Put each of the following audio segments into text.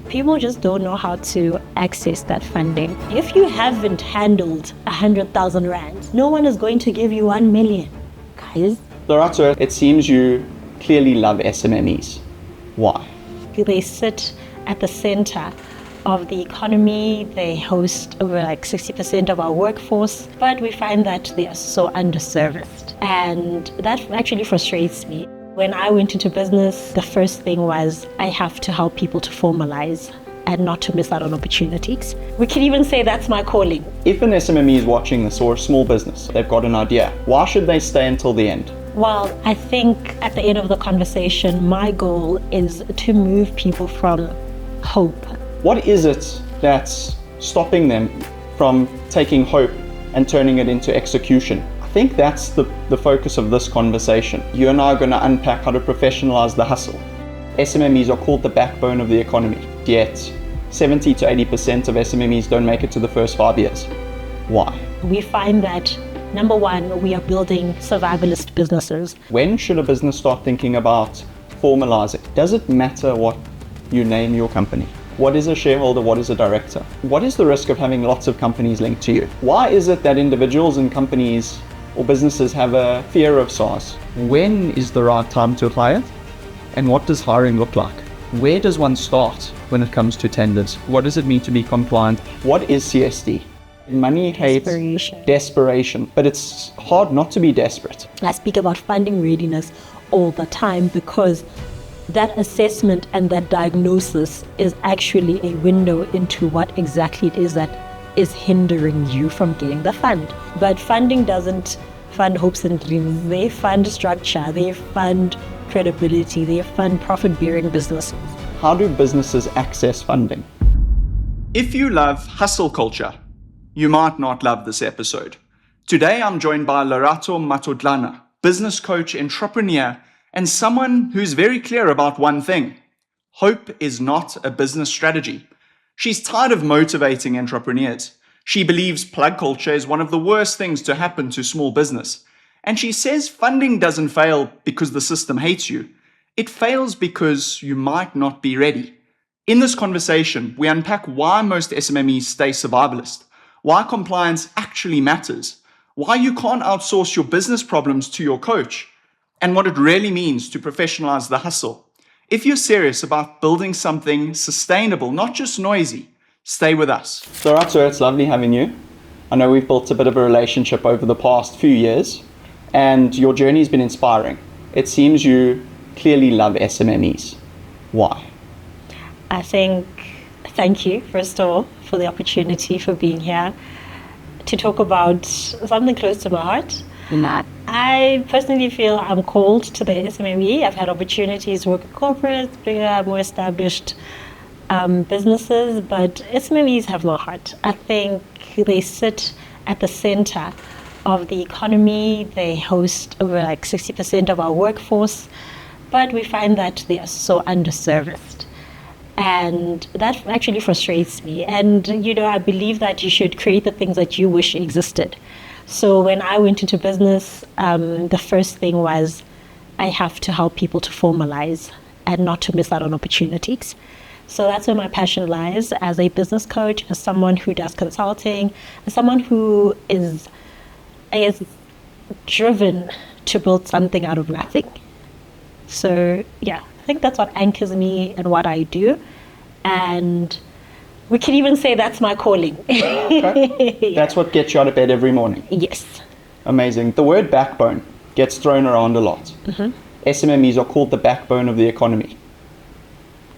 People just don't know how to access that funding. If you haven't handled 100,000 Rand, no one is going to give you 1 million. Guys. Lerato, it seems you clearly love SMMEs. Why? They sit at the center of the economy. They host over 60% of our workforce, but we find that they are so underserviced. And that actually frustrates me. When I went into business, the first thing was I have to help people to formalize and not to miss out on opportunities. We can even say that's my calling. If an SMME is watching this, or a small business, they've got an idea, why should they stay until the end? Well, I think at the end of the conversation, my goal is to move people from hope. What is it that's stopping them from taking hope and turning it into execution? I think that's the focus of this conversation. You and I are going to unpack how to professionalize the hustle. SMMEs are called the backbone of the economy, yet 70 to 80% of SMMEs don't make it to the first 5 years. Why? We find that, number one, we are building survivalist businesses. When should a business start thinking about formalizing? Does it matter what you name your company? What is a shareholder? What is a director? What is the risk of having lots of companies linked to you? Why is it that individuals and companies or businesses have a fear of SARS? When is the right time to apply it? And what does hiring look like? Where does one start when it comes to tenders? What does it mean to be compliant? What is CSD? Money hates desperation, but it's hard not to be desperate. I speak about funding readiness all the time because that assessment and that diagnosis is actually a window into what exactly it is that is hindering you from getting the fund. But funding doesn't fund hopes and dreams. They fund structure, they fund credibility, they fund profit-bearing businesses. How do businesses access funding? If you love hustle culture, you might not love this episode. Today I'm joined by Lerato Mathodlana, business coach, entrepreneur, and someone who's very clear about one thing. Hope is not a business strategy. She's tired of motivating entrepreneurs. She believes plug culture is one of the worst things to happen to small business. And she says funding doesn't fail because the system hates you. It fails because you might not be ready. In this conversation, we unpack why most SMMEs stay survivalist, why compliance actually matters, why you can't outsource your business problems to your coach, and what it really means to professionalize the hustle. If you're serious about building something sustainable, not just noisy, stay with us. Lerato, it's lovely having you. I know we've built a bit of a relationship over the past few years, and your journey has been inspiring. It seems you clearly love SMMEs. Why? I think, thank you, first of all, for the opportunity for being here to talk about something close to my heart. I personally feel I'm called to the SMME. I've had opportunities to work with corporates, bigger, more established businesses, but SMMEs have my heart. I think they sit at the center of the economy. They host over 60% of our workforce, but we find that they are so underserviced. And that actually frustrates me. And, I believe that you should create the things that you wish existed. So when I went into business, the first thing was I have to help people to formalize and not to miss out on opportunities. So that's where my passion lies as a business coach, as someone who does consulting, as someone who is driven to build something out of nothing. So yeah, I think that's what anchors me and what I do. And we can even say that's my calling. Okay. That's what gets you out of bed every morning. Yes. Amazing. The word backbone gets thrown around a lot. Mm-hmm. SMMEs are called the backbone of the economy.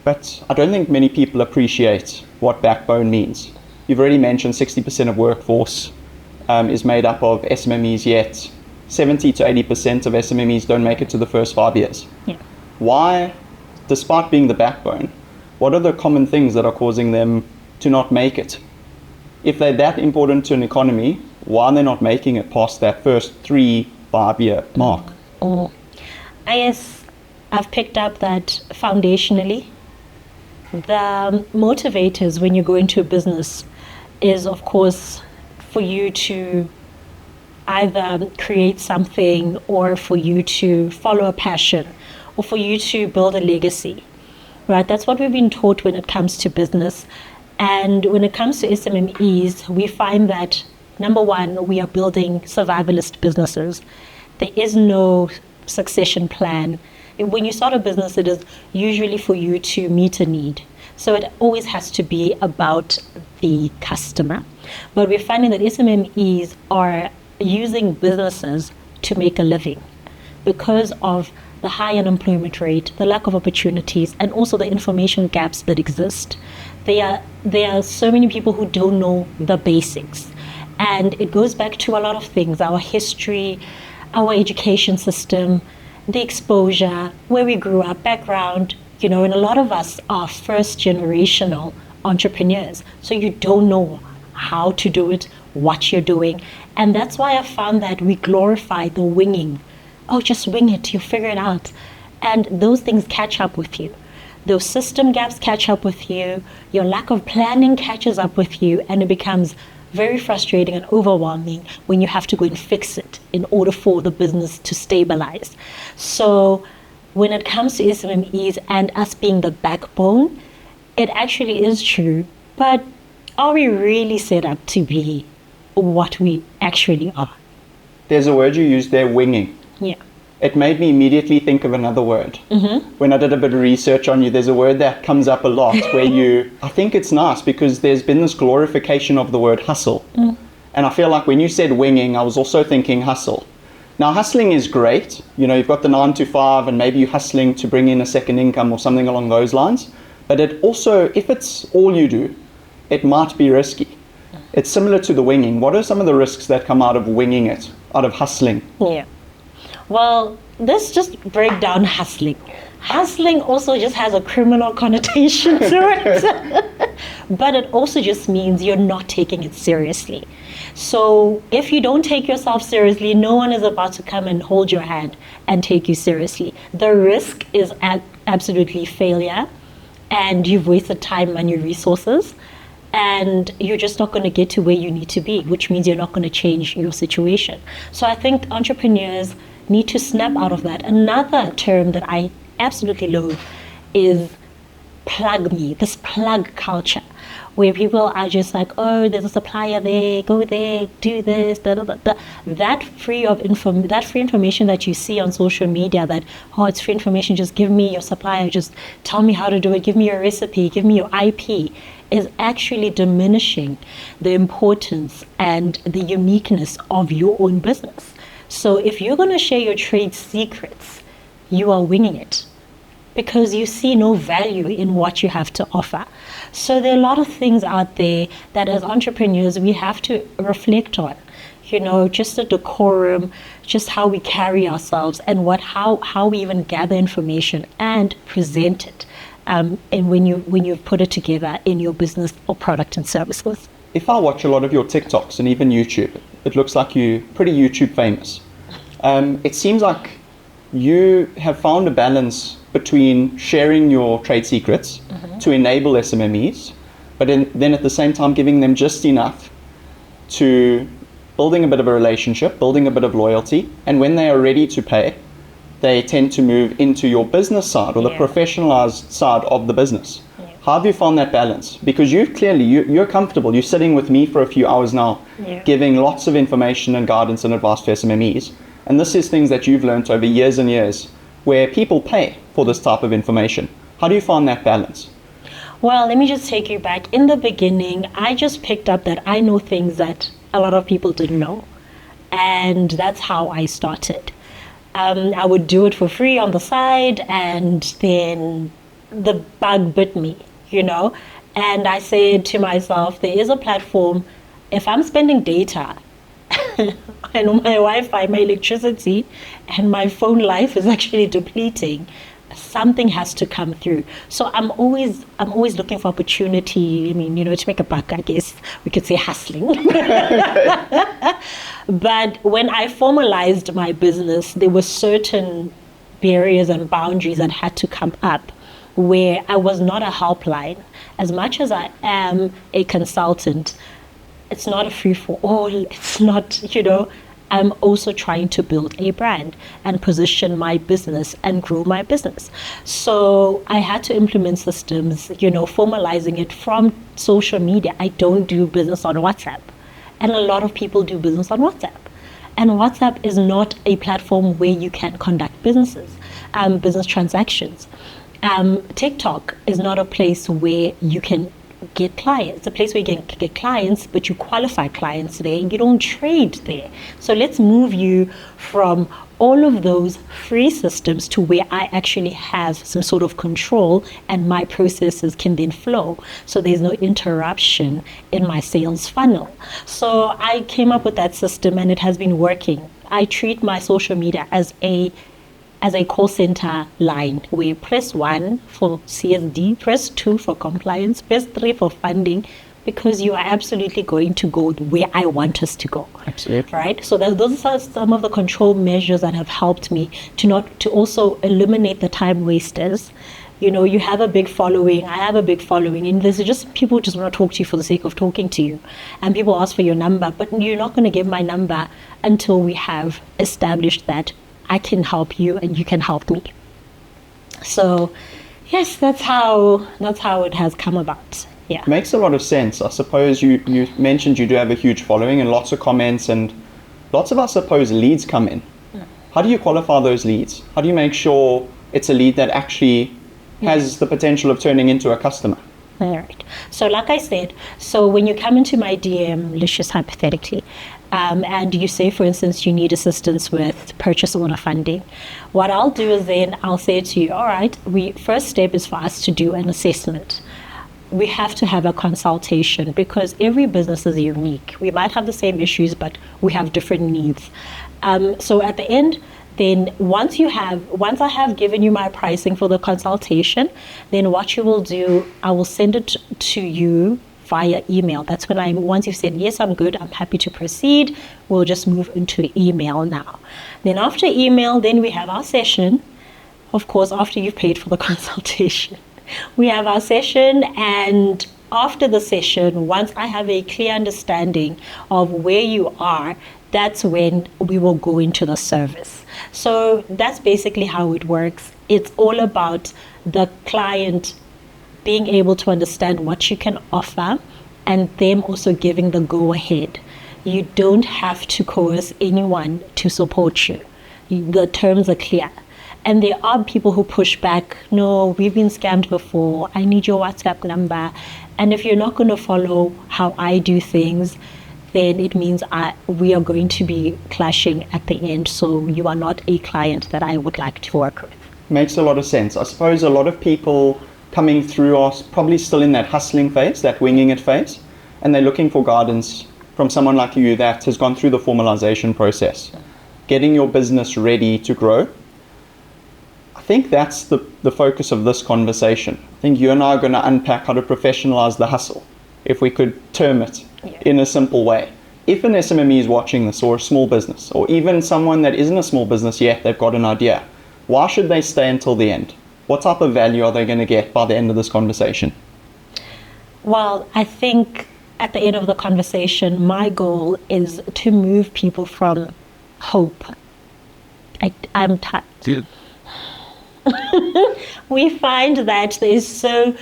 But I don't think many people appreciate what backbone means. You've already mentioned 60% of workforce is made up of SMMEs, yet 70 to 80% of SMMEs don't make it to the first 5 years. Yeah. Why, despite being the backbone, what are the common things that are causing them to not make it? If they're that important to an economy, why are they not making it past that first 3-5 year mark? I guess I've picked up that foundationally, the motivators when you go into a business is, of course, for you to either create something or for you to follow a passion or for you to build a legacy. right? That's what we've been taught when it comes to business. And when it comes to SMMEs, we find that, number one, we are building survivalist businesses. There is no succession plan. When you start a business, it is usually for you to meet a need. So it always has to be about the customer. But we're finding that SMMEs are using businesses to make a living because of the high unemployment rate, the lack of opportunities, and also the information gaps that exist. There are so many people who don't know the basics. And it goes back to a lot of things, our history, our education system, the exposure, where we grew up, background, and a lot of us are first generational entrepreneurs. So you don't know how to do it, what you're doing. And that's why I found that we glorify the winging. Oh, just wing it, you figure it out. And those things catch up with you. Those system gaps catch up with you. Your lack of planning catches up with you, and it becomes very frustrating and overwhelming when you have to go and fix it in order for the business to stabilize. So when it comes to SMMEs and us being the backbone, it actually is true. But are we really set up to be what we actually are? There's a word you used there, winging. Yeah. It made me immediately think of another word. Mm-hmm. When I did a bit of research on you, there's a word that comes up a lot where I think it's nice because there's been this glorification of the word hustle. Mm. And I feel like when you said winging, I was also thinking hustle. Now, hustling is great. You've got the 9 to 5 and maybe you're hustling to bring in a second income or something along those lines. But it also, if it's all you do, it might be risky. It's similar to the winging. What are some of the risks that come out of winging it, out of hustling? Yeah. Well, let's just break down hustling. Hustling also just has a criminal connotation to it. But it also just means you're not taking it seriously. So if you don't take yourself seriously, no one is about to come and hold your hand and take you seriously. The risk is absolutely failure, and you've wasted time, money, resources, and you're just not going to get to where you need to be, which means you're not going to change your situation. So I think entrepreneurs need to snap out of that. Another term that I absolutely loathe is plug me, this plug culture, where people are just like, oh, there's a supplier there, go there, do this, da, da, da, da. That free information that you see on social media, that, oh, it's free information, just give me your supplier, just tell me how to do it, give me your recipe, give me your IP, is actually diminishing the importance and the uniqueness of your own business. So if you're going to share your trade secrets, you are winging it because you see no value in what you have to offer. So there are a lot of things out there that as entrepreneurs we have to reflect on, just the decorum, just how we carry ourselves and how we even gather information and present it. And when you put it together in your business or product and services. If I watch a lot of your TikToks and even YouTube, it looks like you're pretty YouTube famous. It seems like you have found a balance between sharing your trade secrets to enable SMMEs, but then at the same time giving them just enough to building a bit of a relationship, building a bit of loyalty, and when they are ready to pay, they tend to move into your business side or the professionalized side of the business. How have you found that balance? Because you're comfortable. You're sitting with me for a few hours now, giving lots of information and guidance and advice to SMMEs. And this is things that you've learned over years and years where people pay for this type of information. How do you find that balance? Well, let me just take you back. In the beginning, I just picked up that I know things that a lot of people didn't know. And that's how I started. I would do it for free on the side, and then the bug bit me, and I said to myself, there is a platform. If I'm spending data and my Wi-Fi, my electricity, and my phone life is actually depleting, something has to come through. So I'm always looking for opportunity. To make a buck, I guess we could say hustling. But when I formalized my business, there were certain barriers and boundaries that had to come up, where I was not a helpline. As much as I am a consultant, it's not a free for all. It's not, I'm also trying to build a brand and position my business and grow my business. So I had to implement systems, formalizing it from social media. I don't do business on WhatsApp. And a lot of people do business on WhatsApp. And WhatsApp is not a platform where you can conduct business transactions. TikTok is not a place where you can get clients. It's a place where you can get clients, but you qualify clients there. You don't trade there. So let's move you from all of those free systems to where I actually have some sort of control and my processes can then flow. So there's no interruption in my sales funnel. So I came up with that system and it has been working. I treat my social media as a call center line where press 1 for CSD, press 2 for compliance, press 3 for funding, because you are absolutely going to go where I want us to go. Absolutely. Right? So those are some of the control measures that have helped me to also eliminate the time wasters. You have a big following, I have a big following, and there's just people just want to talk to you for the sake of talking to you. And people ask for your number, but you're not going to give my number until we have established that I can help you and you can help me. So yes, that's how it has come about. Yeah. Makes a lot of sense. I suppose you mentioned you do have a huge following and lots of comments and lots of, I suppose, leads come in. How do you qualify those leads? How do you make sure it's a lead that actually has the potential of turning into a customer? All right. So like I said, when you come into my DM, let's just hypothetically, and you say, for instance, you need assistance with purchase order funding, what I'll do is then I'll say to you, all right, first step is for us to do an assessment. We have to have a consultation because every business is unique. We might have the same issues, but we have different needs. So at the end, then once I have given you my pricing for the consultation, then what you will do, I will send it to you via email. That's when once you've said, yes, I'm good, I'm happy to proceed, we'll just move into email now. Then after email, then we have our session, of course, after you've paid for the consultation. We have our session, and after the session, once I have a clear understanding of where you are, that's when we will go into the service. So that's basically how it works. It's all about the client being able to understand what you can offer and them also giving the go ahead. You don't have to coerce anyone to support you. The terms are clear. And there are people who push back, no, we've been scammed before, I need your WhatsApp number. And if you're not going to follow how I do things, then it means we are going to be clashing at the end. So you are not a client that I would like to work with. Makes a lot of sense. I suppose a lot of people coming through are probably still in that hustling phase, that winging it phase, and they're looking for guidance from someone like you that has gone through the formalization process, getting your business ready to grow. I think that's the focus of this conversation. I think you and I are going to unpack how to professionalize the hustle, if we could term it in a simple way. If an SMME is watching this, or a small business, or even someone that isn't a small business yet, they've got an idea, why should they stay until the end? What type of value are they going to get by the end of this conversation? Well, I think at the end of the conversation, my goal is to move people from hope. I'm tired. We find that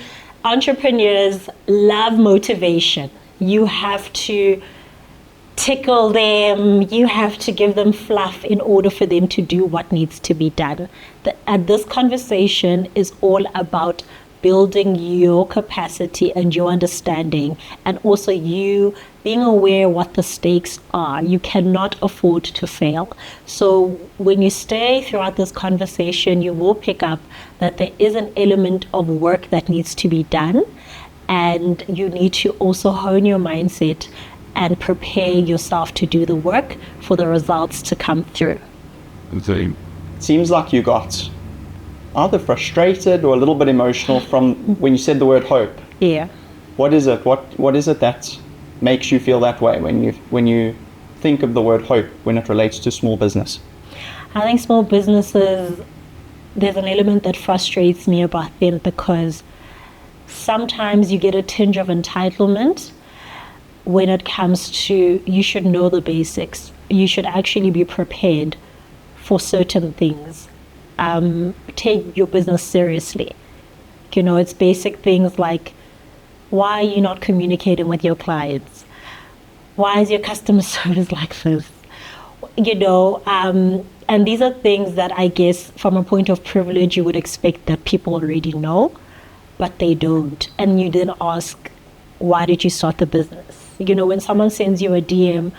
entrepreneurs love motivation. You have to tickle them, you have to give them fluff in order for them to do what needs to be done. And this conversation is all about building your capacity and your understanding, and also you being aware what the stakes are. You cannot afford to fail. So when you stay throughout this conversation, you will pick up that there is an element of work that needs to be done, and you need to also hone your mindset and prepare yourself to do the work for the results to come through. It seems like you got either frustrated or a little bit emotional from when you said the word hope. Yeah. What is it? What is it that makes you feel that way when you think of the word hope when it relates to small business? I think small businesses, there's an element that frustrates me about them because sometimes you get a tinge of entitlement when it comes to, you should know the basics. you should actually be prepared for certain things. Take your business seriously. It's basic things like, why are you not communicating with your clients? Why is your customer service like this? And these are things that I guess from a point of privilege you would expect that people already know, but they don't. And you then ask, why did you start the business? When someone sends you a DM,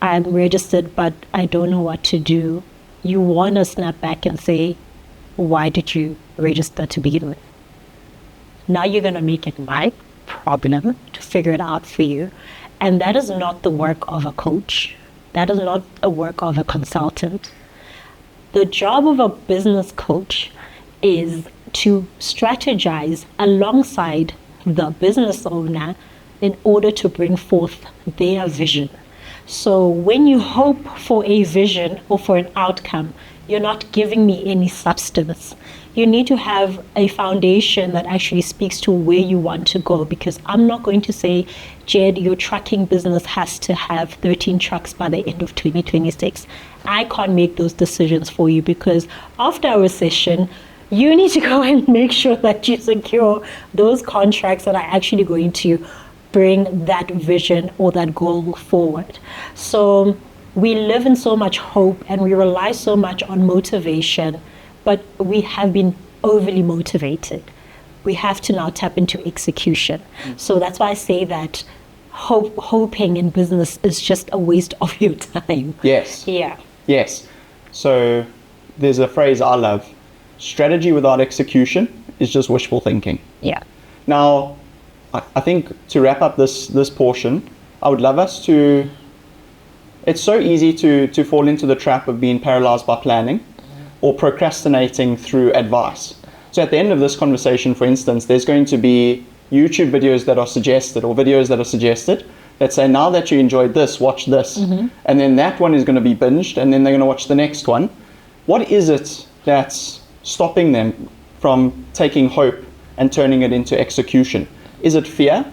I'm registered, but I don't know what to do. You want to snap back and say, why did you register to begin with? Now you're going to make it my problem to figure it out for you. And that is not the work of a coach. That is not a work of a consultant. The job of a business coach is to strategize alongside the business owner in order to bring forth their vision. So when you hope for a vision or for an outcome, you're not giving me any substance. You need to have a foundation that actually speaks to where you want to go, because I'm not going to say, Jedd, your trucking business has to have 13 trucks by the end of 2026. I can't make those decisions for you, because after our session, you need to go and make sure that you secure those contracts that are actually going to bring that vision or that goal forward. So we live in so much hope and we rely so much on motivation, but we have been overly motivated. We have to now tap into execution. So that's why I say that hoping in business is just a waste of your time. Yes. Yeah. Yes. So there's a phrase I love: strategy without execution is just wishful thinking. Yeah. Now, I think to wrap up this portion, I would love us to, it's so easy to fall into the trap of being paralyzed by planning or procrastinating through advice. So at the end of this conversation, for instance, there's going to be YouTube videos that are suggested or videos that are suggested that say, now that you enjoyed this, watch this. And then that one is going to be binged, and then they're going to watch the next one. What is it that's stopping them from taking hope and turning it into execution? Is it fear?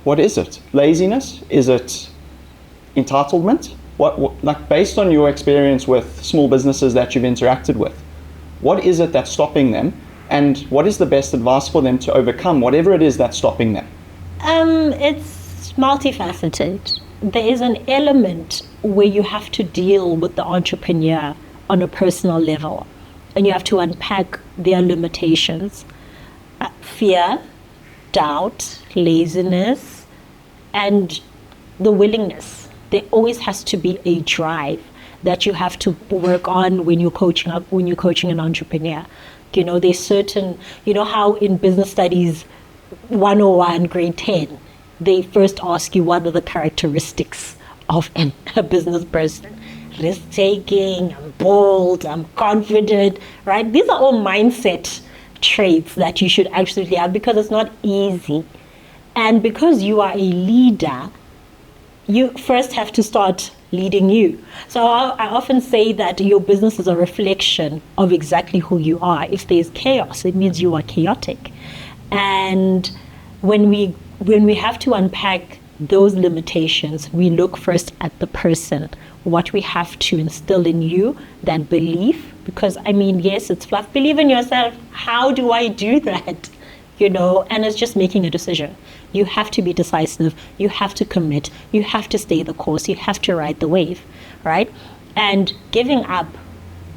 What is it? Laziness? Is it entitlement? What, like, based on your experience with small businesses that you've interacted with, what is it that's stopping them, and what is the best advice for them to overcome whatever it is that's stopping them? It's multifaceted. There is an element where you have to deal with the entrepreneur on a personal level, and you have to unpack their limitations. Fear, doubt, laziness, and the willingness. There always has to be a drive that you have to work on when you're coaching an entrepreneur. There's certain, how in business studies 101, grade 10, they first ask you what are the characteristics of a business person. Risk-taking, I'm bold, I'm confident, right? These are all mindset traits that you should absolutely have, because it's not easy. And because you are a leader, you first have to start leading you. So I often say that your business is a reflection of exactly who you are. If there's chaos, it means you are chaotic. And when we have to unpack those limitations, we look first at the person, what we have to instill in you, that belief. Because yes, it's fluff. Believe in yourself. How do I do that? And it's just making a decision. You have to be decisive. You have to commit. You have to stay the course. You have to ride the wave, right? And giving up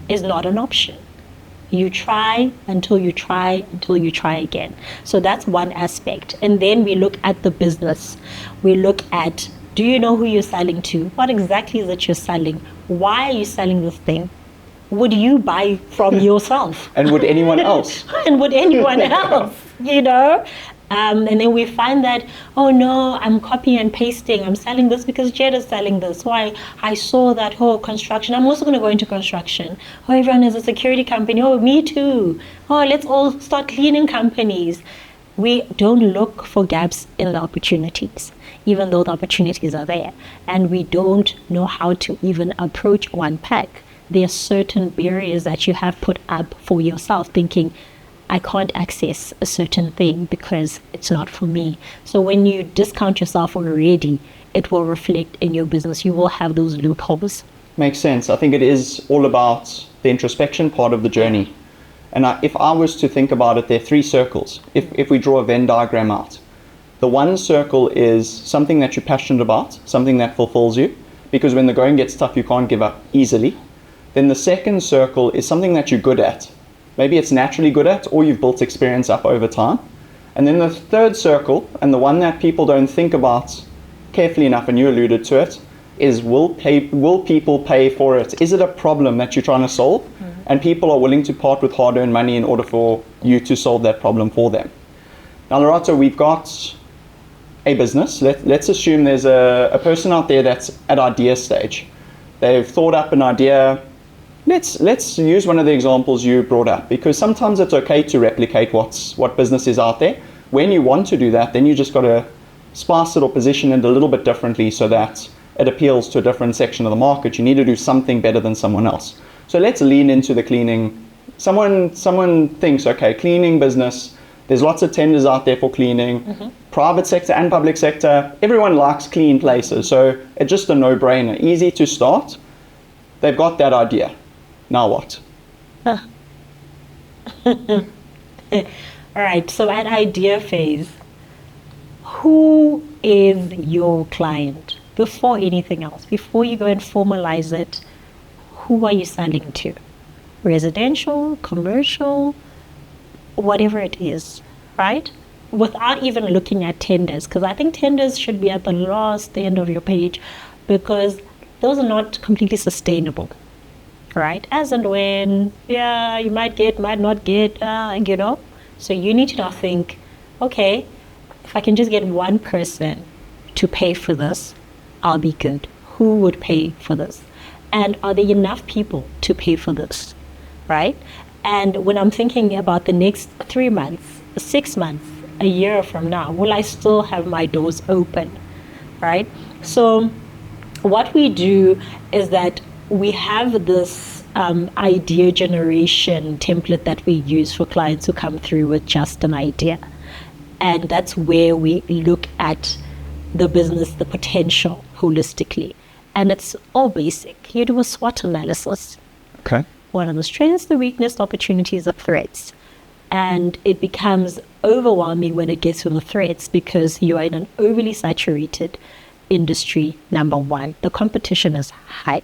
is not an option. You try until you try again. So that's one aspect. And then we look at the business. We look at, do you know who you're selling to? What exactly is it you're selling? Why are you selling this thing? Would you buy from yourself? And would anyone else? And then we find that, oh no, I'm copying and pasting. I'm selling this because Jedd is selling this. Why? I saw that whole construction. I'm also going to go into construction. Oh, everyone is a security company. Oh, me too. Oh, let's all start cleaning companies. We don't look for gaps in the opportunities, even though the opportunities are there. And we don't know how to even approach or unpack. There are certain barriers that you have put up for yourself, thinking, I can't access a certain thing because it's not for me. So when you discount yourself already, it will reflect in your business. You will have those loopholes. Makes sense. I think it is all about the introspection part of the journey. And if I was to think about it, there are 3 circles. If we draw a Venn diagram out, the one circle is something that you're passionate about, something that fulfills you, because when the going gets tough, you can't give up easily. Then the second circle is something that you're good at. Maybe it's naturally good at, or you've built experience up over time. And then the third circle, and the one that people don't think about carefully enough, and you alluded to it, is will people pay for it? Is it a problem that you're trying to solve? And people are willing to part with hard-earned money in order for you to solve that problem for them. Now, Lerato, we've got a business. Let's assume there's a person out there that's at idea stage. They've thought up an idea. Let's use one of the examples you brought up, because sometimes it's okay to replicate what business is out there. When you want to do that, then you just got to spice it or position it a little bit differently so that it appeals to a different section of the market. You need to do something better than someone else. So let's lean into the cleaning. Someone thinks, okay, cleaning business, there's lots of tenders out there for cleaning, private sector and public sector. Everyone likes clean places, so it's just a no-brainer, easy to start. They've got that idea. Now what? All right, so at idea phase, who is your client? Before anything else, before you go and formalize it, who are you selling to? Residential, commercial, whatever it is, right? Without even looking at tenders, because I think tenders should be at the last end of your page, because those are not completely sustainable, right? As and when, yeah, you might get, might not get, So you need to now think, okay, if I can just get one person to pay for this, I'll be good. Who would pay for this? And are there enough people to pay for this, right? And when I'm thinking about the next 3 months, 6 months, a year from now, will I still have my doors open, right? So what we do is that we have this idea generation template that we use for clients who come through with just an idea. And that's where we look at the business, the potential holistically. And it's all basic. You do a SWOT analysis. Okay. What are the strengths, the weakness, the opportunities, the threats? And it becomes overwhelming when it gets to the threats, because you are in an overly saturated industry, number one. The competition is high.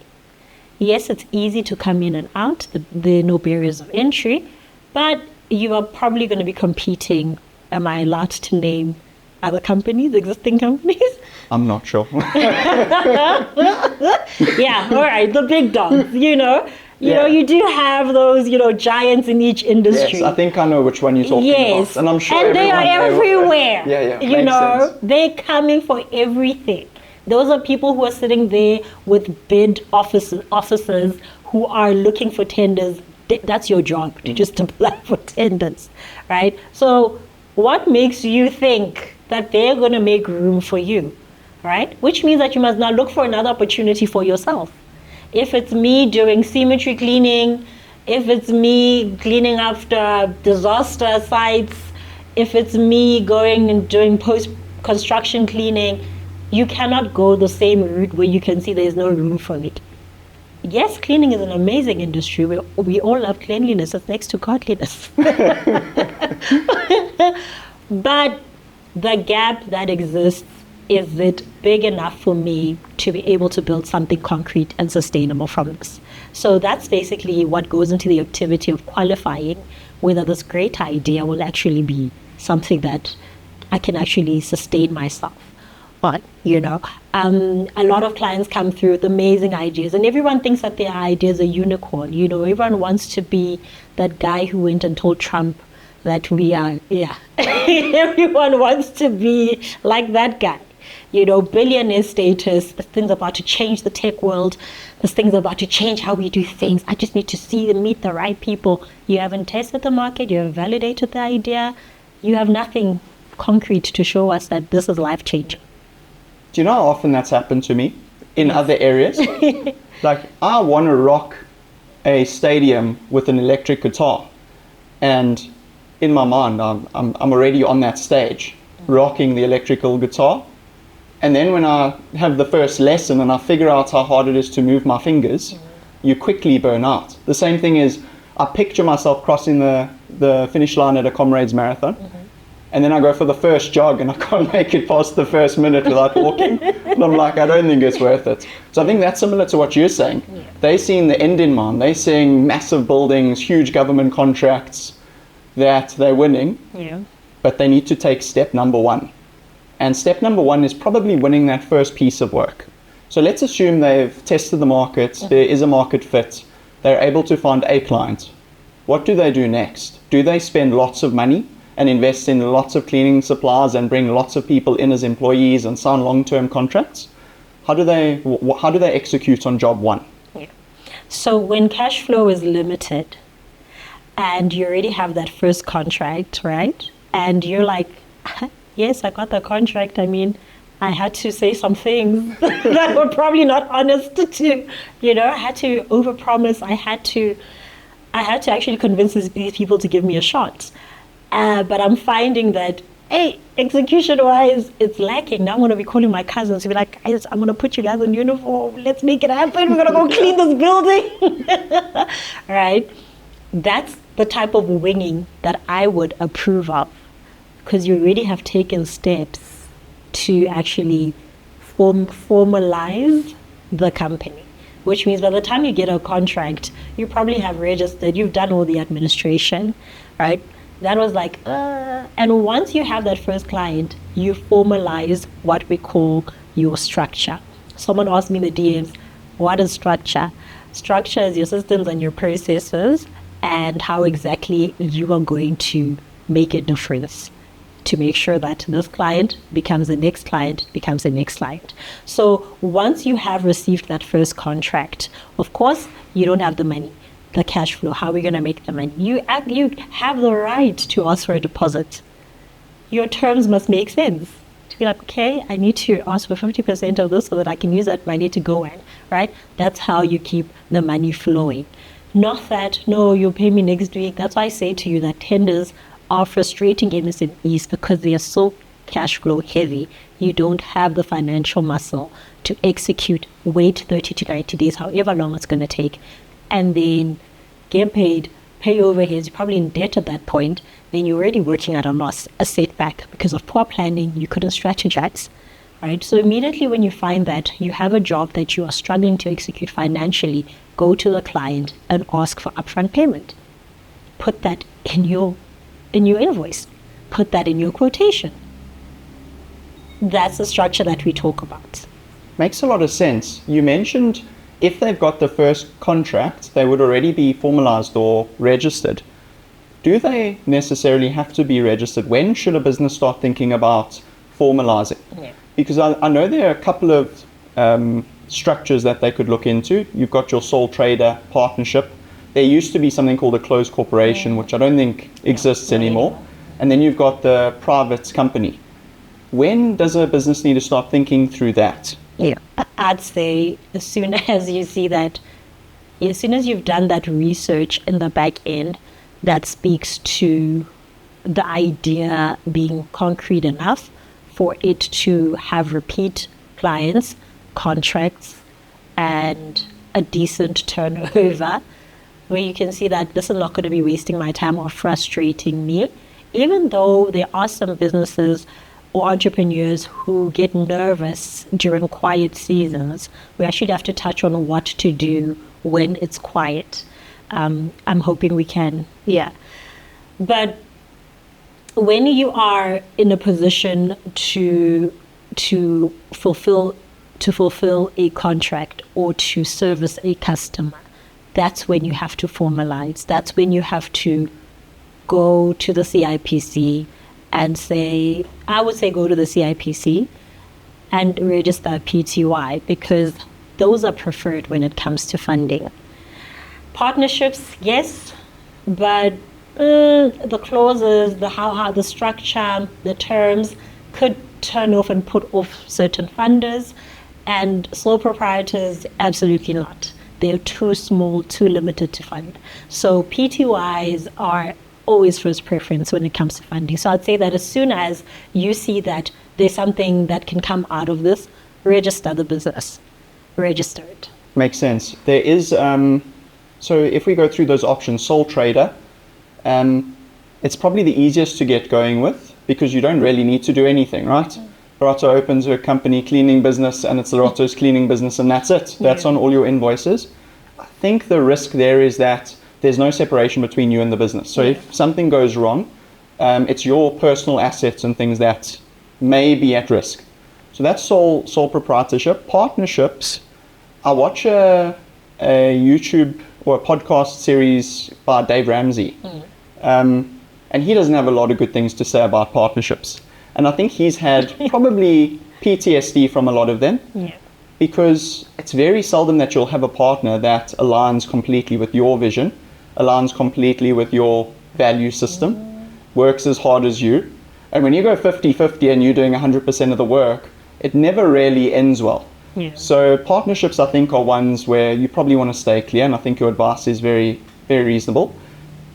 Yes, it's easy to come in and out. There are no barriers of entry, but you are probably going to be competing. Am I allowed to name other companies, existing companies? I'm not sure. Yeah, all right, the big dogs, you know, you do have those, giants in each industry. Yes, I think I know which one you're talking about. And I'm sure and they are everywhere. Yeah, sense. They're coming for everything. Those are people who are sitting there with bid officers who are looking for tenders. That's your job, to just apply for tenders, right? So what makes you think that they're going to make room for you, right? Which means that you must now look for another opportunity for yourself. If it's me doing cemetery cleaning, if it's me cleaning after disaster sites, if it's me going and doing post-construction cleaning, you cannot go the same route where you can see there's no room for it. Yes, cleaning is an amazing industry. We all love cleanliness. It's next to godliness. But the gap that exists, is it big enough for me to be able to build something concrete and sustainable from this? So that's basically what goes into the activity of qualifying whether this great idea will actually be something that I can actually sustain myself. But, a lot of clients come through with amazing ideas, and everyone thinks that their idea is a unicorn. Everyone wants to be that guy who went and told Trump that we are, everyone wants to be like that guy. Billionaire status, this thing's about to change the tech world, this thing's about to change how we do things. I just need to meet the right people. You haven't tested the market, you haven't validated the idea, you have nothing concrete to show us that this is life-changing. Do you know how often that's happened to me in other areas? Like, I want to rock a stadium with an electric guitar, and in my mind, I'm already on that stage, rocking the electrical guitar. And then when I have the first lesson and I figure out how hard it is to move my fingers, you quickly burn out. The same thing is, I picture myself crossing the finish line at a comrades marathon, and then I go for the first jog and I can't make it past the first minute without walking. And I'm like, I don't think it's worth it. So I think that's similar to what you're saying. Yeah. They're seeing the end in mind. They're seeing massive buildings, huge government contracts that they're winning, but they need to take step number one. And step number one is probably winning that first piece of work. So let's assume they've tested the market, there is a market fit, they're able to find a client. What do they do next? Do they spend lots of money and invest in lots of cleaning supplies and bring lots of people in as employees and sign long-term contracts? How do they execute on job one? Yeah. So when cash flow is limited and you already have that first contract, right? And you're like, yes, I got the contract. I mean, I had to say some things that were probably not honest to, I had to overpromise. I had to actually convince these people to give me a shot. But I'm finding that, hey, execution-wise, it's lacking. Now I'm going to be calling my cousins to be like, I'm going to put you guys in uniform. Let's make it happen. We're going to go clean this building. Right? That's the type of winging that I would approve of, because you already have taken steps to actually formalize the company, which means by the time you get a contract, you probably have registered, you've done all the administration, right? That was like, and once you have that first client, you formalize what we call your structure. Someone asked me in the DMs, what is structure? Structure is your systems and your processes and how exactly you are going to make a difference to make sure that this client becomes the next client, becomes the next client. So once you have received that first contract, of course, you don't have the money. The cash flow, how are we going to make the money? You have the right to ask for a deposit. Your terms must make sense. To be like, okay, I need to ask for 50% of this so that I can use that money to go in, right? That's how you keep the money flowing. Not that, no, you'll pay me next week. That's why I say to you that tenders are frustrating SMMEs because they are so cash flow heavy. You don't have the financial muscle to execute, wait 30 to 90 days, however long it's going to take, and then get paid, pay overheads, you're probably in debt at that point, then you're already working at a loss, a setback because of poor planning, you couldn't strategize, right? So immediately when you find that you have a job that you are struggling to execute financially, go to the client and ask for upfront payment. Put that in your invoice. Put that in your quotation. That's the structure that we talk about. Makes a lot of sense. You mentioned if they've got the first contract, they would already be formalized or registered. Do they necessarily have to be registered? When should a business start thinking about formalizing? Yeah. Because I know there are a couple of structures that they could look into. You've got your sole trader partnership. There used to be something called a closed corporation, which I don't think exists anymore. And then you've got the private company. When does a business need to start thinking through that? Yeah, I'd say as soon as you see that, as soon as you've done that research in the back end that speaks to the idea being concrete enough for it to have repeat clients, contracts, and a decent turnover, where you can see that this is not going to be wasting my time or frustrating me, even though there are some businesses or entrepreneurs who get nervous during quiet seasons. We actually have to touch on what to do when it's quiet. I'm hoping we can, But when you are in a position to fulfill a contract or to service a customer, that's when you have to formalize. That's when you have to go to the CIPC and say, I would say go to the CIPC and register PTY, because those are preferred when it comes to funding. Partnerships, yes, but the clauses, the structure, the terms could turn off and put off certain funders, and sole proprietors, absolutely not. They're too small, too limited to fund. So PTYs are always first preference when it comes to funding. So I'd say that as soon as you see that there's something that can come out of this, register the business. Register it. Makes sense. There is, so if we go through those options, sole trader, it's probably the easiest to get going with because you don't really need to do anything, right? Lerato opens a company cleaning business and it's Lerato's cleaning business and that's it. That's on all your invoices. I think the risk there is that there's no separation between you and the business. So if something goes wrong, it's your personal assets and things that may be at risk. So that's sole proprietorship. Partnerships, I watch a YouTube or a podcast series by Dave Ramsey. And he doesn't have a lot of good things to say about partnerships. And I think he's had probably PTSD from a lot of them. Because it's very seldom that you'll have a partner that aligns completely with your vision, aligns completely with your value system, works as hard as you. And when you go 50-50 and you're doing 100% of the work, it never really ends well. So partnerships, I think, are ones where you probably want to stay clear, and I think your advice is very, very reasonable.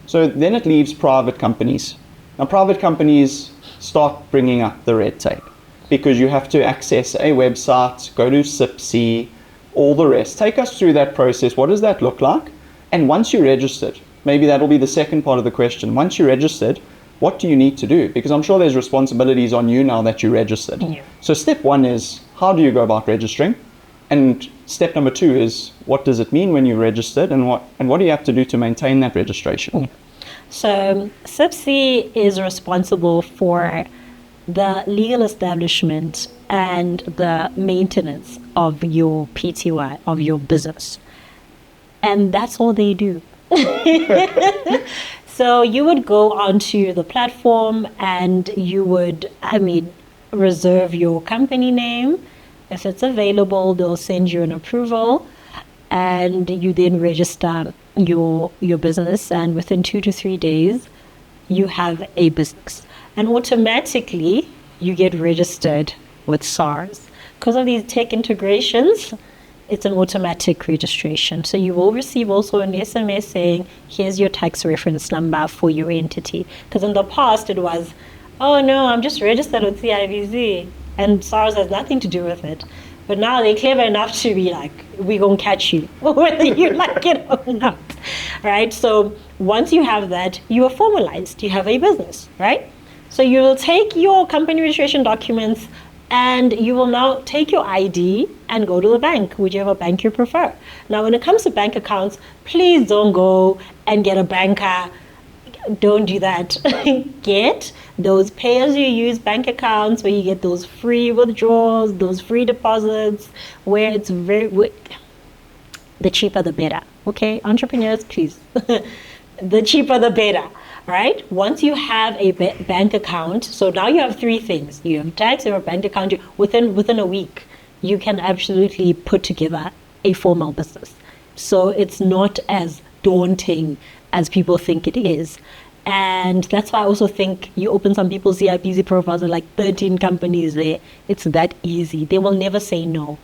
So then it leaves private companies. Now, private companies start bringing up the red tape because you have to access a website, go to CIPC, all the rest. Take us through that process. What does that look like? And once you're registered, maybe that'll be the second part of the question. Once you're registered, what do you need to do? Because I'm sure there's responsibilities on you now that you're registered. So step one is, how do you go about registering? And step number two is, what does it mean when you're registered, and what do you have to do to maintain that registration? So CIPC is responsible for the legal establishment and the maintenance of your PTY, of your business. And that's all they do. So you would go onto the platform and you would, reserve your company name. If it's available, they'll send you an approval and you then register your business, and within 2 to 3 days you have a business, and automatically you get registered with SARS. Because of these tech integrations, it's an automatic registration. So you will receive also an SMS saying, here's your tax reference number for your entity. Because in the past it was, oh no, I'm just registered with CIPC and SARS has nothing to do with it. But now they're clever enough to be like, we're going to catch you, whether you like it or not, right? So once you have that, you are formalized. You have a business, right? So you will take your company registration documents and you will now take your ID and go to the bank, whichever bank you prefer. Now, when it comes to bank accounts, please don't go and get a banker. Don't do that. Get those pay-as-you-use bank accounts where you get those free withdrawals, those free deposits, where it's the cheaper the better. Okay, entrepreneurs, please. The cheaper the better, right? Once you have a bank account, so now you have three things. You have tax, you have a bank account. Within a week, you can absolutely put together a formal business. So it's not as daunting as people think it is. And that's why I also think you open some people's CIPC profiles and like 13 companies there. It's that easy. They will never say no.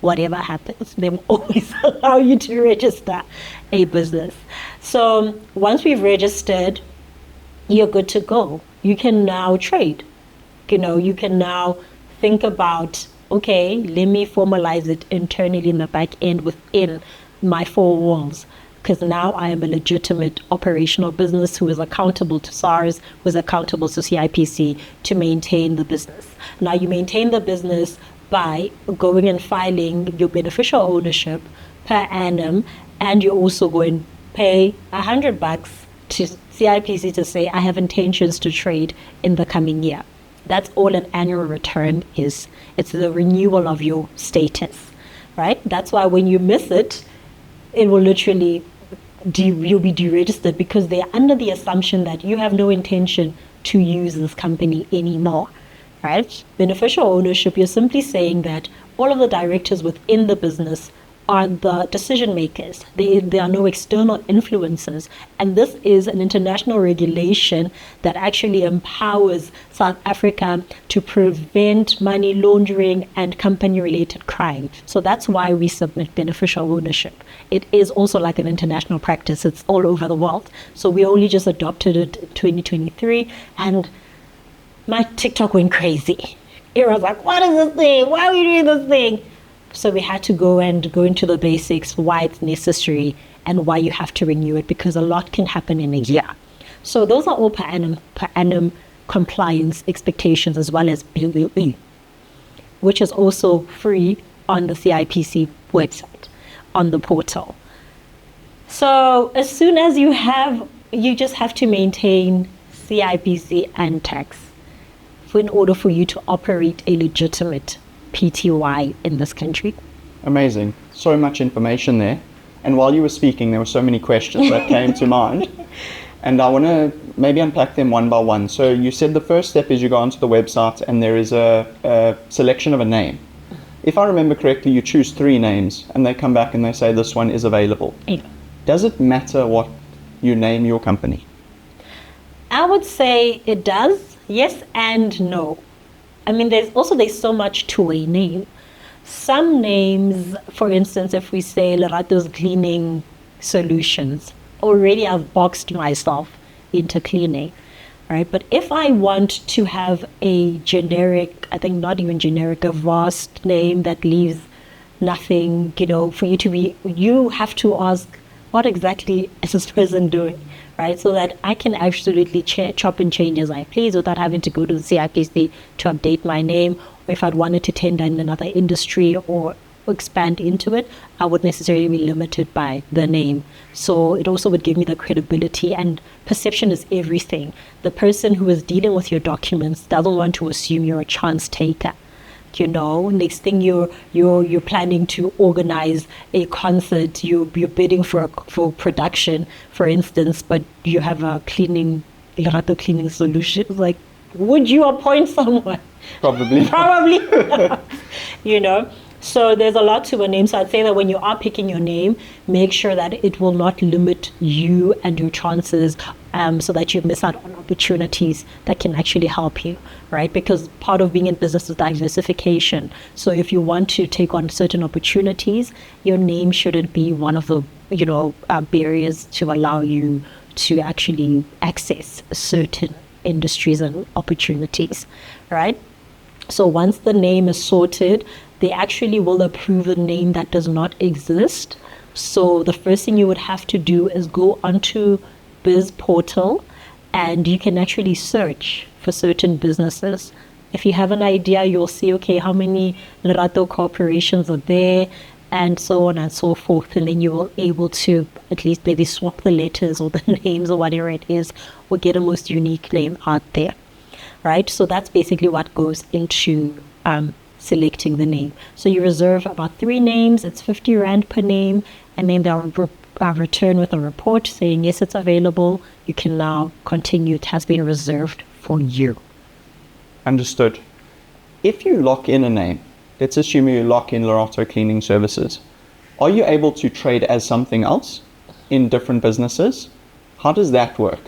Whatever happens, they will always allow you to register a business. So once we've registered, you're good to go. You can now trade. You can now think about, okay, let me formalize it internally in the back end within my four walls. Because now I am a legitimate operational business who is accountable to SARS, who is accountable to CIPC to maintain the business. Now you maintain the business by going and filing your beneficial ownership per annum, and you also go and pay $100 to CIPC to say, I have intentions to trade in the coming year. That's all an annual return is. It's the renewal of your status, right? That's why when you miss it, it will literally, you'll be deregistered because they're under the assumption that you have no intention to use this company anymore, right? Beneficial ownership, you're simply saying that all of the directors within the business are the decision makers. There are no external influences. And this is an international regulation that actually empowers South Africa to prevent money laundering and company-related crime. So that's why we submit beneficial ownership. It is also like an international practice. It's all over the world. So we only just adopted it in 2023. And my TikTok went crazy. It was like, what is this thing? Why are we doing this thing? So we had to go into the basics, why it's necessary and why you have to renew it, because a lot can happen in a year. So those are all per annum compliance expectations, as well as BOE, which is also free on the CIPC website, on the portal. So as soon as you just have to maintain CIPC and tax in order for you to operate a legitimate PTY in this country. Amazing. So much information there. And while you were speaking, there were so many questions that came to mind. And I want to maybe unpack them one by one. So you said the first step is you go onto the website and there is a selection of a name. If I remember correctly, you choose 3 names and they come back and they say this one is available. Yeah. Does it matter what you name your company? I would say it does. Yes and no. I mean, there's so much to a name. Some names, for instance, if we say Lerato's Cleaning Solutions, already I've boxed myself into cleaning, right? But if I want to have a generic, I think not even generic, a vast name that leaves nothing, for you have to ask, what exactly is this person doing? Right, so that I can absolutely chop and change as I please without having to go to the CIPC to update my name. Or if I'd wanted to tender in another industry or expand into it, I would necessarily be limited by the name. So it also would give me the credibility, and perception is everything. The person who is dealing with your documents doesn't want to assume you're a chance taker. Next thing you're planning to organize a concert, you're bidding for production, for instance, but you have a Lerato cleaning solution. Like, would you appoint someone? Probably. So there's a lot to a name. So I'd say that when you are picking your name, make sure that it will not limit you and your chances, so that you miss out on opportunities that can actually help you, right? Because part of being in business is diversification. So if you want to take on certain opportunities, your name shouldn't be one of the, barriers to allow you to actually access certain industries and opportunities, right? So once the name is sorted, they actually will approve a name that does not exist. So the first thing you would have to do is go onto Biz Portal, and you can actually search for certain businesses. If you have an idea, you'll see, okay, how many Lerato corporations are there, and so on and so forth. And then you will able to at least maybe swap the letters or the names or whatever it is, or get a most unique name out there, right? So that's basically what goes into selecting the name. So you reserve about 3 names. It's 50 Rand per name, and then they'll return with a report saying, yes, it's available. You can now continue. It has been reserved for you. Understood. If you lock in a name, let's assume you lock in Lerato Cleaning Services, are you able to trade as something else in different businesses? How does that work?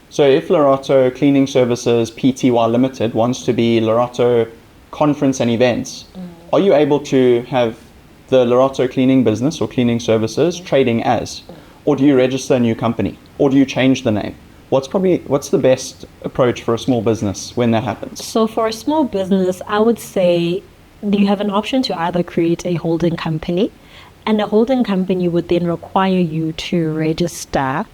So if Lerato Cleaning Services Pty Limited wants to be Lerato Conference and Events, are you able to have the Lerato cleaning business or cleaning services trading as? Or do you register a new company? Or do you change the name? What's the best approach for a small business when that happens? So for a small business, I would say you have an option to either create a holding company, and a holding company would then require you to register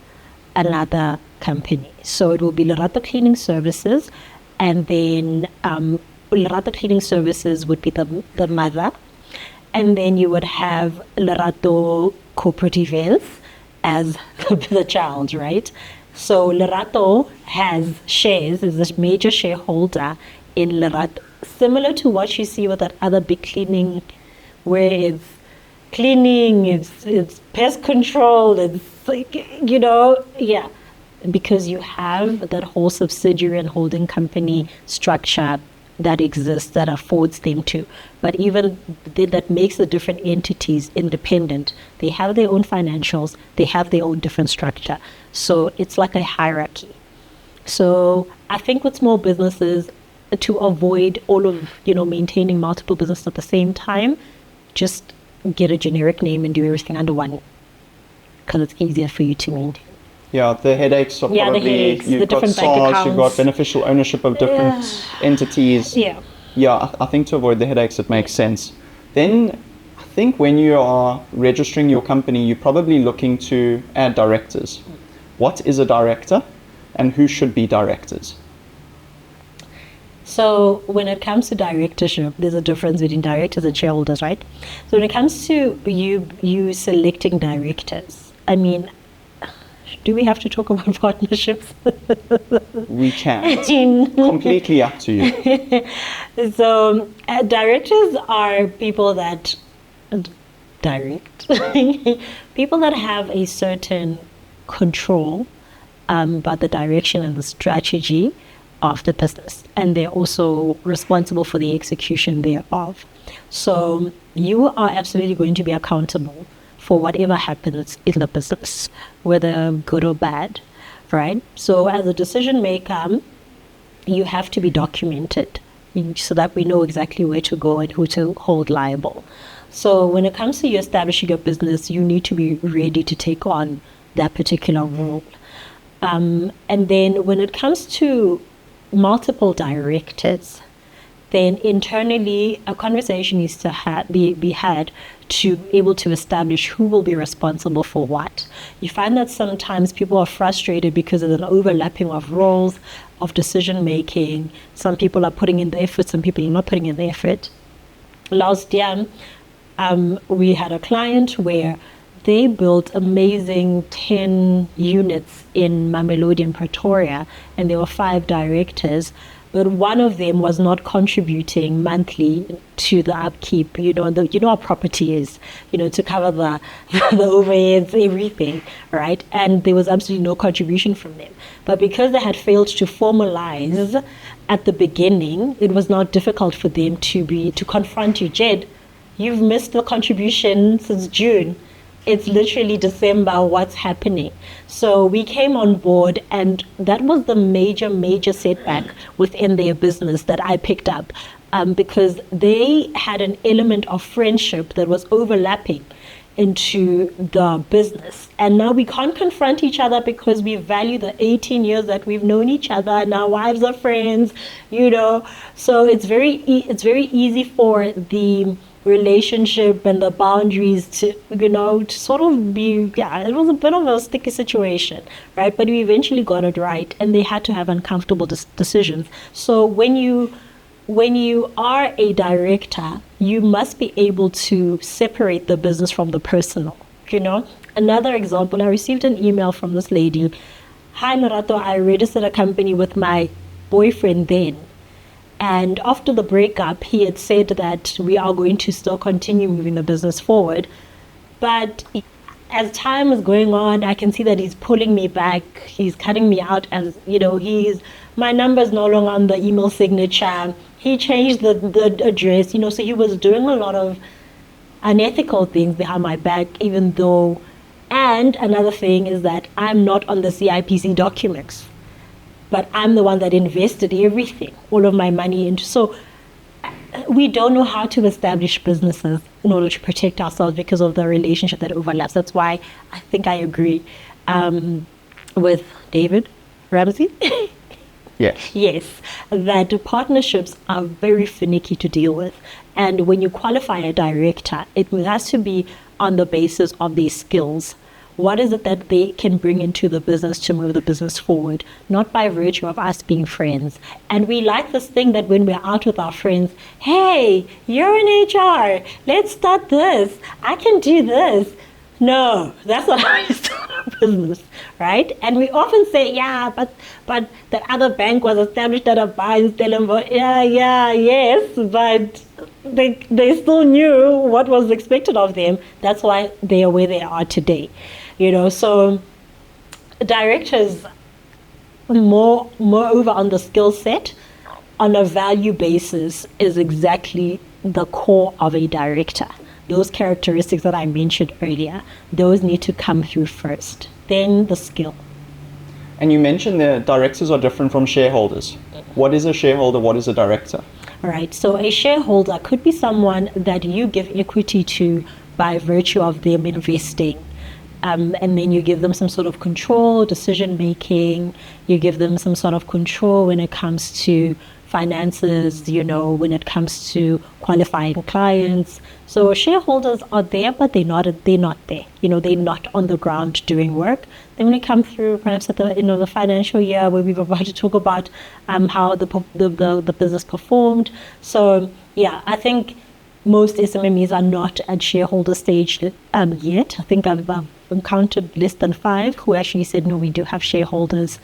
another company. So it will be Lerato Cleaning Services, and then Lerato Cleaning Services would be the mother, and then you would have Lerato Corporate Events as the child, right? So Lerato has shares, is a major shareholder in Lerato, similar to what you see with that other big cleaning, where it's cleaning, it's pest control, it's like, because you have that whole subsidiary and holding company structure that exists that affords them to. But even that makes the different entities independent. They have their own financials, they have their own different structure. So it's like a hierarchy. So I think with small businesses, to avoid all of, maintaining multiple businesses at the same time, just get a generic name and do everything under one, because it's easier for you to maintain. Yeah, the headaches are probably, you've got SARS, you've got beneficial ownership of different entities. Yeah, I think to avoid the headaches, it makes sense. Then I think when you are registering your company, you're probably looking to add directors. What is a director and who should be directors? So when it comes to directorship, there's a difference between directors and shareholders, right? So when it comes to you selecting directors, I mean, do we have to talk about partnerships? We can. Completely up to you. So directors are people that direct, people that have a certain control about the direction and the strategy of the business, and they're also responsible for the execution thereof. So you are absolutely going to be accountable for whatever happens in the business, whether good or bad, right? So as a decision maker, you have to be documented so that we know exactly where to go and who to hold liable. So when it comes to you establishing your business, you need to be ready to take on that particular role. And then when it comes to multiple directors, then internally a conversation needs to be had to be able to establish who will be responsible for what. You find that sometimes people are frustrated because of an overlapping of roles, of decision making. Some people are putting in the effort, some people are not putting in the effort. Last year, we had a client where they built amazing 10 units in Mamelodi and Pretoria, and there were 5 directors, but one of them was not contributing monthly to the upkeep. Our property is, to cover the overheads, everything, right? And there was absolutely no contribution from them. But because they had failed to formalize at the beginning, it was not difficult for them to confront you. Jedd, you've missed the contribution since June. It's literally December, what's happening? So we came on board, and that was the major setback within their business that I picked up, because they had an element of friendship that was overlapping into the business. And now we can't confront each other because we value the 18 years that we've known each other, and our wives are friends, So it's very easy for the relationship and the boundaries to sort of be, it was a bit of a sticky situation, right? But we eventually got it right, and they had to have uncomfortable decisions. So when you are a director, you must be able to separate the business from the personal. Another example, I received an email from this lady. Hi Lerato, I registered a company with my boyfriend then. And after the breakup, he had said that we are going to still continue moving the business forward. But as time is going on, I can see that he's pulling me back. He's cutting me out as, my number is no longer on the email signature. He changed the address, so he was doing a lot of unethical things behind my back, even though, and another thing is that I'm not on the CIPC documents. But I'm the one that invested everything, all of my money into. So we don't know how to establish businesses in order to protect ourselves because of the relationship that overlaps. That's why I think I agree with David Ramsey. Yes, that partnerships are very finicky to deal with. And when you qualify a director, it has to be on the basis of their skills. What is it that they can bring into the business to move the business forward, not by virtue of us being friends. And we like this thing that when we're out with our friends, hey, you're in HR, let's start this, I can do this. No, that's not how you start a business, right? And we often say, but that other bank was established at a buy and Stellenbosch. Yes, but they still knew what was expected of them. That's why they are where they are today. So directors moreover on the skill set, on a value basis is exactly the core of a director. Those characteristics that I mentioned earlier, those need to come through first, then the skill. And you mentioned the directors are different from shareholders. What is a shareholder? What is a director? All right. So a shareholder could be someone that you give equity to by virtue of them investing. And then you give them some sort of control, decision making. You give them some sort of control when it comes to finances, when it comes to qualifying clients. So shareholders are there, but they're not there. They're not on the ground doing work. Then when we come through perhaps at the financial year where we're about to talk about how the business performed. So yeah, I think most SMMEs are not at shareholder stage yet. I think I've encountered less than 5 who actually said, no, we do have shareholders.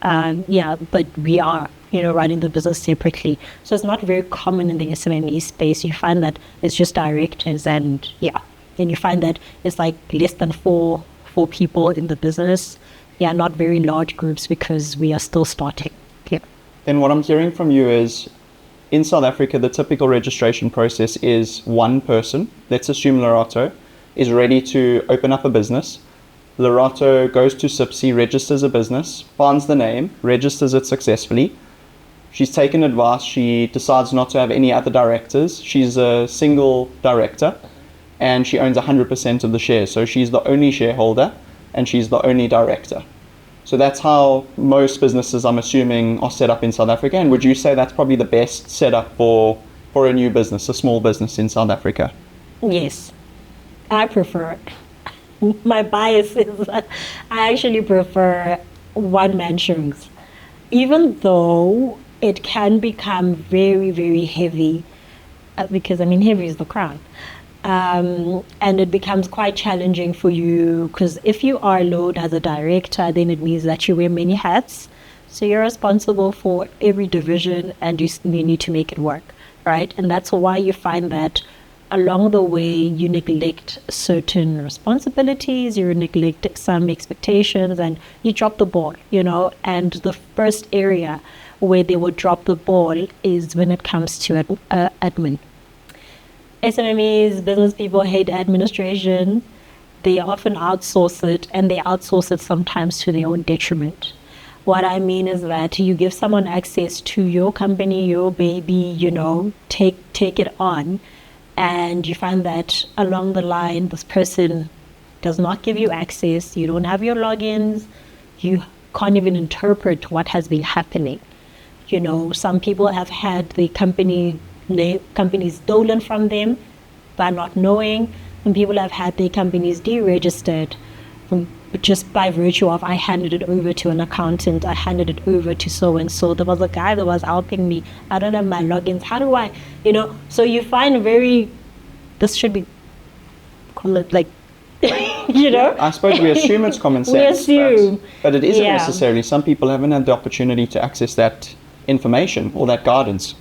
But we are, running the business separately. So it's not very common in the SMME space. You find that it's just directors and you find that it's like less than four people in the business. Yeah, not very large groups because we are still starting. Yeah. Then what I'm hearing from you is, in South Africa, the typical registration process is one person, let's assume Lerato, is ready to open up a business. Lerato goes to CIPC, registers a business, finds the name, registers it successfully. She's taken advice. She decides not to have any other directors. She's a single director and she owns 100% of the shares. So she's the only shareholder and she's the only director. So that's how most businesses, I'm assuming, are set up in South Africa. And would you say that's probably the best setup for a new business, a small business in South Africa? Yes, I prefer it. My bias is that I actually prefer one-man shows, even though it can become very, very heavy, because heavy is the crown. And it becomes quite challenging for you because if you are alone as a director, then it means that you wear many hats. So you're responsible for every division and you need to make it work, right? And that's why you find that along the way you neglect certain responsibilities, you neglect some expectations, and you drop the ball, and the first area where they will drop the ball is when it comes to admin. SMMEs, business people hate administration. They often outsource it, and they outsource it sometimes to their own detriment. What I mean is that you give someone access to your company, your baby, take it on, and you find that along the line, this person does not give you access. You don't have your logins. You can't even interpret what has been happening. Some people have had the companies stolen from them by not knowing. Some people have had their companies deregistered just by virtue of I handed it over to an accountant, I handed it over to so-and-so. There was a guy that was helping me. I don't have my logins. How do I, So you find this should be, call it like, I suppose we assume it's common sense. We assume. But it isn't necessarily. Some people haven't had the opportunity to access that information or that guidance.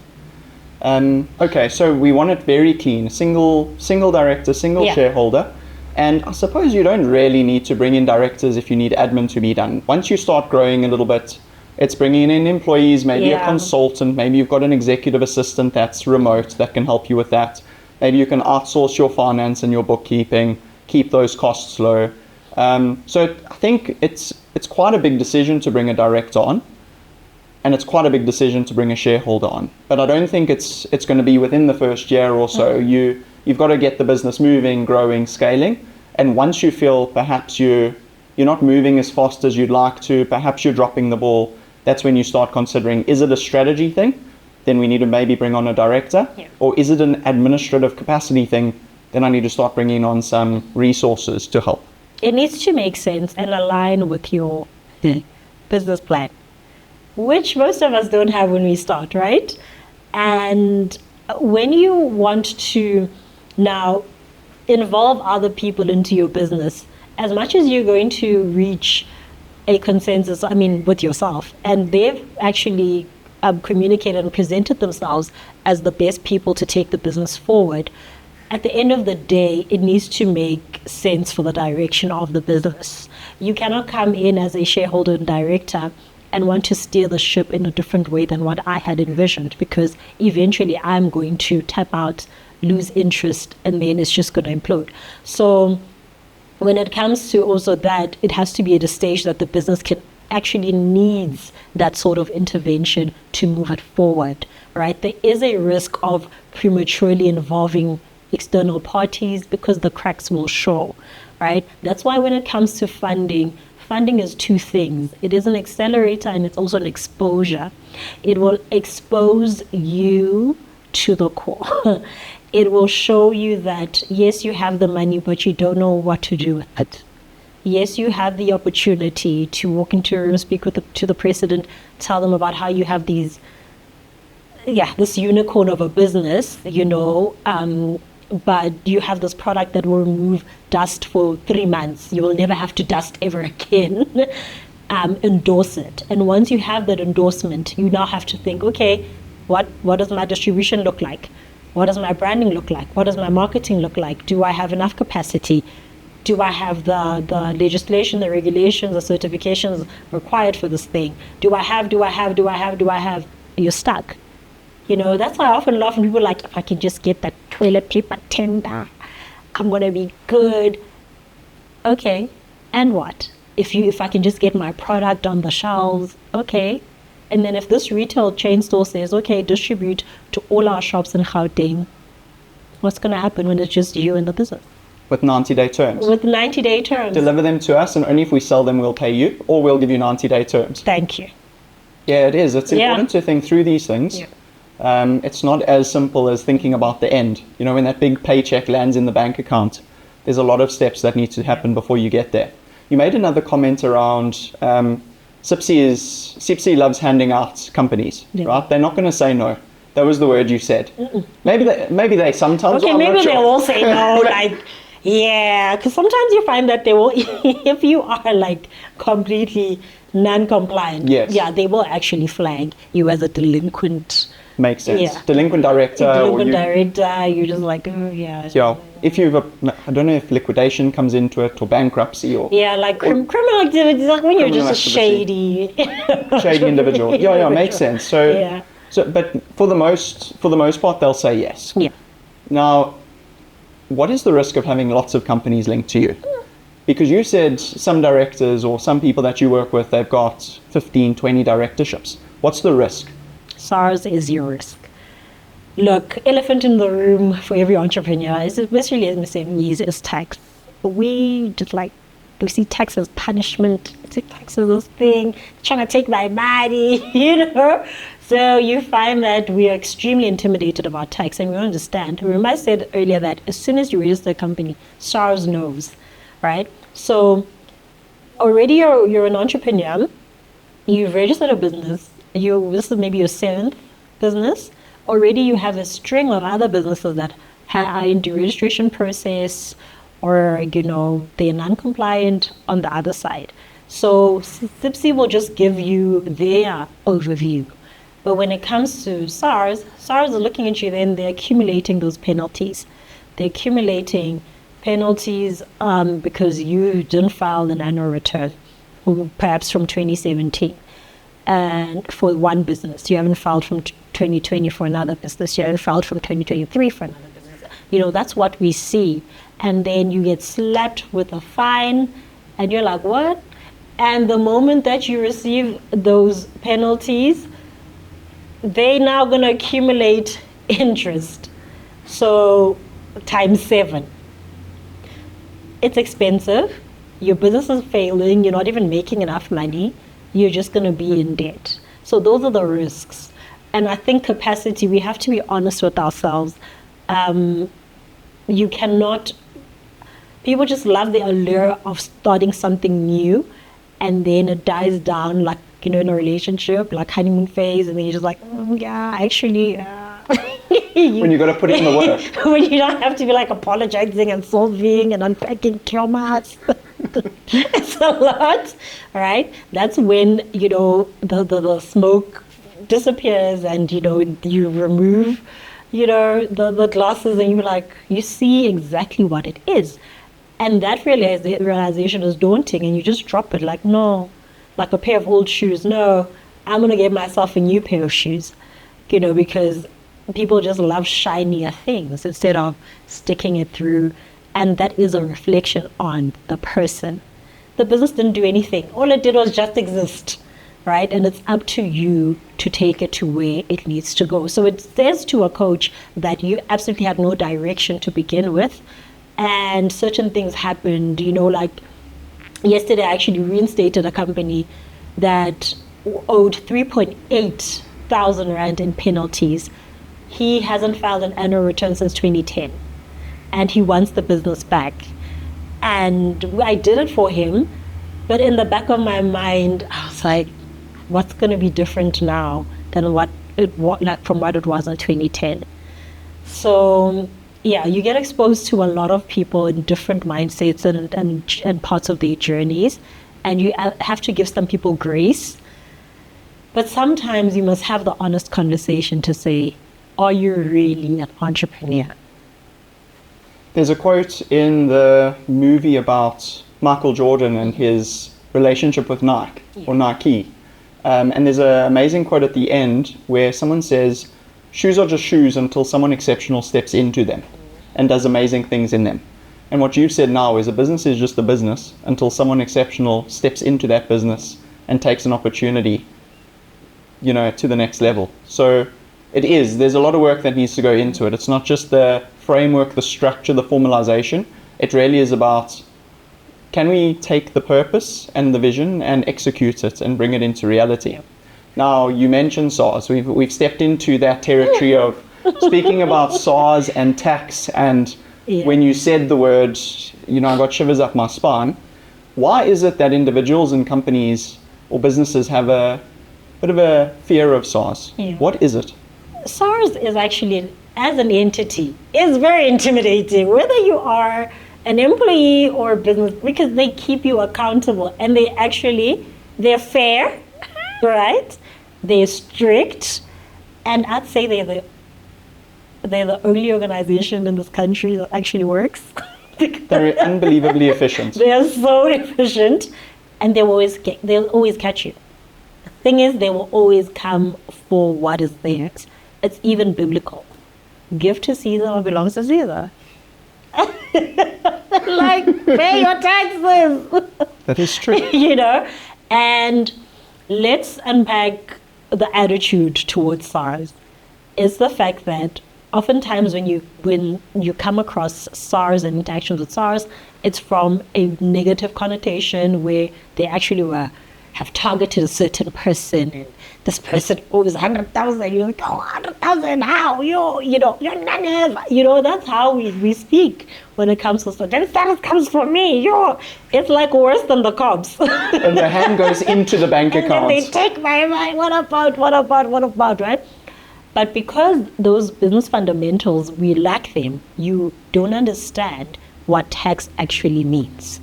Okay, so we want it very clean, single director, single shareholder, and I suppose you don't really need to bring in directors if you need admin to be done. Once you start growing a little bit, it's bringing in employees, maybe a consultant, maybe you've got an executive assistant that's remote that can help you with that. Maybe you can outsource your finance and your bookkeeping, keep those costs low. So I think it's quite a big decision to bring a director on. And it's quite a big decision to bring a shareholder on. But I don't think it's going to be within the first year or so. You've got to get the business moving, growing, scaling. And once you feel perhaps you're not moving as fast as you'd like to, perhaps you're dropping the ball, that's when you start considering, is it a strategy thing? Then we need to maybe bring on a director. Yeah. Or is it an administrative capacity thing? Then I need to start bringing on some resources to help. It needs to make sense and align with your business plan, which most of us don't have when we start, right? And when you want to now involve other people into your business, as much as you're going to reach a consensus, with yourself, and they've actually communicated and presented themselves as the best people to take the business forward, at the end of the day, it needs to make sense for the direction of the business. You cannot come in as a shareholder and director and want to steer the ship in a different way than what I had envisioned, because eventually I'm going to tap out, lose interest, and then it's just going to implode. So when it comes to also that, it has to be at a stage that the business can actually needs that sort of intervention to move it forward, right? There is a risk of prematurely involving external parties because the cracks will show, right? That's why when it comes to funding is two things. It is an accelerator and it's also an exposure. It will expose you to the core. It will show you that, yes, you have the money, but you don't know what to do with it. Yes, you have the opportunity to walk into a room, speak to the president, tell them about how you have this unicorn of a business, but you have this product that will remove dust for 3 months. You will never have to dust ever again. Endorse it. And once you have that endorsement, you now have to think, okay, what does my distribution look like? What does my branding look like? What does my marketing look like? Do I have enough capacity? Do I have the legislation, the regulations, the certifications required for this thing? Do I have? You're stuck. That's why I often laugh when people are like, if I can just get that toilet paper tender, I'm going to be good. Okay, and what? If I can just get my product on the shelves, okay. And then if this retail chain store says, okay, distribute to all our shops in Gauteng, what's going to happen when it's just you and the business? With 90-day terms. With 90-day terms. Deliver them to us, and only if we sell them, we'll pay you, or we'll give you 90-day terms. Thank you. Yeah, it is. It's important to think through these things. Yeah. It's not as simple as thinking about the end. When that big paycheck lands in the bank account, there's a lot of steps that need to happen before you get there. You made another comment around CIPC loves handing out companies, right? They're not going to say no. That was the word you said. Mm-mm. Maybe they sometimes. Okay, maybe they will say no. Because sometimes you find that they will, if you are like completely non-compliant, they will actually flag you as a delinquent. Makes sense. Yeah. Delinquent director. You're just like, oh, yeah. Yeah. If you've, I don't know if liquidation comes into it or bankruptcy or. Yeah, like criminal activity, like when you're just a shady individual. Yeah, makes sense. So, but for the most part, they'll say yes. Yeah. Now, what is the risk of having lots of companies linked to you? Because you said some directors or some people that you work with, they've got 15, 20 directorships. What's the risk? SARS is your risk. Look, elephant in the room for every entrepreneur, especially SMMEs, is tax. We see tax as punishment. Tax as this thing, trying to take my money, So you find that we are extremely intimidated about tax, and we understand. Remember I said earlier that as soon as you register a company, SARS knows, right? So already you're an entrepreneur, you've registered a business, this is maybe your 7th business. Already you have a string of other businesses that are in the registration process, or they're non-compliant on the other side. So CIPC will just give you their overview. But when it comes to SARS is looking at you, then they're accumulating those penalties. They're accumulating penalties because you didn't file an annual return, perhaps from 2017. And for one business, you haven't filed from 2020 for another business, you haven't filed from 2023 for another business. That's what we see. And then you get slapped with a fine, and you're like, what? And the moment that you receive those penalties, they're now going to accumulate interest. So times 7. It's expensive. Your business is failing. You're not even making enough money. You're just going to be in debt. So those are the risks. And I think capacity, we have to be honest with ourselves. You cannot, people just love the allure of starting something new, and then it dies down like, in a relationship, like honeymoon phase, and then you're just like, when you got to put in the work. When you don't have to be like apologizing and solving and unpacking traumas. It's a lot, right? That's when, the smoke disappears, and, you remove, the glasses, and you see exactly what it is. And that realization is daunting, and you just drop it like, no, like a pair of old shoes. No, I'm going to get myself a new pair of shoes, because people just love shinier things instead of sticking it through. And that is a reflection on the person. The business didn't do anything. All it did was just exist, right? And it's up to you to take it to where it needs to go. So it says to a coach that you absolutely had no direction to begin with. And certain things happened, like yesterday I actually reinstated a company that owed 3.8 thousand rand in penalties. He hasn't filed an annual return since 2010. And he wants the business back. And I did it for him. But in the back of my mind, I was like, what's going to be different now than from what it was in 2010? So, yeah, you get exposed to a lot of people in different mindsets and parts of their journeys. And you have to give some people grace. But sometimes you must have the honest conversation to say, are you really an entrepreneur? There's a quote in the movie about Michael Jordan and his relationship with Nike, or Nike. And there's an amazing quote at the end where someone says, shoes are just shoes until someone exceptional steps into them and does amazing things in them. And what you've said now is a business is just a business until someone exceptional steps into that business and takes an opportunity, to the next level. So there's a lot of work that needs to go into it. It's not just the framework, the structure, the formalization. It really is about, can we take the purpose and the vision and execute it and bring it into reality? Yep. Now, you mentioned SARS. We've stepped into that territory of speaking about SARS and tax. And when you said the word, I got shivers up my spine. Why is it that individuals and companies or businesses have a bit of a fear of SARS? Yeah. What is it? SARS is actually, as an entity, is very intimidating, whether you are an employee or a business, because they keep you accountable and they're fair, right? They're strict, and I'd say they're the only organization in this country that actually works. They're unbelievably efficient. They are so efficient, and they'll always catch you. The thing is, they will always come for what is theirs. It's even biblical. Give to Caesar what belongs to Caesar. Pay your taxes. That is true. And let's unpack the attitude towards SARS. It's the fact that oftentimes when you come across SARS and interactions with SARS, it's from a negative connotation where they actually have targeted a certain person, and this person owes 100,000. You're like, 100,000? How? You're none. That's how we speak when it comes to SARS. That comes from me. It's like worse than the cops. And the hand goes into the bank account. They take my money. What about, right? But because those business fundamentals, we lack them, you don't understand what tax actually means.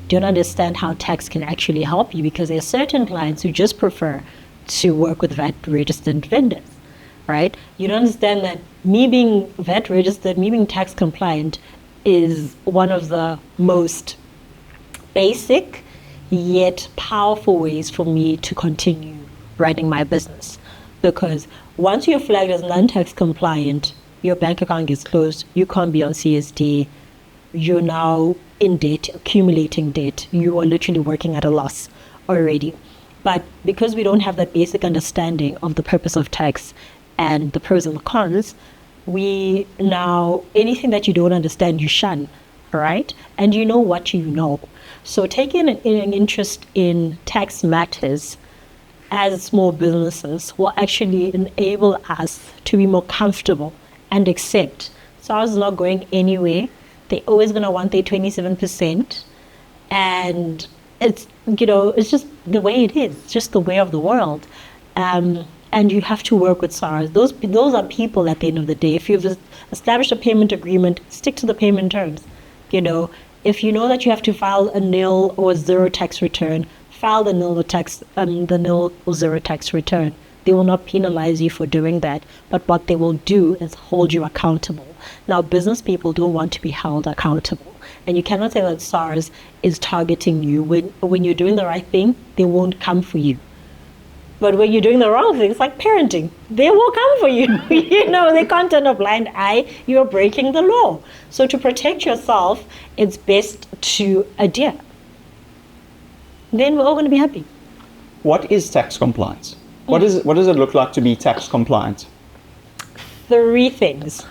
Don't understand how tax can actually help you, because there are certain clients who just prefer to work with VAT registered vendors, right? You don't understand that me being VAT registered, me being tax compliant is one of the most basic yet powerful ways for me to continue running my business. Because once you're flagged as non-tax compliant, your bank account gets closed, you can't be on CSD, you're now in debt, accumulating debt. You are literally working at a loss already. But because we don't have that basic understanding of the purpose of tax and the pros and the cons, we now, anything that you don't understand, you shun, right? And you know what you know. So taking an interest in tax matters as small businesses will actually enable us to be more comfortable and accept SARS is not going anywhere. They're always going to want their 27%. And it's, it's just the way it is. It's just the way of the world. And you have to work with SARS. Those are people at the end of the day. If you've established a payment agreement, stick to the payment terms. If you know that you have to file a nil or zero tax return, file the nil or zero tax return. They will not penalize you for doing that, but what they will do is hold you accountable. Now, business people don't want to be held accountable, and you cannot say that SARS is targeting you. When you're doing the right thing, they won't come for you. But when you're doing the wrong thing, it's like parenting. They will come for you. They can't turn a blind eye. You're breaking the law. So to protect yourself, it's best to adhere. Then we're all going to be happy. What is tax compliance? What does it look like to be tax compliant? 3 things.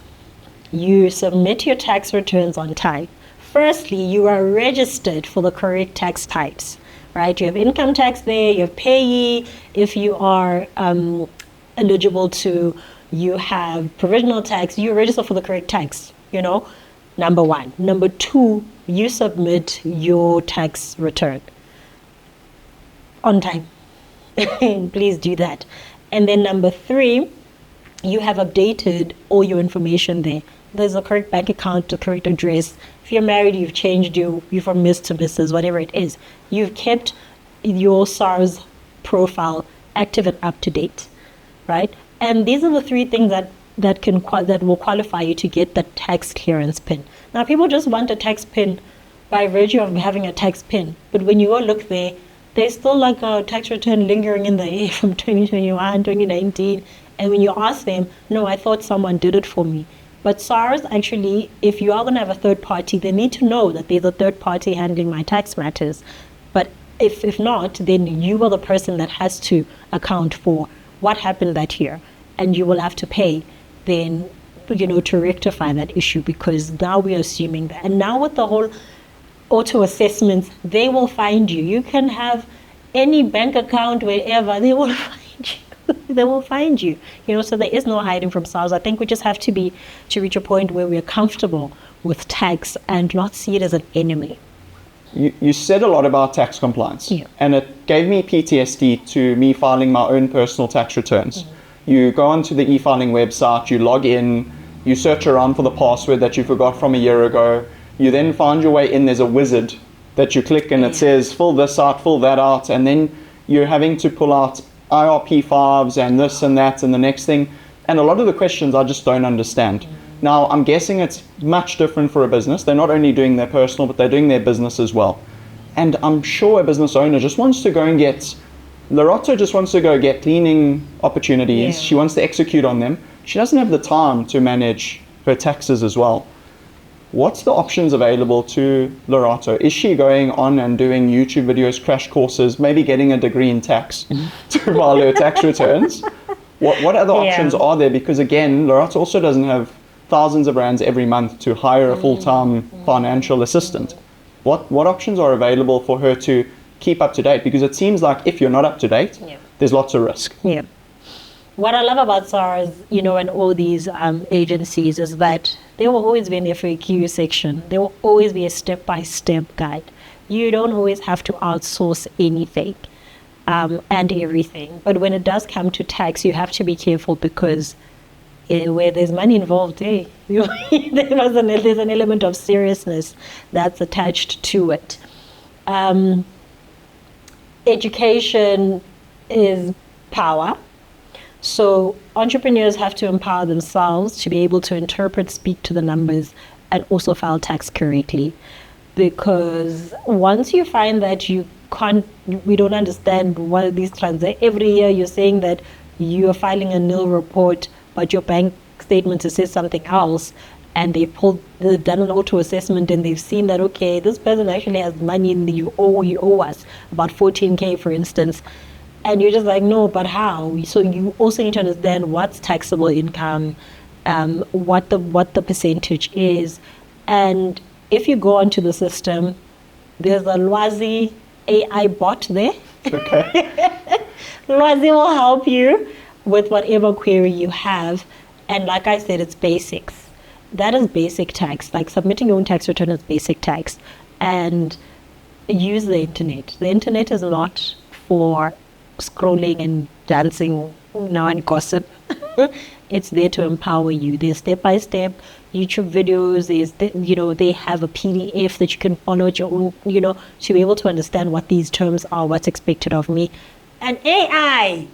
You submit your tax returns on time. Firstly, you are registered for the correct tax types, right? You have income tax there, you have payee. If you are eligible to, you have provisional tax, you register for the correct tax, number 1. Number 2, you submit your tax return on time. Please do that. And then number 3, you have updated all your information there. There's a correct bank account, the correct address. If you're married, you've changed you from Miss to Mrs., whatever it is. You've kept your SARS profile active and up to date, right? And these are the 3 things that will qualify you to get the tax clearance pin. Now, people just want a tax pin by virtue of having a tax pin. But when you go look there, there's still like a tax return lingering in the air from 2021, 2019. And when you ask them, no, I thought someone did it for me. But SARS, actually, if you are going to have a third party, they need to know that there's a third party handling my tax matters. But if not, then you are the person that has to account for what happened that year. And you will have to pay then, to rectify that issue, because now we're assuming that. And now with the whole auto assessments, they will find you. You can have any bank account wherever, they will find you. They will find you. So there is no hiding from SARS. I think we just have to reach a point where we're comfortable with tax and not see it as an enemy. You said a lot about tax compliance, and it gave me PTSD to me filing my own personal tax returns. You go onto the e-filing website, you log in, you search around for the password that you forgot from a year ago. You then find your way in, there's a wizard that you click and it says, fill this out, fill that out, and then you're having to pull out IRP5s and this and that and the next thing. And a lot of the questions I just don't understand. Now, I'm guessing it's much different for a business. They're not only doing their personal, but they're doing their business as well. And I'm sure a business owner just wants to go and get, Lerato just wants to go get cleaning opportunities. She wants to execute on them. She doesn't have the time to manage her taxes as well. What's the options available to Lerato? Is she going on and doing YouTube videos, crash courses, maybe getting a degree in tax to file her tax returns? What other options are there? Because again, Lerato also doesn't have thousands of rands every month to hire a full-time financial assistant. What options are available for her to keep up to date? Because it seems like if you're not up to date, there's lots of risk. Yeah. What I love about SARS, and all these agencies is that there will always be an FAQ section. There will always be a step-by-step guide. You don't always have to outsource anything and everything. But when it does come to tax, you have to be careful, because where there's money involved, there's an element of seriousness that's attached to it. Education is power. So entrepreneurs have to empower themselves to be able to interpret, speak to the numbers, and also file tax correctly. Because once you find that we don't understand one of these transactions, every year you're saying that you are filing a nil report, but your bank statement says something else, and they've done an auto assessment and they've seen that, okay, this person actually has money in you owe us about 14K, for instance. And you're just like, no, but how? So you also need to understand what's taxable income, what the percentage is. And if you go onto the system, there's a Lwazi AI bot there. Okay. Lwazi will help you with whatever query you have. And like I said, it's basics. That is basic tax. Like submitting your own tax return is basic tax. And use the internet. The internet is not for scrolling and dancing and gossip. It's there to empower you. There's step-by-step YouTube videos. They have a PDF that you can follow at your own, to be able to understand what these terms are, what's expected of me. And AI,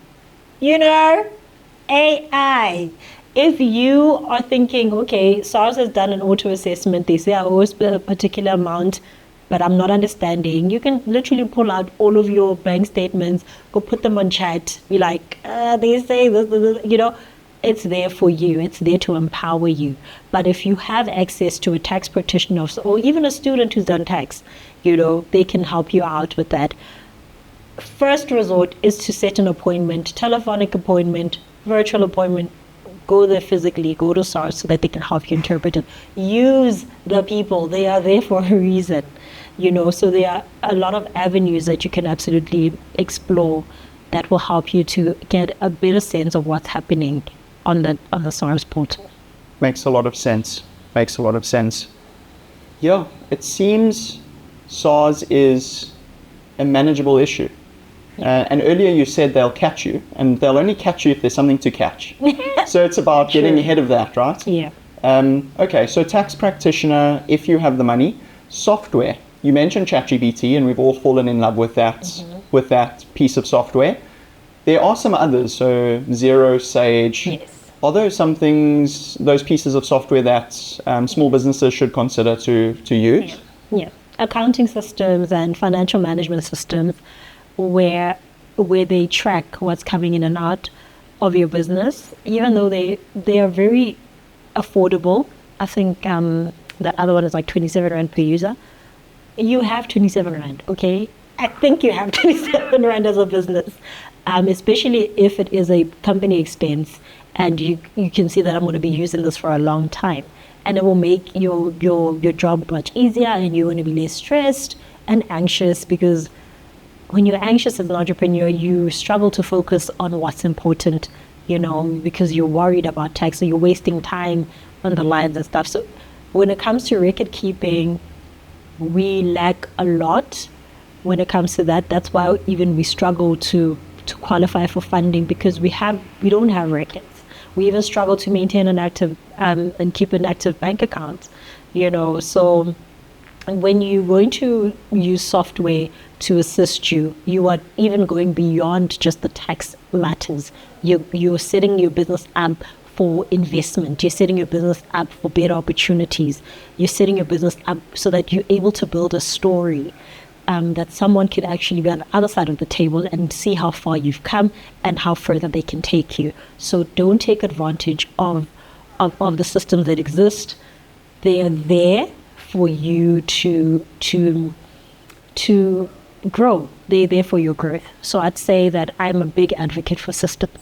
AI. If you are thinking, okay, SARS has done an auto assessment, they say I owe a particular amount, but I'm not understanding, you can literally pull out all of your bank statements, go put them on chat, be like, they say this, it's there for you. It's there to empower you. But if you have access to a tax practitioner or even a student who's done tax, they can help you out with that. First resort is to set an appointment, telephonic appointment, virtual appointment. Go there physically, go to SARS so that they can help you interpret it. Use the people. They are there for a reason. So there are a lot of avenues that you can absolutely explore that will help you to get a better sense of what's happening on the SARS portal. Makes a lot of sense. Yeah, it seems SARS is a manageable issue. And earlier you said they'll catch you, and they'll only catch you if there's something to catch. So it's about getting ahead of that, right? Yeah. Okay, so tax practitioner, if you have the money. Software, you mentioned ChatGPT, and we've all fallen in love with that piece of software. There are some others, so Xero, Sage. Yes. Are those those pieces of software that small businesses should consider to use? Yeah. Accounting systems and financial management systems where they track what's coming in and out of your business, even though they are very affordable. I think that other one is like 27 Rand per user. You have 27 Rand, okay? I think you have 27 Rand as a business, especially if it is a company expense and you can see that I'm going to be using this for a long time. And it will make your job much easier, and you're going to be less stressed and anxious, because when you're anxious as an entrepreneur, you struggle to focus on what's important, because you're worried about tax, so you're wasting time on the lines and stuff. So when it comes to record keeping, we lack a lot when it comes to that. That's why even we struggle to qualify for funding, because we don't have records. We even struggle to maintain an active and keep an active bank account, So when you're going to use software to assist you, you are even going beyond just the tax matters. You're setting your business up for investment. You're setting your business up for better opportunities. You're setting your business up so that you're able to build a story that someone could actually be on the other side of the table and see how far you've come and how further they can take you. So don't take advantage of the systems that exist. They are there for you to grow. They're there for your growth. So I'd say that I'm a big advocate for systems.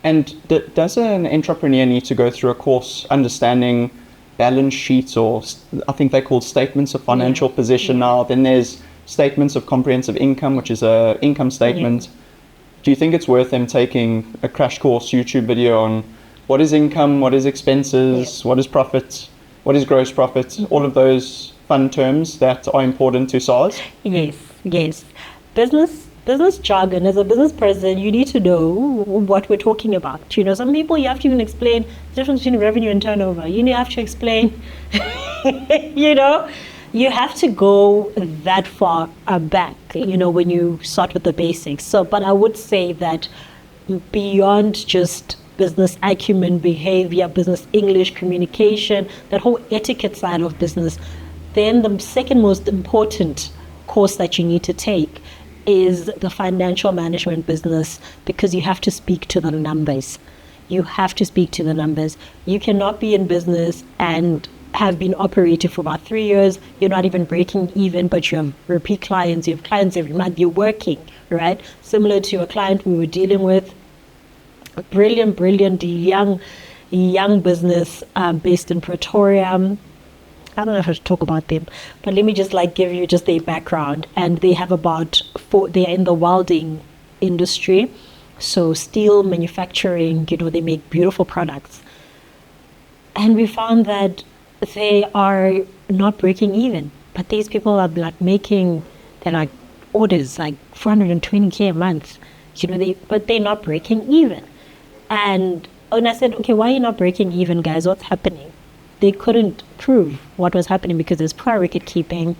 And does an entrepreneur need to go through a course understanding balance sheets, or I think they're called statements of financial position now? Then there's statements of comprehensive income, which is a income statement. Do you think it's worth them taking a crash course YouTube video on what is income, what is expenses, what is profit, what is gross profit, all of those fun terms that are important to SARS? Yes. Business jargon. As a business person, you need to know what we're talking about. Some people, you have to even explain the difference between revenue and turnover. You have to explain, you have to go that far back, when you start with the basics. So, but I would say that beyond just business acumen, behavior, business English, communication, that whole etiquette side of business, then the second most important course that you need to take is the financial management business, because you have to speak to the numbers. You cannot be in business and have been operating for about 3 years. You're not even breaking even, but you have repeat clients. You have clients every month. You're working, right? Similar to a client we were dealing with, a brilliant young business based in Pretoria. I don't know if I should talk about them, but let me just give you just their background. And they have they're in the welding industry. So steel manufacturing, they make beautiful products. And we found that they are not breaking even. But these people are making, they're orders 420K a month, but they're not breaking even. And I said, okay, why are you not breaking even, guys? What's happening? They couldn't prove what was happening because there's poor record keeping.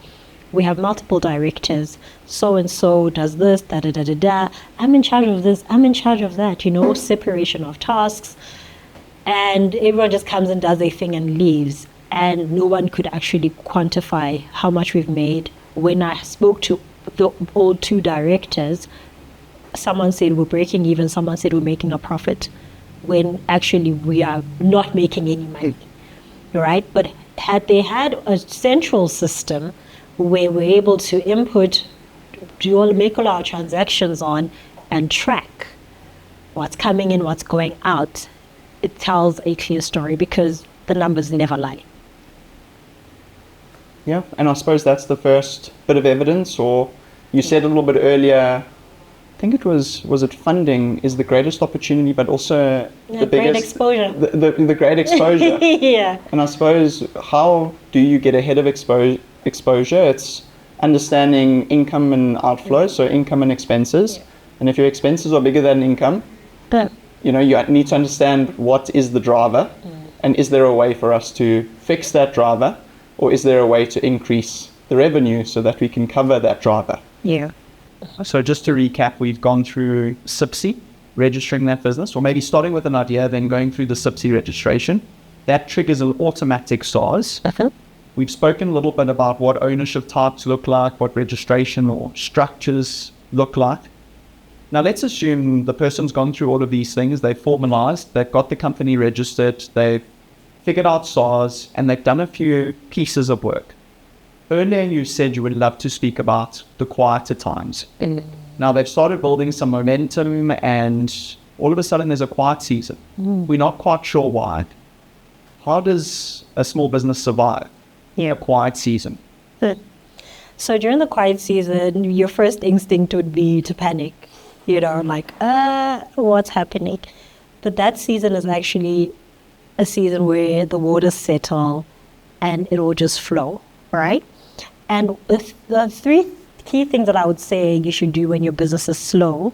we have multiple directors. So-and-so does this, da-da-da-da-da. I'm in charge of this, I'm in charge of that, separation of tasks. And everyone just comes and does their thing and leaves. And no one could actually quantify how much we've made. When I spoke to all 2 directors, someone said we're breaking even, someone said we're making a profit, when actually we are not making any money, right? But had they had a central system where we're able to input, make all our transactions on and track what's coming in, what's going out, it tells a clear story because the numbers never lie. Yeah, and I suppose that's the first bit of evidence, or you said a little bit earlier, I think it was it funding is the greatest opportunity, but also the great biggest exposure. The great exposure. Yeah. And I suppose, how do you get ahead of exposure? It's understanding income and outflow, so income and expenses. Yeah. And if your expenses are bigger than income, you need to understand what is the driver, and is there a way for us to fix that driver, or is there a way to increase the revenue so that we can cover that driver? Yeah. So just to recap, we've gone through CIPC, registering that business, or maybe starting with an idea, then going through the CIPC registration. That triggers an automatic SARS. We've spoken a little bit about what ownership types look like, what registration or structures look like. Now let's assume the person's gone through all of these things, they've formalized, they've got the company registered, they've figured out SARS, and they've done a few pieces of work. Earlier you said you would love to speak about the quieter times. Now they've started building some momentum, and all of a sudden there's a quiet season. We're not quite sure why. How does a small business survive a quiet season? So during the quiet season, your first instinct would be to panic. What's happening? But that season is actually a season where the waters settle and it will just flow, right? And the 3 key things that I would say you should do when your business is slow,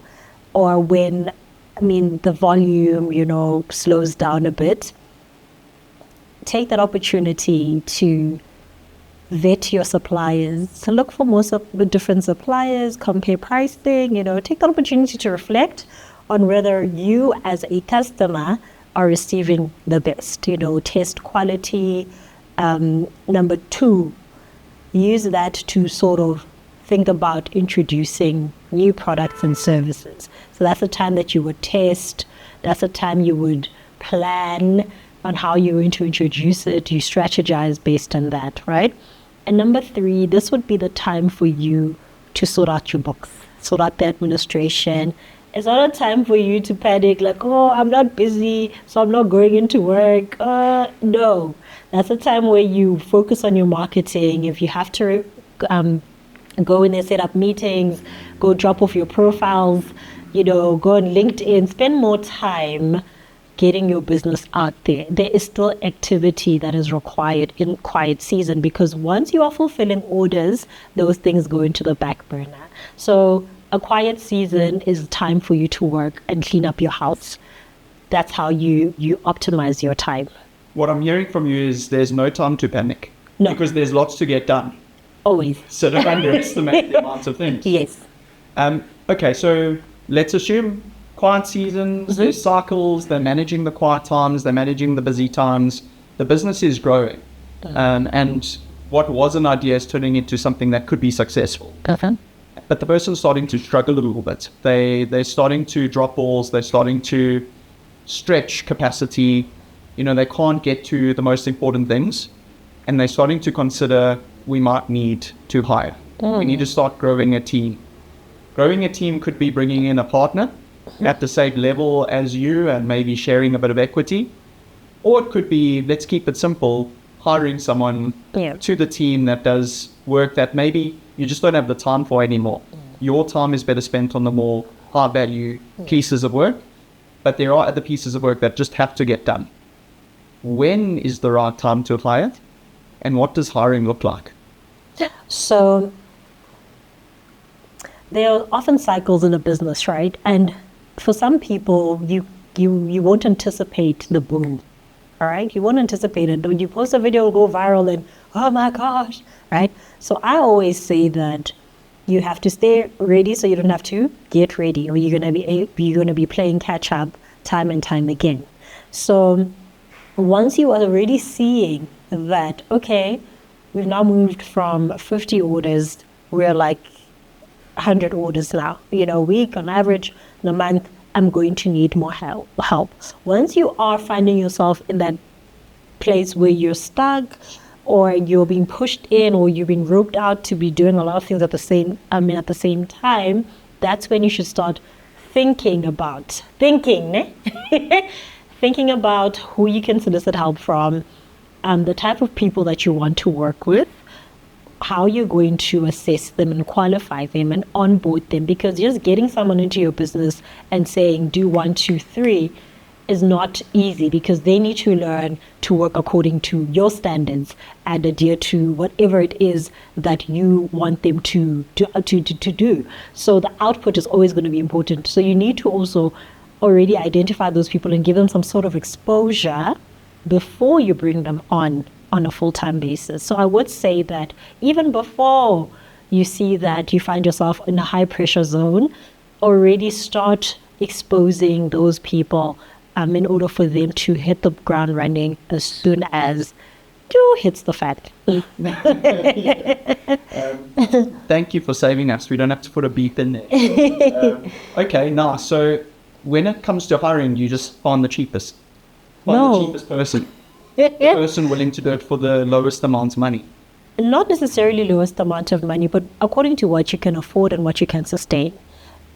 or when, the volume, slows down a bit, take that opportunity to vet your suppliers, to look for most of the different suppliers, compare pricing, take the opportunity to reflect on whether you as a customer are receiving the best, test quality. Number 2, use that to sort of think about introducing new products and services. So that's the time that you would test, that's the time you would plan on how you're going to introduce it, you strategize based on that, right? And number 3, this would be the time for you to sort out your books, sort out the administration. It's not a time for you to panic, like, oh, I'm not busy, so I'm not going into work. No, that's a time where you focus on your marketing. If you have to go in there, set up meetings, go drop off your profiles, go on LinkedIn, spend more time getting your business out there. There is still activity that is required in quiet season, because once you are fulfilling orders, those things go into the back burner. So a quiet season is time for you to work and clean up your house. That's how you optimize your time. What I'm hearing from you is there's no time to panic. No. Because there's lots to get done. Always. So don't underestimate the amount of things. Yes. Okay, so let's assume quiet seasons, there's cycles, they're managing the quiet times, they're managing the busy times. The business is growing. And what was an idea is turning into something that could be successful. But the person's starting to struggle a little bit. They're starting to drop balls, they're starting to stretch capacity. They can't get to the most important things. And they're starting to consider, we might need to hire. We need to start growing a team. Growing a team could be bringing in a partner at the same level as you and maybe sharing a bit of equity. Or it could be, let's keep it simple, hiring someone to the team that does work that maybe you just don't have the time for anymore. Your time is better spent on the more high value pieces of work, but there are other pieces of work that just have to get done. When is the right time to hire, and what does hiring look like? So there are often cycles in a business, right? And for some people, you won't anticipate the boom, all right? You won't anticipate it. When you post a video, it'll go viral and, oh my gosh, right? So I always say that you have to stay ready so you don't have to get ready, or you're gonna be playing catch up time and time again. So once you are already seeing that, okay, we've now moved from 50 orders, we're like 100 orders now, a week on average, in a month, I'm going to need more help. Once you are finding yourself in that place where you're stuck, or you're being pushed in, or you're being roped out to be doing a lot of things at the same time, that's when you should start thinking about who you can solicit help from, the type of people that you want to work with, how you're going to assess them and qualify them and onboard them, because just getting someone into your business and saying do 1, 2, 3 is not easy, because they need to learn to work according to your standards and adhere to whatever it is that you want them to do. So the output is always going to be important. So you need to also already identify those people and give them some sort of exposure before you bring them on a full-time basis. So I would say that even before you see that you find yourself in a high pressure zone, already start exposing those people in order for them to hit the ground running as soon as hits the fan. Thank you for saving us. We don't have to put a beep in there. Okay, now, so when it comes to hiring, you just find the cheapest. The cheapest person. The person willing to do it for the lowest amount of money. Not necessarily lowest amount of money, but according to what you can afford and what you can sustain.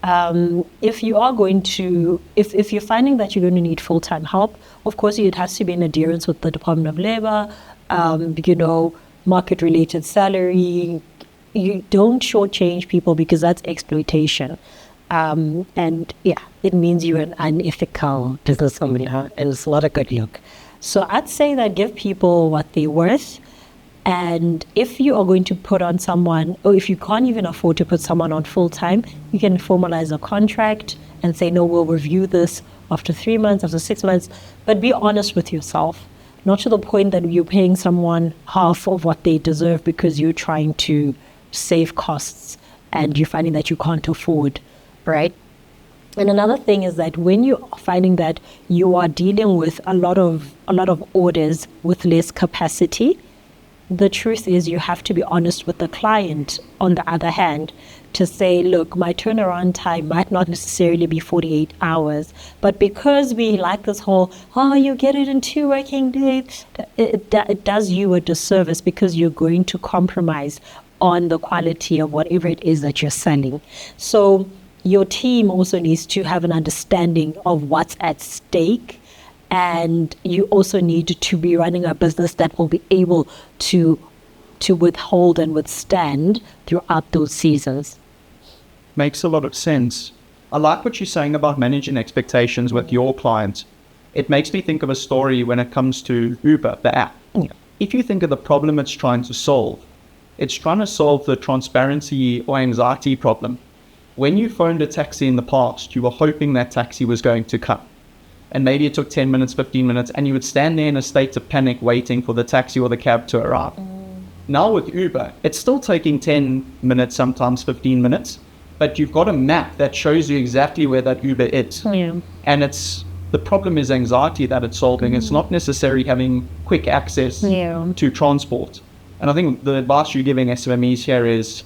If you're finding that you're going to need full-time help, of course it has to be in adherence with the Department of Labor, market-related salary. You don't shortchange people, because that's exploitation. It means you're an unethical business owner, and it's not a good look. So I'd say that give people what they're worth. And if you are going to put on someone, or if you can't even afford to put someone on full-time, you can formalize a contract and say, no, we'll review this after 3 months, after 6 months, but be honest with yourself. Not to the point that you're paying someone half of what they deserve because you're trying to save costs and you're finding that you can't afford, right? And another thing is that when you're finding that you are dealing with a lot of orders with less capacity, the truth is you have to be honest with the client, on the other hand, to say, look, my turnaround time might not necessarily be 48 hours, but because we like this whole, you get it in 2 working days, it does you a disservice, because you're going to compromise on the quality of whatever it is that you're selling. So your team also needs to have an understanding of what's at stake. And you also need to be running a business that will be able to withhold and withstand throughout those seasons. Makes a lot of sense. I like what you're saying about managing expectations with your clients. It makes me think of a story when it comes to Uber, the app. Yeah. If you think of the problem it's trying to solve the transparency or anxiety problem. When you phoned a taxi in the past, you were hoping that taxi was going to come. And maybe it took 10 minutes, 15 minutes, and you would stand there in a state of panic waiting for the taxi or the cab to arrive. Now with Uber, it's still taking 10 minutes, sometimes 15 minutes, but you've got a map that shows you exactly where that Uber is. Yeah. And the problem is anxiety that it's solving. It's not necessarily having quick access to transport. And I think the advice you're giving SMMEs here is,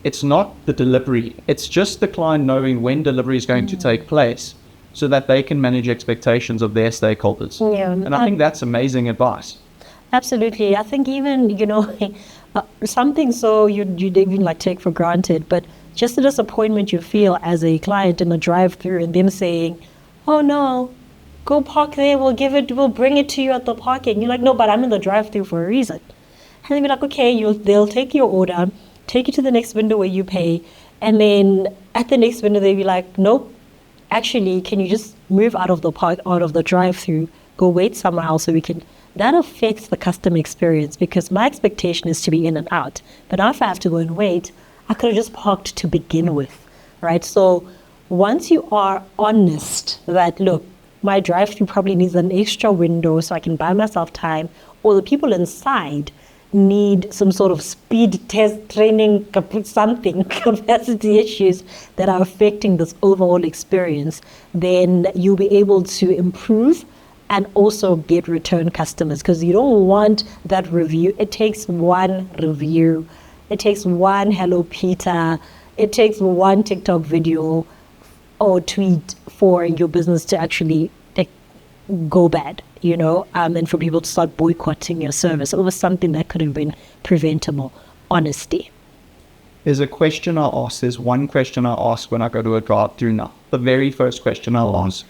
it's not the delivery. It's just the client knowing when delivery is going to take place, so that they can manage expectations of their stakeholders. Yeah. And I think that's amazing advice. Absolutely. I think even, something so you'd even take for granted, but just the disappointment you feel as a client in a drive-through and them saying, oh no, go park there, we'll bring it to you at the parking. You're like, no, but I'm in the drive-through for a reason. And they'll be like, okay, they'll take your order, take you to the next window where you pay, and then at the next window they'll be like, nope, actually, can you just move out of the drive-through, go wait somewhere else so we can. That affects the customer experience, because my expectation is to be in and out. But now if I have to go and wait, I could have just parked to begin with, right? So once you are honest that, look, my drive-through probably needs an extra window so I can buy myself time, or the people inside need some sort of speed test training, something, capacity issues that are affecting this overall experience, then you'll be able to improve and also get return customers, because you don't want that review. It takes one review. It takes one hello Peter. It takes one TikTok video or tweet for your business to actually go bad, and for people to start boycotting your service over something that could have been preventable. Honesty. There's one question I ask when I go to a drive-through now. The very first question I'll ask,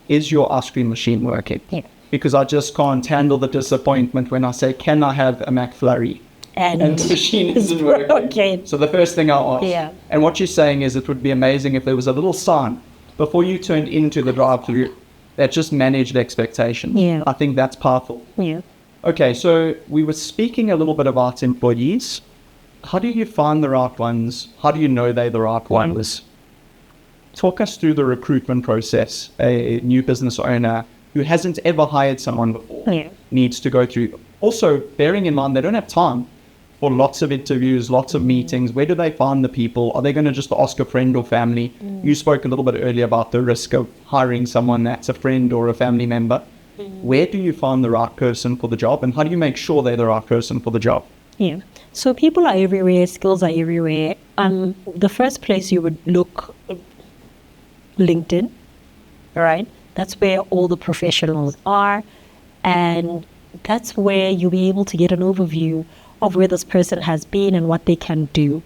is your ice cream machine working? Yeah. Because I just can't handle the disappointment when I say, can I have a McFlurry? And the machine isn't working. Okay. So the first thing I'll ask. Yeah. And what you're saying is it would be amazing if there was a little sign before you turned into the drive-through that just managed expectations. Yeah. I think that's powerful. Yeah. Okay, so we were speaking a little bit about employees. How do you find the right ones? How do you know they're the right ones? Talk us through the recruitment process. A new business owner who hasn't ever hired someone before needs to go through. Also, bearing in mind, they don't have time for lots of interviews, lots of meetings. Where do they find the people? Are they going to just ask a friend or family? You spoke a little bit earlier about the risk of hiring someone that's a friend or a family member. Where do you find the right person for the job, and how do you make sure they're the right person for the job? Yeah. So people are everywhere, skills are everywhere. The first place you would look, LinkedIn, right? That's where all the professionals are, and that's where you'll be able to get an overview of where this person has been and what they can do,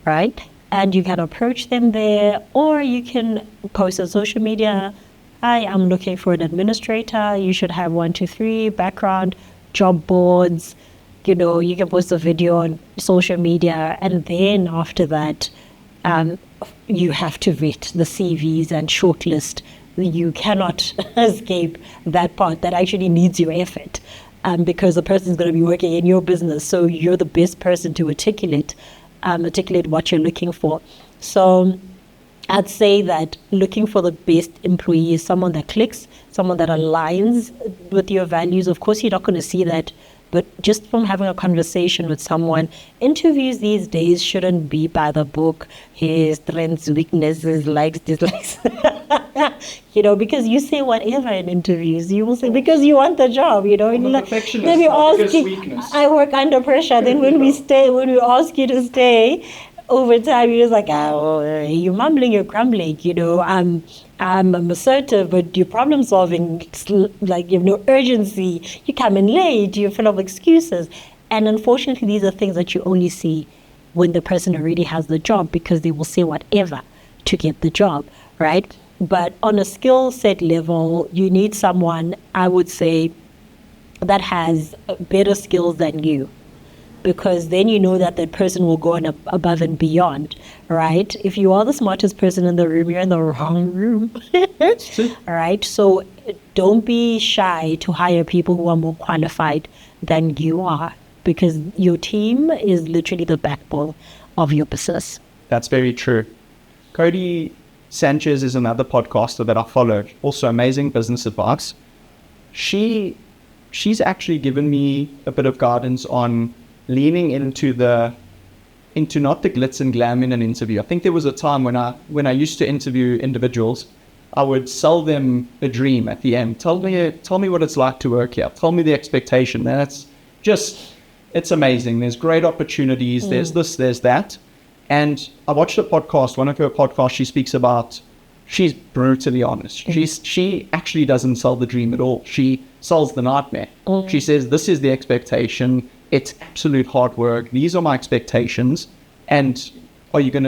right? And you can approach them there, or you can post on social media, hi, I'm looking for an administrator. You should have 1, 2, 3 background, job boards. You can post a video on social media, and then after that, you have to vet the CVs and shortlist. You cannot escape that part that actually needs your effort. Because the person is going to be working in your business, so you're the best person to articulate what you're looking for. So I'd say that looking for the best employee is someone that clicks, someone that aligns with your values. Of course, you're not going to see that, but just from having a conversation with someone, interviews these days shouldn't be by the book, his strengths, weaknesses, likes, dislikes. Because you say whatever in interviews. You will say, because you want the job, Let me ask you, I work under pressure. Then when we ask you to stay, over time, you're just like, you're mumbling, you're grumbling, I'm assertive, but you're problem solving, it's like you have no urgency, you come in late, you're full of excuses. And unfortunately, these are things that you only see when the person already has the job, because they will say whatever to get the job, right? But on a skill set level, you need someone, I would say, that has better skills than you, because then you know that person will go above and beyond, right? If you are the smartest person in the room, you're in the wrong room. All right? So don't be shy to hire people who are more qualified than you are, because your team is literally the backbone of your business. That's very true. Cody Sanchez is another podcaster that I follow, also amazing business advice. She's actually given me a bit of guidance on leaning into not the glitz and glam in an interview. I think there was a time when I used to interview individuals, I would sell them a dream at the end. Tell me what it's like to work here. Tell me the expectation. It's amazing. There's great opportunities. There's this, there's that. And I watched a podcast, one of her podcasts, she speaks about, she's brutally honest. She actually doesn't sell the dream at all. She sells the nightmare. She says, this is the expectation. It's absolute hard work. These are my expectations. And are you in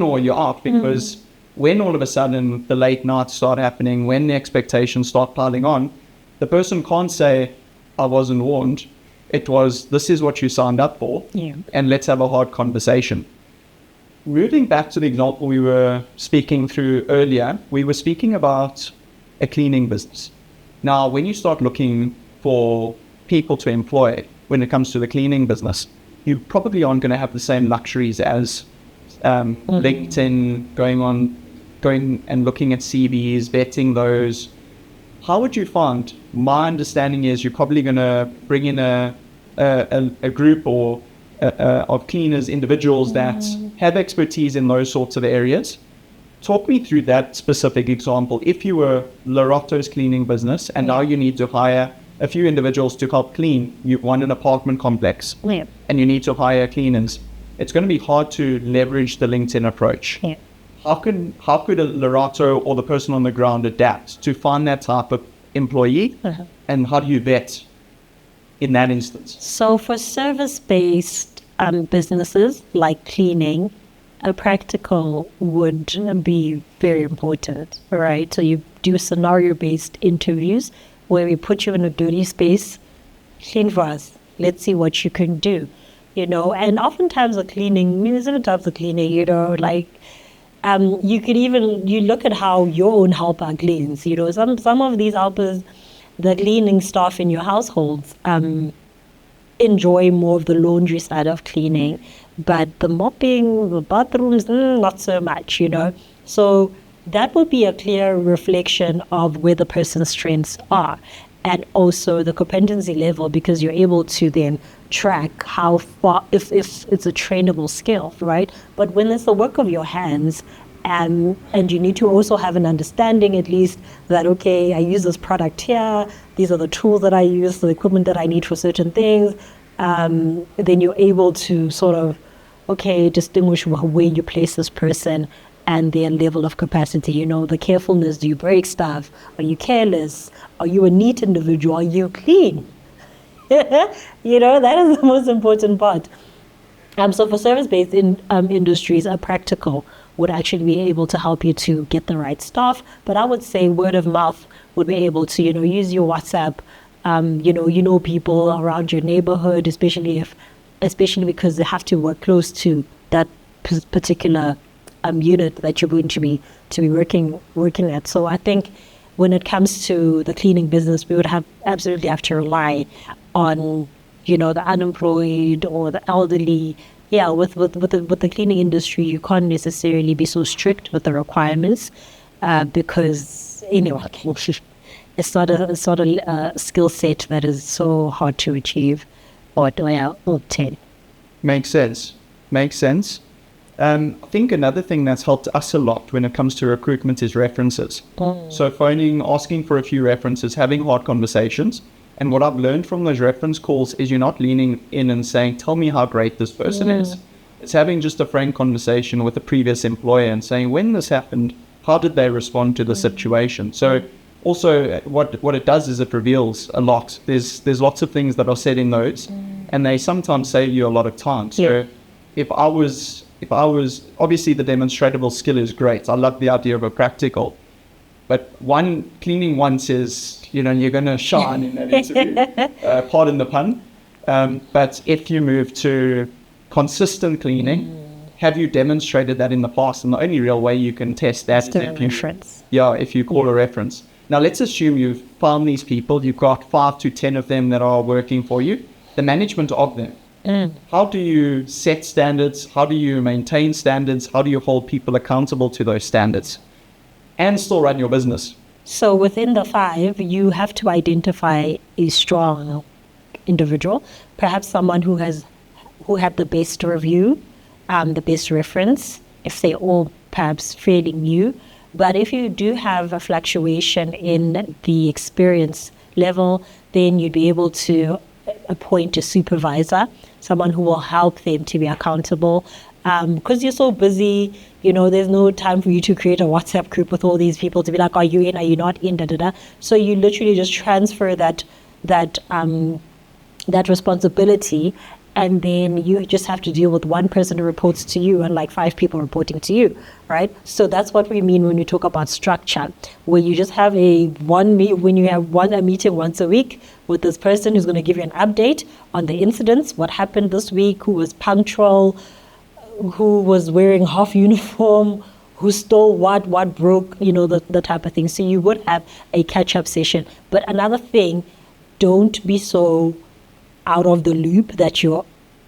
or are you out? Because when all of a sudden the late nights start happening, when the expectations start piling on, the person can't say, I wasn't warned. It was, this is what you signed up for. Yeah. And let's have a hard conversation. Moving back to the example we were speaking through earlier, we were speaking about a cleaning business. Now, when you start looking for people to employ when it comes to the cleaning business, you probably aren't going to have the same luxuries as LinkedIn, going and looking at CVs, vetting those. how would you find? My understanding is you're probably going to bring in a group or of cleaners, individuals that have expertise in those sorts of areas. Talk me through that specific example. If you were Lerato's cleaning business and now you need to hire a few individuals to help clean, you want an apartment complex and you need to hire cleaners, it's going to be hard to leverage the LinkedIn approach. How could a Lerato or the person on the ground adapt to find that type of employee? And how do you vet in that instance? So for service-based businesses like cleaning, a practical would be very important, right? So you do scenario-based interviews where we put you in a dirty space, clean for us. Let's see what you can do, And oftentimes the cleaning, there's different types of cleaning, like you look at how your own helper cleans, some of these helpers, the cleaning staff in your households, enjoy more of the laundry side of cleaning, but the mopping, the bathrooms, not so much, So that would be a clear reflection of where the person's strengths are, and also the competency level, because you're able to then track how far, if it's a trainable skill, right? But when it's the work of your hands, and you need to also have an understanding at least that, okay, I use this product here, these are the tools that I use, the equipment that I need for certain things, then you're able to sort of, distinguish where you place this person and their level of capacity, the carefulness. Do you break stuff? Are you careless? Are you a neat individual? Are you clean? That is the most important part. So for service-based industries, a practical would actually be able to help you to get the right staff. But I would say word of mouth would be able to, use your WhatsApp, people around your neighborhood, especially because they have to work close to that particular unit that you're going to be working at. So I think when it comes to the cleaning business, we would absolutely have to rely on, the unemployed or the elderly. Yeah, with the cleaning industry, you can't necessarily be so strict with the requirements because it's not a skill set that is so hard to achieve or obtain. Makes sense. I think another thing that's helped us a lot when it comes to recruitment is references. So phoning, asking for a few references, having hard conversations. And what I've learned from those reference calls is you're not leaning in and saying, tell me how great this person is. It's having just a frank conversation with a previous employer and saying, when this happened, how did they respond to the situation? So also what it does is it reveals a lot. There's lots of things that are said in those, and they sometimes save you a lot of time. So if I was, obviously the demonstratable skill is great. I love the idea of a practical. But cleaning once is, you're going to shine in that interview, pardon the pun. But if you move to consistent cleaning, have you demonstrated that in the past? And the only real way you can test that is if you call a reference. Now, let's assume you've found these people, you've got 5 to 10 of them that are working for you, the management of them. How do you set standards? How do you maintain standards? How do you hold people accountable to those standards and still run your business? So within the 5, you have to identify a strong individual, perhaps someone who had the best review, the best reference, if they're all perhaps fairly new. But if you do have a fluctuation in the experience level, then you'd be able to appoint a supervisor, someone who will help them to be accountable. Because you're so busy, there's no time for you to create a WhatsApp group with all these people to be like, are you in, are you not in, da-da-da. So you literally just transfer that responsibility, and then you just have to deal with one person who reports to you and like 5 people reporting to you, right? So that's what we mean when we talk about structure, where you just have a meeting once a week with this person who's going to give you an update on the incidents, what happened this week, who was punctual, who was wearing half uniform, who stole what broke, the type of thing. So you would have a catch-up session. But another thing, don't be so out of the loop that you're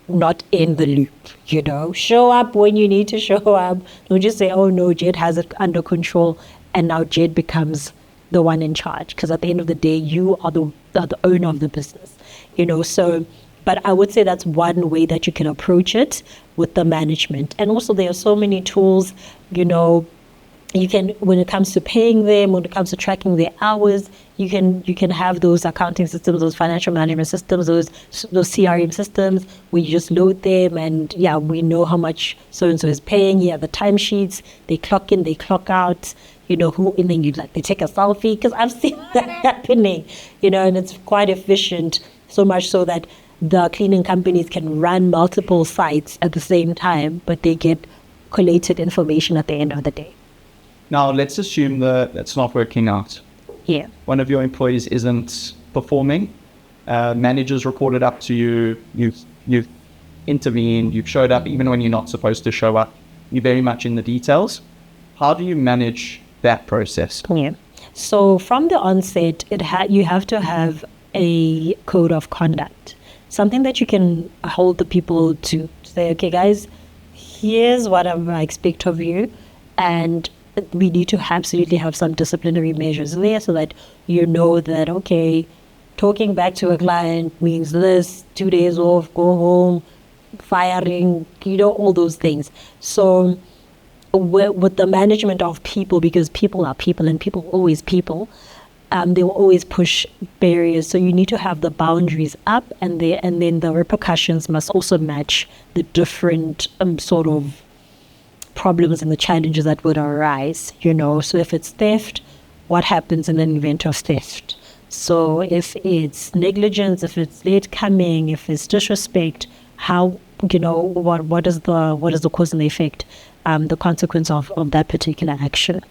not in the loop, Show up when you need to show up. Don't just say, oh no, Jedd has it under control, and now Jedd becomes the one in charge, because at the end of the day, you are the owner of the business, so. But I would say that's one way that you can approach it with the management. And also there are so many tools, you can, when it comes to paying them, when it comes to tracking their hours, you can have those accounting systems, those financial management systems, those CRM systems where you just load them and we know how much so-and-so is paying. The timesheets, they clock in, they clock out, and then they take a selfie, because I've seen that happening, and it's quite efficient, so much so that the cleaning companies can run multiple sites at the same time, but they get collated information at the end of the day. Now, let's assume that it's not working out. Yeah. One of your employees isn't performing. Managers reported up to you. You've intervened. You've showed up even when you're not supposed to show up. You're very much in the details. How do you manage that process? Yeah. So from the onset, you have to have a code of conduct. Something that you can hold the people to say, okay, guys, here's what I expect of you. And we need to absolutely have some disciplinary measures there so that that, okay, talking back to a client means this, 2 days off, go home, firing, all those things. So with the management of people, because people are people and people always people, they will always push barriers. So you need to have the boundaries up, and then the repercussions must also match the different sort of problems and the challenges that would arise, So if it's theft, what happens in an event of theft? So if it's negligence, if it's late coming, if it's disrespect, how, what is the cause and the effect, the consequence of that particular action?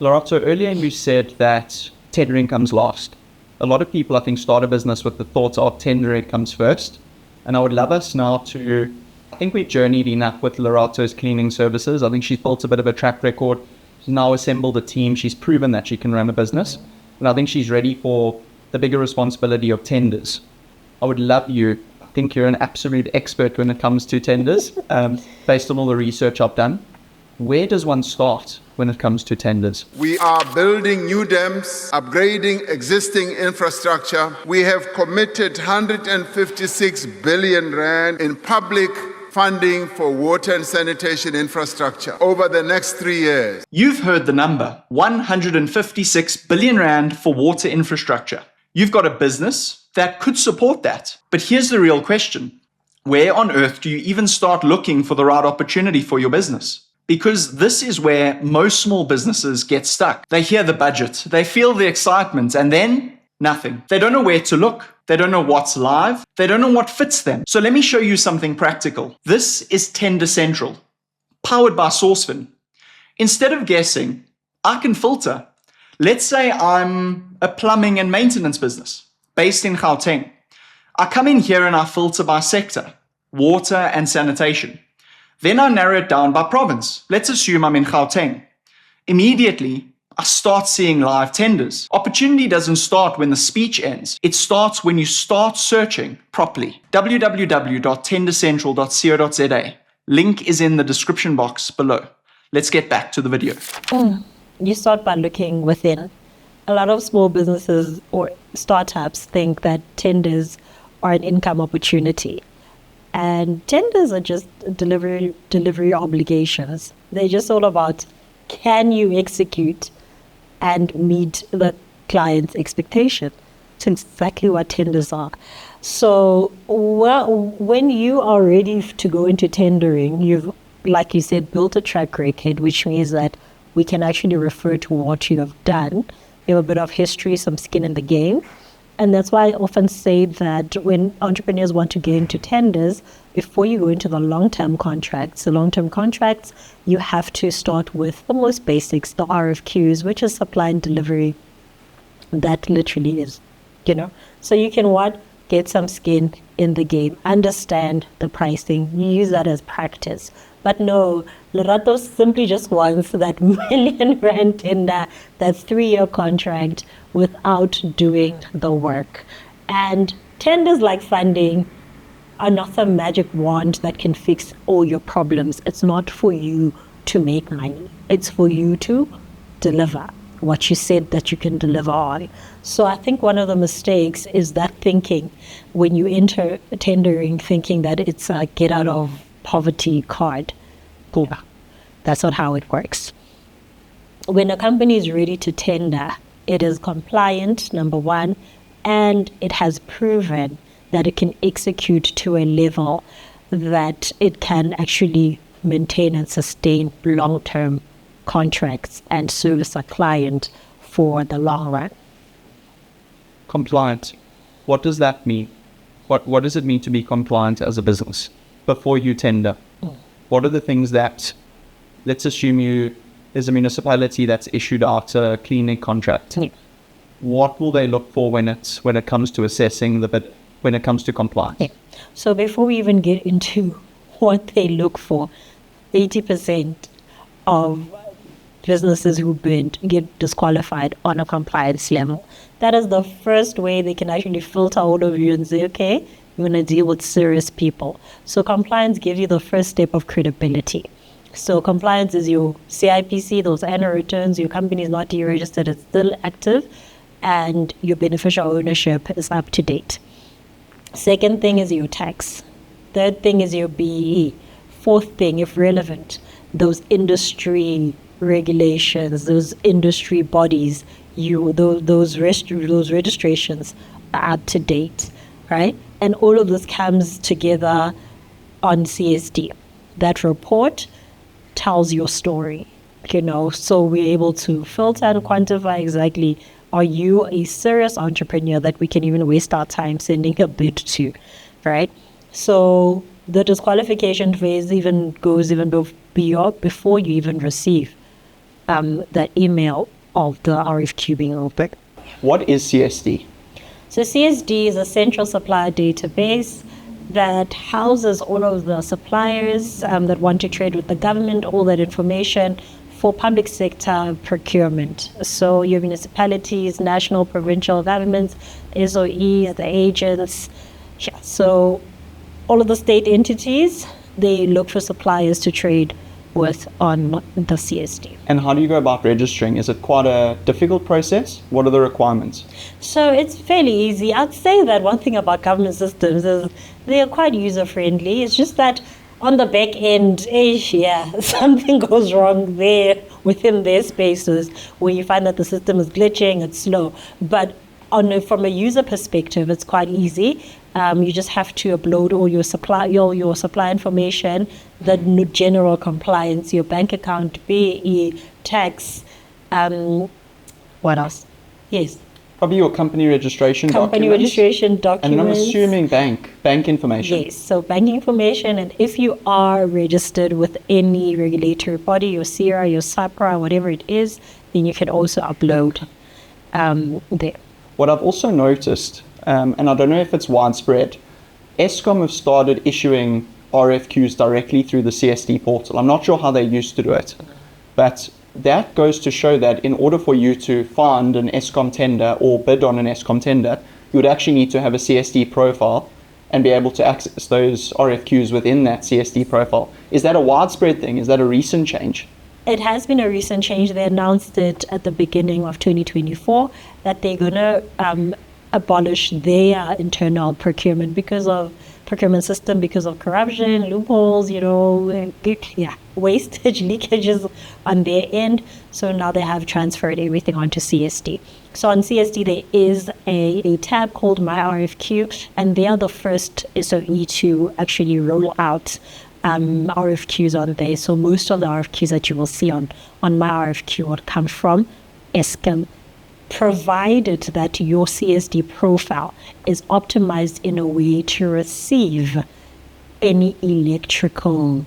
Lerato, earlier you said that tendering comes last. A lot of people, I think, start a business with the thoughts of tendering comes first. And I would love us now I think we've journeyed enough with Lerato's cleaning services. I think she's built a bit of a track record. She's now assembled a team. She's proven that she can run a business. And I think she's ready for the bigger responsibility of tenders. I would love you. I think you're an absolute expert when it comes to tenders, based on all the research I've done. Where does one start when it comes to tenders? We are building new dams, upgrading existing infrastructure. We have committed 156 billion rand in public funding for water and sanitation infrastructure over the next 3 years. You've heard the number, 156 billion rand for water infrastructure. You've got a business that could support that. But here's the real question. Where on earth do you even start looking for the right opportunity for your business? Because this is where most small businesses get stuck. They hear the budget, they feel the excitement, and then nothing. They don't know where to look. They don't know what's live. They don't know what fits them. So let me show you something practical. This is TenderCentral, powered by Sourcefin. Instead of guessing, I can filter. Let's say I'm a plumbing and maintenance business based in Gauteng. I come in here and I filter by sector, water and sanitation. Then I narrow it down by province. Let's assume I'm in Gauteng. Immediately, I start seeing live tenders. Opportunity doesn't start when the speech ends. It starts when you start searching properly. www.tendercentral.co.za. Link is in the description box below. Let's get back to the video. You start by looking within. A lot of small businesses or startups think that tenders are an income opportunity. And tenders are just delivery obligations. They're just all about, can you execute and meet the client's expectation? It's exactly what tenders are. So when you are ready to go into tendering, you've, like you said, built a track record, which means that we can actually refer to what you have done. You have a bit of history, some skin in the game. And that's why I often say that when entrepreneurs want to get into tenders, before you go into the long-term contracts, you have to start with the most basics, the RFQs, which is supply and delivery. That literally is, So you can get some skin in the game, understand the pricing, use that as practice. But no, Lerato simply just wants that million rand tender, that 3-year contract without doing the work. And tenders like funding are not some magic wand that can fix all your problems. It's not for you to make money. It's for you to deliver. what you said that you can deliver on. So I think one of the mistakes is that thinking when you enter tendering, thinking that it's a get out of poverty card. That's not how it works. When a company is ready to tender, it is compliant, number one, and it has proven that it can execute to a level that it can actually maintain and sustain long-term contracts and service a client for the long run. Compliant. What does that mean? What does it mean to be compliant as a business before you tender? What are the things that, let's assume there's a municipality that's issued out a cleaning contract. Yeah. What will they look for when it comes to assessing the bid, when it comes to compliance? Yeah. So before we even get into what they look for, 80% of businesses who bid get disqualified on a compliance level. That is the first way they can actually filter all of you and say, okay, you're going to deal with serious people. So compliance gives you the first step of credibility. So compliance is your CIPC, those annual returns, your company is not deregistered, it's still active, and your beneficial ownership is up to date. Second thing is your tax. Third thing is your BEE. Fourth thing, if relevant, those industry regulations, those industry bodies, those registrations are up to date, right? And all of this comes together on CSD. That report tells your story, so we're able to filter and quantify exactly, are you a serious entrepreneur that we can even waste our time sending a bid to, right? So the disqualification phase goes beyond before you even receive that email of the RFQ being open. What is CSD? So CSD is a central supplier database that houses all of the suppliers that want to trade with the government, all that information for public sector procurement. So your municipalities, national, provincial governments, SOEs, the agents. Yeah. So all of the state entities, they look for suppliers to trade with on the CSD. And how do you go about registering? Is it quite a difficult process? What are the requirements? So it's fairly easy. I'd say that one thing about government systems is they are quite user-friendly. It's just that on the back end, something goes wrong there within their spaces where you find that the system is glitching, it's slow. But from a user perspective, it's quite easy. You just have to upload all your supply information, the general compliance, your bank account, BE, tax, what else? Yes. Probably your company registration documents. Company registration documents. And I'm assuming bank information. Yes, so banking information, and if you are registered with any regulatory body, your CIRA, your SAPRA, whatever it is, then you can also upload there. What I've also noticed, and I don't know if it's widespread, Eskom have started issuing RFQs directly through the CSD portal. I'm not sure how they used to do it, but that goes to show that in order for you to find an Eskom tender or bid on an Eskom tender, you would actually need to have a CSD profile and be able to access those RFQs within that CSD profile. Is that a widespread thing? Is that a recent change? It has been a recent change. They announced it at the beginning of 2024 that they're going to abolish their internal procurement procurement system because of corruption, loopholes, wastage, leakages on their end. So now they have transferred everything onto CSD. So on CSD, there is a tab called My RFQ, and they are the first SOE to actually roll out RFQs on there. So most of the RFQs that you will see on My RFQ would come from Eskom, provided that your CSD profile is optimized in a way to receive any electrical,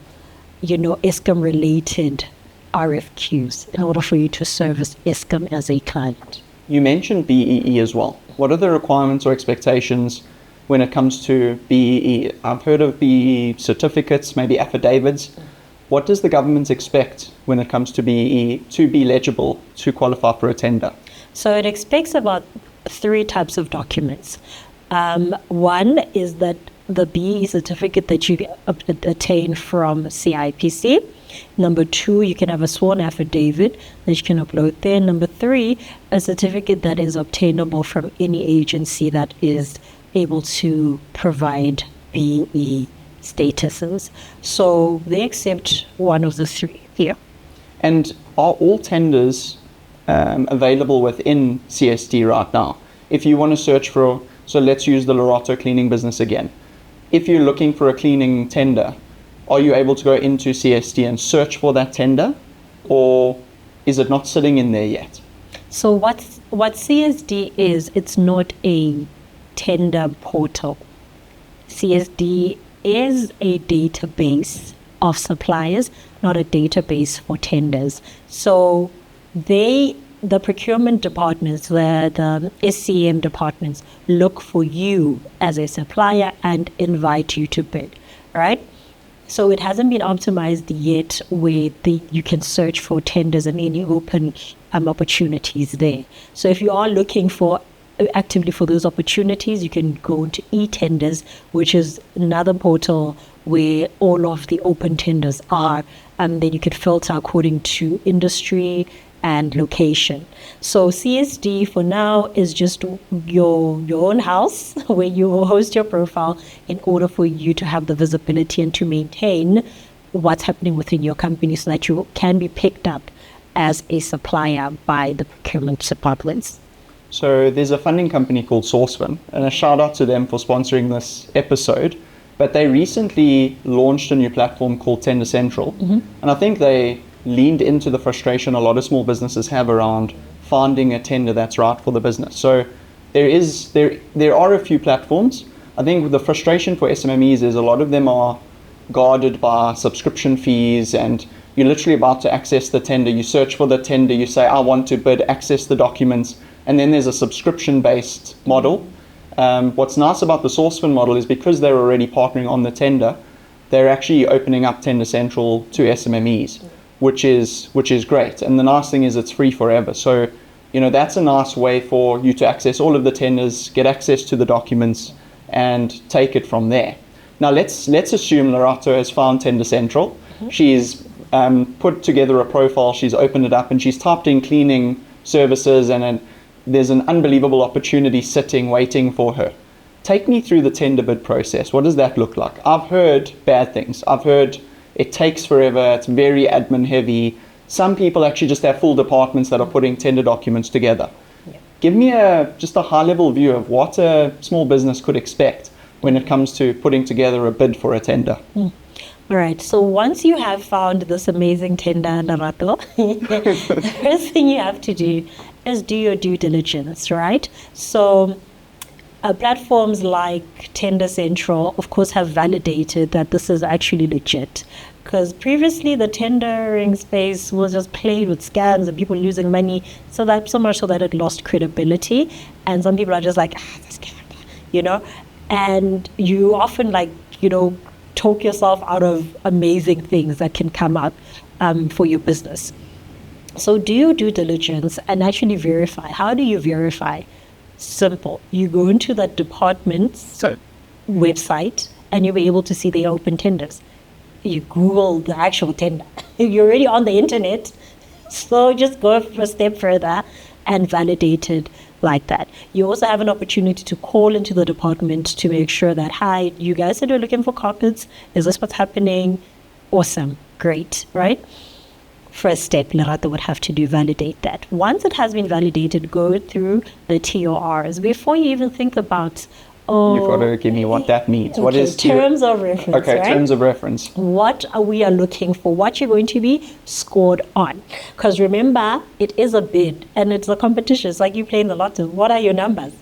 Eskom-related RFQs in order for you to service Eskom as a client. You mentioned BEE as well. What are the requirements or expectations when it comes to BEE? I've heard of BEE certificates, maybe affidavits. What does the government expect when it comes to BEE to be legible, to qualify for a tender? So it expects about 3 types of documents. One is that the BE certificate that you attain from CIPC. Number 2, you can have a sworn affidavit that you can upload there. Number 3, a certificate that is obtainable from any agency that is able to provide BE statuses. So they accept one of the 3 here. And are all tenders available within CSD right now? If you want to search for, so let's use the Lerato cleaning business again. If you're looking for a cleaning tender, are you able to go into CSD and search for that tender, or is it not sitting in there yet? So what CSD is, it's not a tender portal. CSD is a database of suppliers, not a database for tenders. So the procurement departments, the SCM departments look for you as a supplier and invite you to bid, right? So it hasn't been optimized yet where you can search for tenders and any open opportunities there. So if you are looking actively for those opportunities, you can go to eTenders, which is another portal where all of the open tenders are, and then you could filter according to industry and location. So CSD for now is just your own house where you will host your profile in order for you to have the visibility and to maintain what's happening within your company so that you can be picked up as a supplier by the procurement departments. So there's a funding company called Sourcefin, and a shout out to them for sponsoring this episode. But they recently launched a new platform called TenderCentral, and I think they leaned into the frustration a lot of small businesses have around finding a tender that's right for the business. So there are a few platforms. I think the frustration for SMMEs is a lot of them are guarded by subscription fees, and you're literally about to access the tender. You search for the tender, you say, I want to bid, access the documents, and then there's a subscription-based model. What's nice about the Sourcefin model is because they're already partnering on the tender, they're actually opening up TenderCentral to SMMEs, which is great. And the nice thing is it's free forever. So, that's a nice way for you to access all of the tenders, get access to the documents, and take it from there. Now let's assume Lerato has found TenderCentral. She's put together a profile, she's opened it up, and she's typed in cleaning services, and there's an unbelievable opportunity sitting, waiting for her. Take me through the tender bid process. What does that look like? I've heard bad things. I've heard it takes forever, it's very admin heavy. Some people actually just have full departments that are putting tender documents together. Yeah. Give me just a high level view of what a small business could expect when it comes to putting together a bid for a tender. All right, so once you have found this amazing tender, Lerato, the first thing you have to do is do your due diligence, right? So platforms like TenderCentral, of course, have validated that this is actually legit. Because previously the tendering space was just played with scams and people losing money, so much so that it lost credibility. And some people are just like, this scam, and you often talk yourself out of amazing things that can come up for your business. So do your due diligence and actually verify. How do you verify? Simple. You go into that department's website and you'll be able to see the open tenders. You Google the actual tender. You're already on the internet, so just go a step further and validate it like that. You also have an opportunity to call into the department to make sure that, hi, you guys said you're looking for carpets. Is this what's happening? Awesome. Great, right? First step, Lerato would have to do, validate that. Once it has been validated, go through the TORs. Before you even think about, you've got to give me what that means. What is terms of reference? Okay, right? Terms of reference. What we are looking for, what you're going to be scored on. Because remember, it is a bid and it's a competition. It's like you playing the lotto. What are your numbers,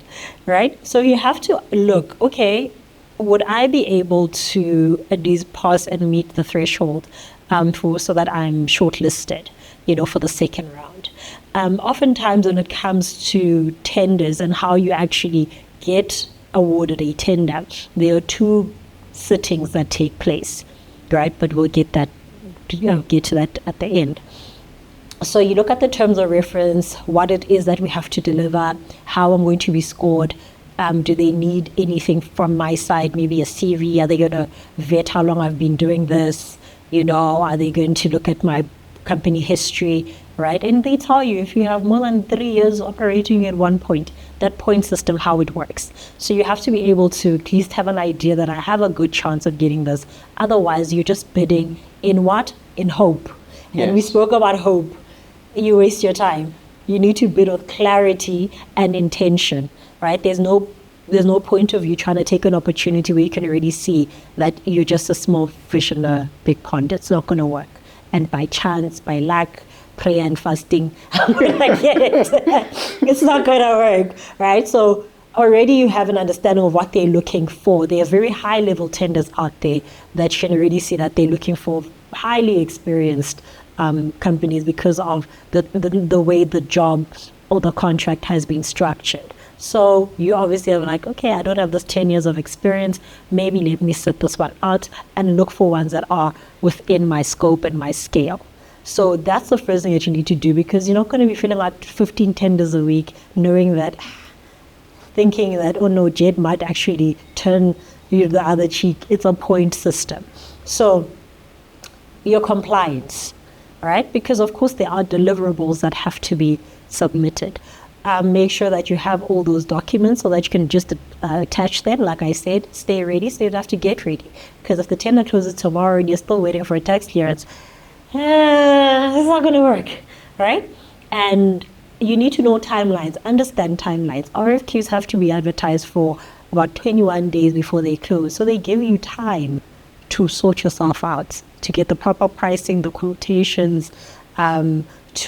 right? So you have to look, okay, would I be able to at least pass and meet the threshold so that I'm shortlisted, for the second round. Oftentimes when it comes to tenders and how you actually get awarded a tender, there are 2 sittings that take place, right? But we'll get to that at the end. So you look at the terms of reference, what it is that we have to deliver, how I'm going to be scored, Do they need anything from my side? Maybe a CV? Are they going to vet how long I've been doing this? Are they going to look at my company history, right? And they tell you if you have more than 3 years operating at one point, that point system, how it works. So you have to be able to at least have an idea that I have a good chance of getting this. Otherwise, you're just bidding in what? In hope. Yes. And we spoke about hope. You waste your time. You need to bid with clarity and intention, right? There's no point of you trying to take an opportunity where you can already see that you're just a small fish in a big pond. It's not going to work. And by chance, by luck, prayer and fasting, it's not going to work, right? So already you have an understanding of what they're looking for. There are very high-level tenders out there that you can already see that they're looking for highly experienced companies because of the way the job or the contract has been structured. So you obviously are like, okay, I don't have this 10 years of experience. Maybe let me sit this one out and look for ones that are within my scope and my scale. So that's the first thing that you need to do, because you're not going to be filling out 15 tenders a week thinking that, oh no, Jedd might actually turn the other cheek. It's a point system. So your compliance, right? Because of course there are deliverables that have to be submitted. Make sure that you have all those documents so that you can just attach them. Like I said, stay ready, so you don't have to get ready. Because if the tender closes tomorrow and you're still waiting for a tax clearance, it's not going to work, right? And you need to know timelines, understand timelines. RFQs have to be advertised for about 21 days before they close. So they give you time to sort yourself out, to get the proper pricing, the quotations,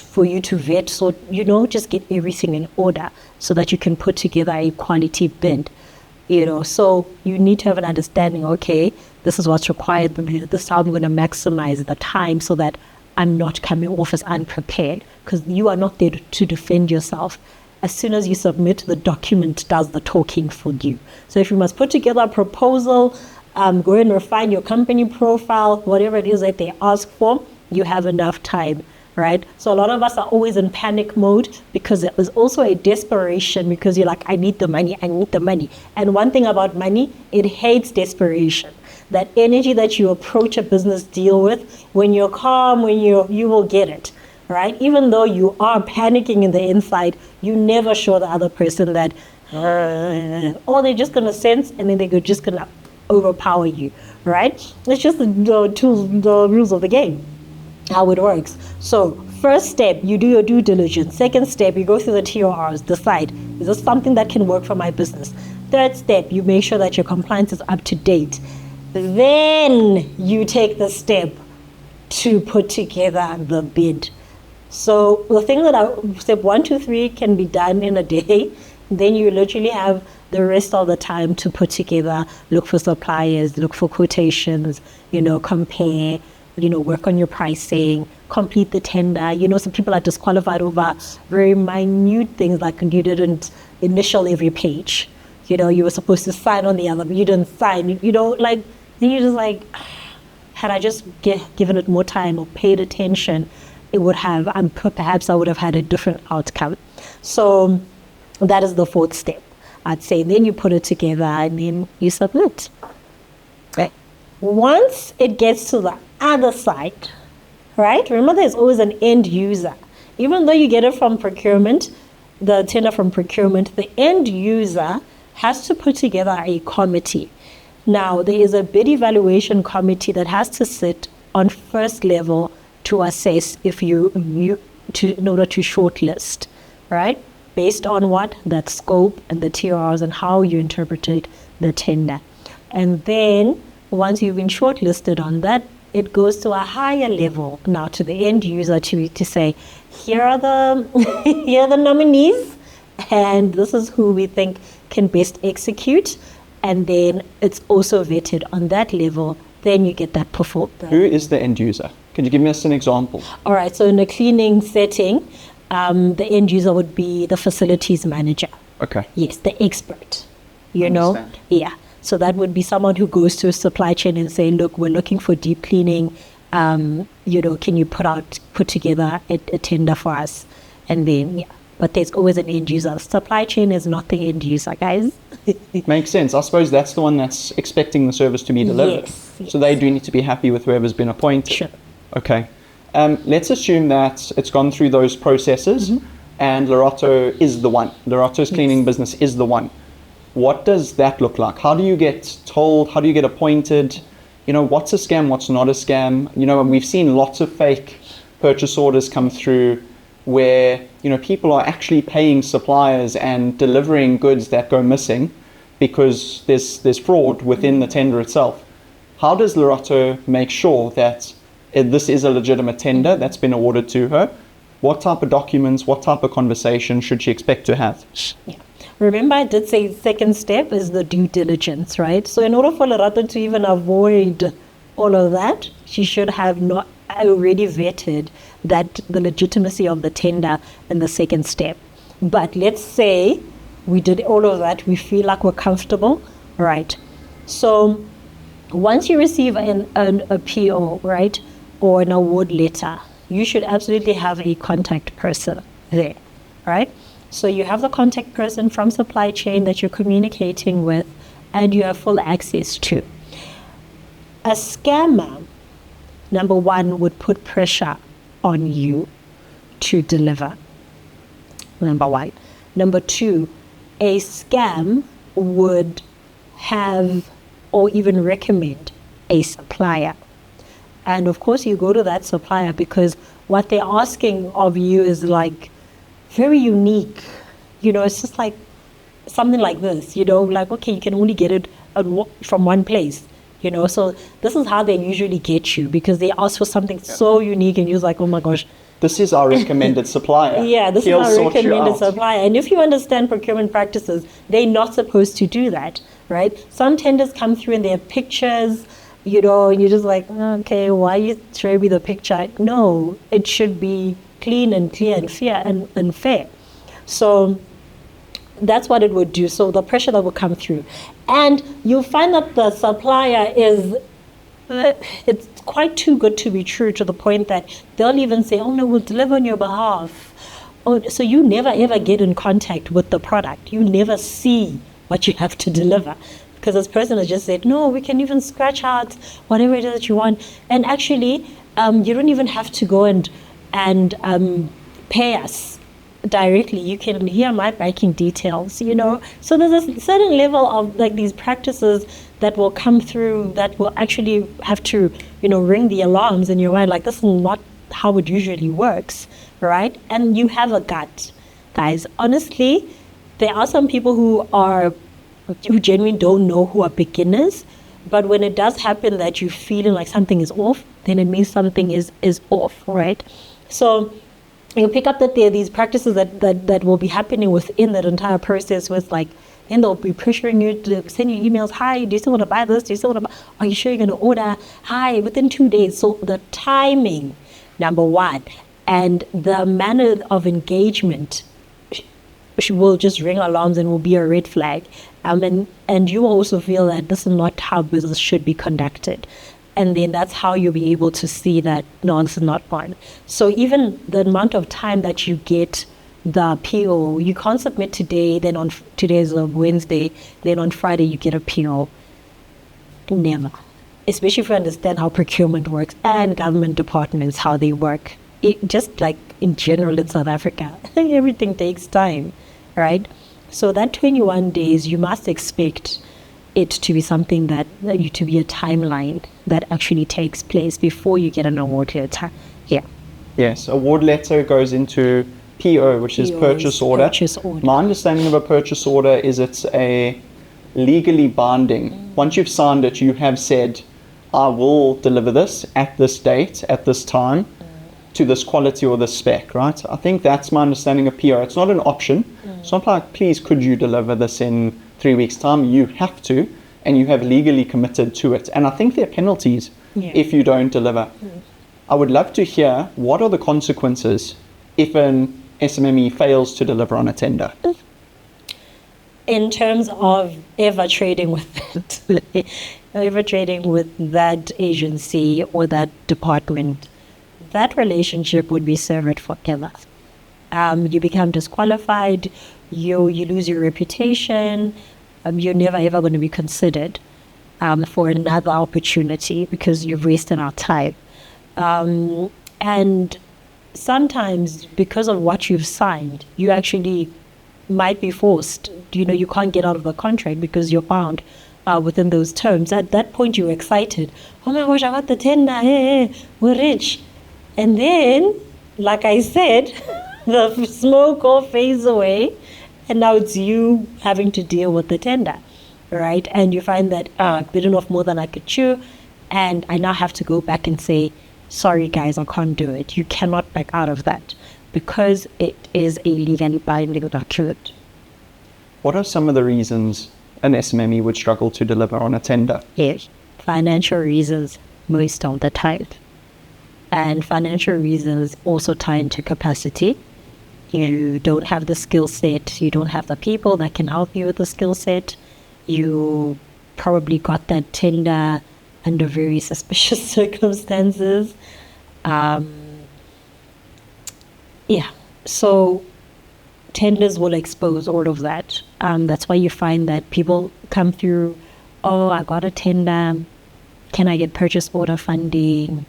for you to vet, so just get everything in order so that you can put together a quality bid. So you need to have an understanding, okay, this is what's required, but this is how I'm going to maximize the time so that I'm not coming off as unprepared, because you are not there to defend yourself. As soon as you submit, the document does the talking for you. So if you must put together a proposal, go and refine your company profile, whatever it is that they ask for, you have enough time. Right? So a lot of us are always in panic mode because it was also a desperation, because you're like, I need the money. And one thing about money, it hates desperation. That energy that you approach a business deal with, when you're calm, you will get it, right? Even though you are panicking in the inside, you never show the other person that, or they're just going to sense and then they're just going to overpower you, right? It's just the rules of the game. How it works. So first step, you do your due diligence. Second step, you go through the TORs, decide, is this something that can work for my business? Third step, you make sure that your compliance is up to date. Then you take the step to put together the bid. So the thing that step 1, 2, 3 can be done in a day. Then you literally have the rest of the time to put together, look for suppliers, look for quotations, compare, work on your pricing, complete the tender. Some people are disqualified over very minute things, like you didn't initial every page. You were supposed to sign on the other, but you didn't sign. Then you're just like, had I just given it more time or paid attention, it would have, perhaps I would have had a different outcome. So that is the fourth step, I'd say. Then you put it together and then you submit. Right? Once it gets to the other side, right? Remember, there's always an end user. Even though you get it from procurement, the tender from procurement, the end user has to put together a committee. Now, there is a bid evaluation committee that has to sit on first level to assess if in order to shortlist, right? Based on what? That scope and the TRs and how you interpreted the tender. And then once you've been shortlisted on that, it goes to a higher level now to the end user to say, here are the nominees, and this is who we think can best execute. And then it's also vetted on that level. Then you get that performance. Who is the end user? Can you give us an example? All right. So in a cleaning setting, the end user would be the facilities manager. Okay. Yes, the expert. Yeah. So that would be someone who goes to a supply chain and say, look, we're looking for deep cleaning. Can you put together a tender for us? And then, but there's always an end user. Supply chain is not the end user, guys. Makes sense. I suppose that's the one that's expecting the service to be delivered. Yes. So they do need to be happy with whoever's been appointed. Sure. Okay. Let's assume that it's gone through those processes and Lerato is the one. Lerato's cleaning business is the one. What does that look like? How do you get told? How do you get appointed? What's a scam? What's not a scam? We've seen lots of fake purchase orders come through where, people are actually paying suppliers and delivering goods that go missing because there's fraud within the tender itself. How does Lerato make sure that this is a legitimate tender that's been awarded to her? What type of documents, what type of conversation should she expect to have? Yeah. Remember, I did say second step is the due diligence, right? So in order for Lerato to even avoid all of that, she should have not already vetted that the legitimacy of the tender in the second step. But let's say we did all of that, we feel like we're comfortable, right? So once you receive a PO, right, or an award letter, you should absolutely have a contact person there, right? So you have the contact person from supply chain that you're communicating with and you have full access to. A scammer, number one, would put pressure on you to deliver. Number one. Number two, a scam would have or even recommend a supplier. And of course, you go to that supplier because what they're asking of you is like very unique. It's just like something like this, like, okay, you can only get it from one place. So this is how they usually get you because they ask for something so unique and you're like, oh my gosh. This is our recommended supplier. Yeah, this is our recommended supplier. And if you understand procurement practices, they're not supposed to do that, right? Some tenders come through and they have pictures, and you're just like, okay, why are you showing me the picture? No, it should be clean and clear and fair and fair. So that's what it would do. So the pressure that will come through. And you'll find that the supplier it's quite too good to be true to the point that they'll even say, oh no, we'll deliver on your behalf. Oh, so you never ever get in contact with the product. You never see what you have to deliver. Because this person has just said, no, we can even scratch out whatever it is that you want. And actually, you don't even have to go and pay us directly. You can hear my banking details, So there's a certain level of like these practices that will come through that will actually have to, ring the alarms in your mind. Like, this is not how it usually works, right? And you have a gut, guys. Honestly, there are some people who genuinely don't know, who are beginners. But when it does happen that you're feeling like something is off, then it means something is off, right? So you pick up that there are these practices that will be happening within that entire process with like, then they'll be pressuring you to send you emails. Hi, do you still want to buy this? Do you still want to buy? Are you sure you're going to order? Hi, within 2 days. So the timing, number one, and the manner of engagement will just ring alarms and will be a red flag. And you will also feel that this is not how business should be conducted. And then that's how you'll be able to see that, no, this is not fine. So even the amount of time that you get the PO, you can't submit today, then on today's a Wednesday, then on Friday you get a PO. Never. Especially if you understand how procurement works and government departments, how they work. Just like in general in South Africa, everything takes time, right? So that 21 days, you must expect it to be something to be a timeline that actually takes place before you get an award letter. Yeah. Yes, award letter goes into PO, which is purchase order. My understanding of a purchase order is it's a legally binding. Once you've signed it, you have said, I will deliver this at this date, at this time, to this quality or this spec, right? I think that's my understanding of PO. It's not an option. It's not like, please, could you deliver this in 3 weeks' time? You have to, and you have legally committed to it. And I think there are penalties if you don't deliver. I would love to hear, what are the consequences if an SMME fails to deliver on a tender? In terms of ever trading with that agency or that department, that relationship would be severed forever. You become disqualified, you lose your reputation, you're never ever going to be considered for another opportunity because you've wasted our time. And sometimes because of what you've signed, you actually might be forced, you can't get out of the contract because you're bound within those terms. At that point, you're excited. Oh my gosh, I got the tender. Hey, we're rich. And then, like I said, the smoke all fades away. And now it's you having to deal with the tender, right? And you find that I've bitten off more than I could chew. And I now have to go back and say, sorry, guys, I can't do it. You cannot back out of that because it is a legally binding document. What are some of the reasons an SMME would struggle to deliver on a tender? Yes, financial reasons most of the time. And financial reasons also tie into capacity. You don't have the skill set. You don't have the people that can help you with the skill set. You probably got that tender under very suspicious circumstances. So tenders will expose all of that. That's why you find that people come through, oh, I got a tender. Can I get purchase order funding?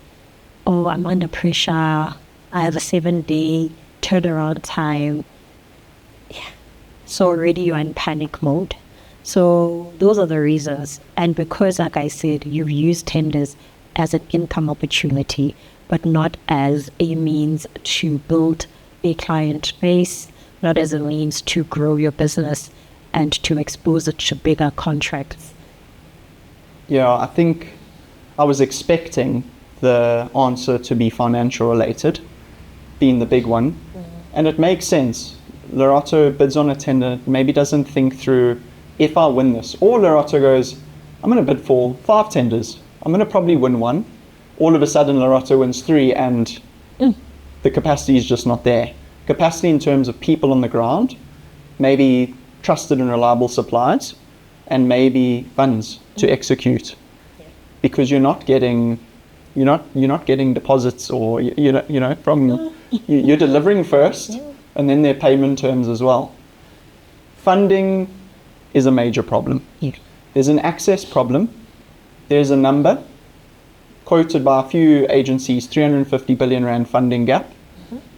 Oh, I'm under pressure. I have a 7-day turnaround time. Yeah. So already you're in panic mode. So those are the reasons. And because, like I said, you've used tenders as an income opportunity, but not as a means to build a client base, not as a means to grow your business and to expose it to bigger contracts. Yeah, I think I was expecting the answer to be financial related, being the big one. And it makes sense. Lerato bids on a tender, maybe doesn't think through, if I win this. Or Lerato goes, I'm going to bid for 5 tenders. I'm going to probably win one. All of a sudden, Lerato wins 3 and the capacity is just not there. Capacity in terms of people on the ground, maybe trusted and reliable suppliers, and maybe funds to execute. Because you're not getting deposits or from you're delivering first, and then their payment terms as well. Funding is a major problem. There's an access problem. There's a number quoted by a few agencies, 350 billion rand funding gap.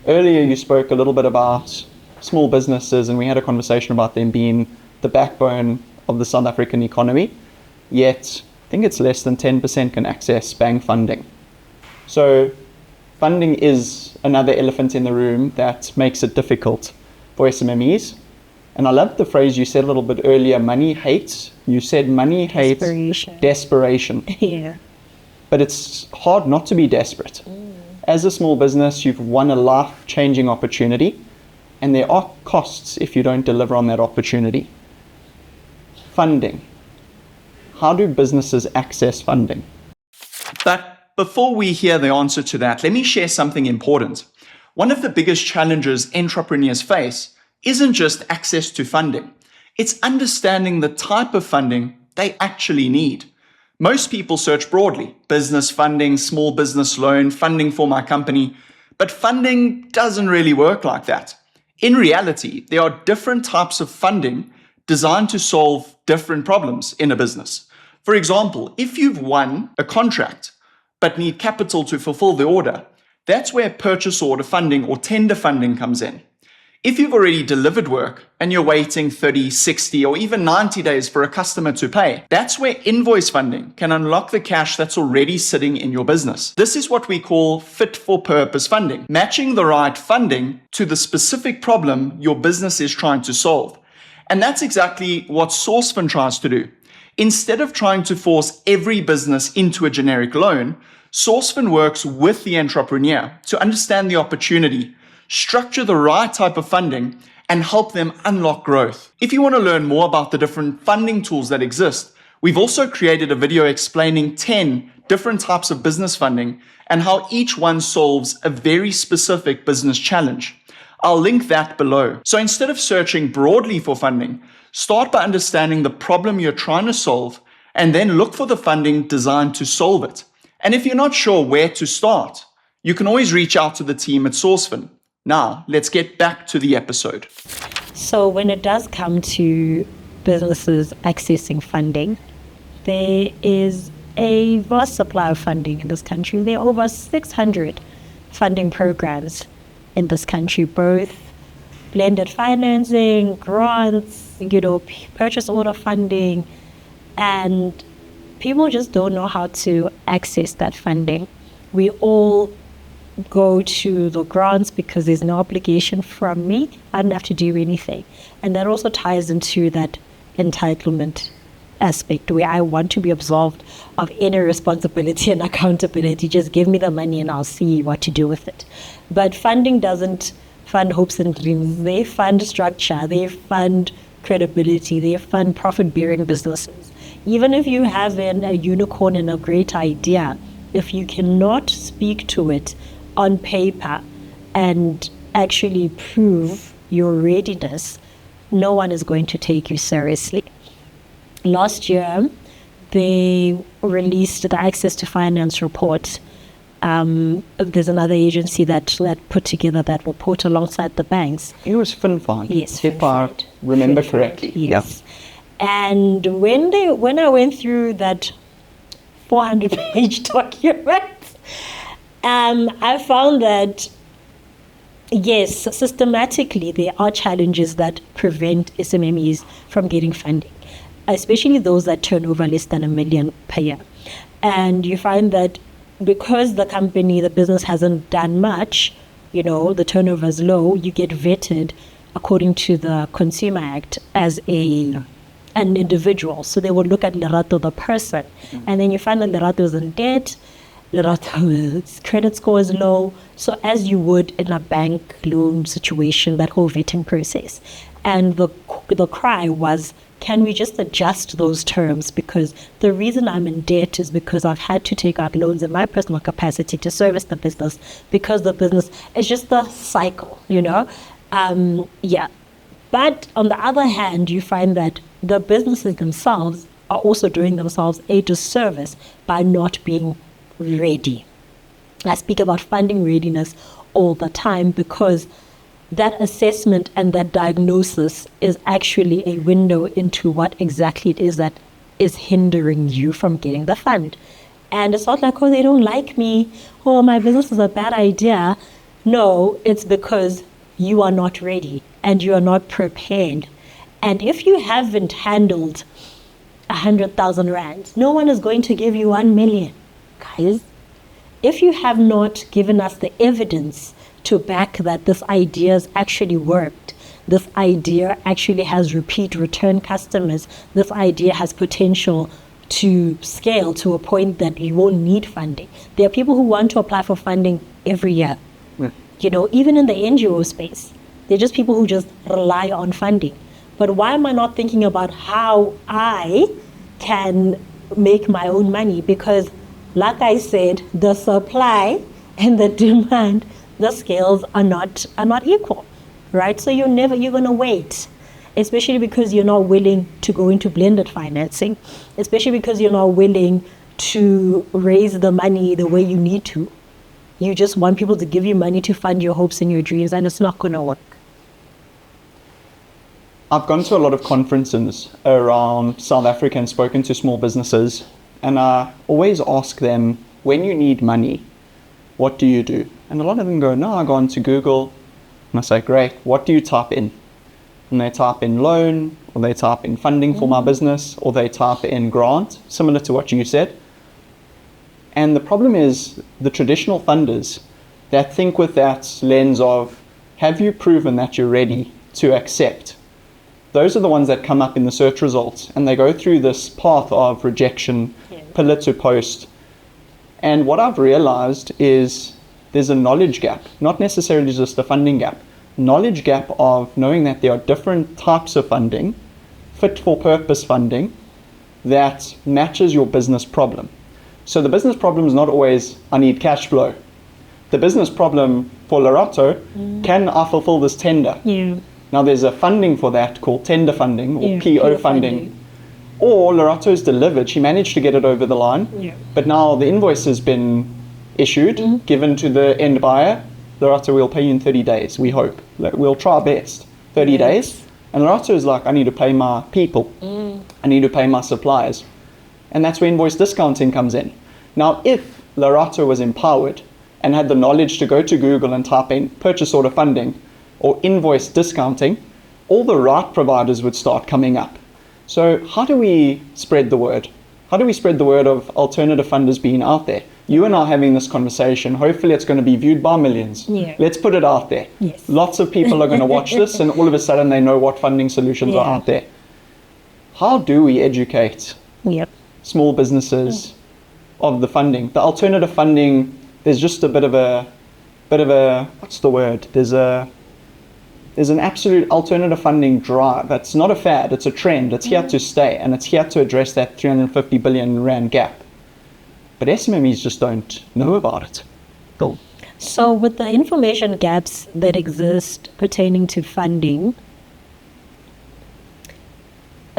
Earlier you spoke a little bit about small businesses, and we had a conversation about them being the backbone of the South African economy, yet I think it's less than 10% can access bank funding. So funding is another elephant in the room that makes it difficult for SMMEs. And I love the phrase you said a little bit earlier, money hates. You said money hates desperation. Yeah. But it's hard not to be desperate. As a small business, you've won a life-changing opportunity, and there are costs if you don't deliver on that opportunity. Funding. How do businesses access funding? But before we hear the answer to that, let me share something important. One of the biggest challenges entrepreneurs face isn't just access to funding. It's understanding the type of funding they actually need. Most people search broadly: business funding, small business loan, funding for my company. But funding doesn't really work like that. In reality, there are different types of funding designed to solve different problems in a business. For example, if you've won a contract but need capital to fulfill the order, that's where purchase order funding or tender funding comes in. If you've already delivered work and you're waiting 30, 60, or even 90 days for a customer to pay, that's where invoice funding can unlock the cash that's already sitting in your business. This is what we call fit-for-purpose funding, matching the right funding to the specific problem your business is trying to solve. And that's exactly what Sourcefin tries to do. Instead of trying to force every business into a generic loan, Sourcefin works with the entrepreneur to understand the opportunity, structure the right type of funding, and help them unlock growth. If you want to learn more about the different funding tools that exist, we've also created a video explaining 10 different types of business funding and how each one solves a very specific business challenge. I'll link that below. So instead of searching broadly for funding, start by understanding the problem you're trying to solve and then look for the funding designed to solve it. And if you're not sure where to start, you can always reach out to the team at Sourcefin. Now, let's get back to the episode. So when it does come to businesses accessing funding, there is a vast supply of funding in this country. There are over 600 funding programs in this country, both blended financing, grants, purchase order funding, and people just don't know how to access that funding. We all go to the grants because there's no obligation from me. I don't have to do anything. And that also ties into that entitlement aspect where I want to be absolved of any responsibility and accountability. Just give me the money and I'll see what to do with it. But funding doesn't fund hopes and dreams. They fund structure, they fund credibility, they fund profit-bearing businesses. Even if you have a unicorn and a great idea, if you cannot speak to it on paper and actually prove your readiness, no one is going to take you seriously. Last year, they released the Access to Finance report. There's another agency that put together that report alongside the banks. It was FinFi. Yes, if I remember correctly. Yes. Yep. And when I went through that 400-page document, I found that, yes, systematically there are challenges that prevent SMMEs from getting funding, especially those that turn over less than $1 million per year. And you find that because the business hasn't done much, the turnover is low, you get vetted according to the Consumer Act as an individual. So they will look at Lerato, the person. And then you find that Lerato is in debt, Lerato's credit score is low. So as you would in a bank loan situation, that whole vetting process. And the cry was, can we just adjust those terms? Because the reason I'm in debt is because I've had to take out loans in my personal capacity to service the business, because the business is just the cycle, But on the other hand, you find that the businesses themselves are also doing themselves a disservice by not being ready. I speak about funding readiness all the time because that assessment and that diagnosis is actually a window into what exactly it is that is hindering you from getting the fund. And it's not like, oh, they don't like me, oh, my business is a bad idea. No, it's because you are not ready and you are not prepared. And if you haven't handled 100,000 rands, no one is going to give you 1 million. Guys, if you have not given us the evidence to back that this idea has actually worked, this idea actually has repeat return customers, this idea has potential to scale to a point that you won't need funding. There are people who want to apply for funding every year. Even in the NGO space, they're just people who just rely on funding. But why am I not thinking about how I can make my own money? Because like I said, the supply and the demand, the scales are not equal, right? So you're going to wait, especially because you're not willing to go into blended financing, especially because you're not willing to raise the money the way you need to. You just want people to give you money to fund your hopes and your dreams, and it's not going to work. I've gone to a lot of conferences around South Africa and spoken to small businesses, and I always ask them, when you need money, what do you do? And a lot of them go, no, I go onto Google, and I say, great, what do you type in? And they type in loan, or they type in funding for my business, or they type in grant, similar to what you said. And the problem is the traditional funders that think with that lens of, have you proven that you're ready to accept? Those are the ones that come up in the search results, and they go through this path of rejection, pillar to post. And what I've realized is there's a knowledge gap, not necessarily just a funding gap. Knowledge gap of knowing that there are different types of funding, fit for purpose funding, that matches your business problem. So the business problem is not always, I need cash flow. The business problem for Lerato, can I fulfill this tender? Yeah. Now there's a funding for that called tender funding or PO funding. Or Lerato's delivered, she managed to get it over the line, but now the invoice has been issued, given to the end buyer, Lerato, we'll pay you in 30 days, we hope. We'll try our best. 30 days. And Lerato is like, I need to pay my people. I need to pay my suppliers. And that's where invoice discounting comes in. Now, if Lerato was empowered and had the knowledge to go to Google and type in purchase order funding or invoice discounting, all the right providers would start coming up. So how do we spread the word? How do we spread the word of alternative funders being out there? You and I are having this conversation. Hopefully it's going to be viewed by millions. Yeah. Let's put it out there. Yes. Lots of people are going to watch this and all of a sudden they know what funding solutions are out there. How do we educate small businesses of the funding? The alternative funding, there's just a bit of a, what's the word? There's an absolute alternative funding drive. That's not a fad, it's a trend. It's here to stay, and it's here to address that 350 billion rand gap. But SMMEs just don't know about it. Cool. So with the information gaps that exist pertaining to funding,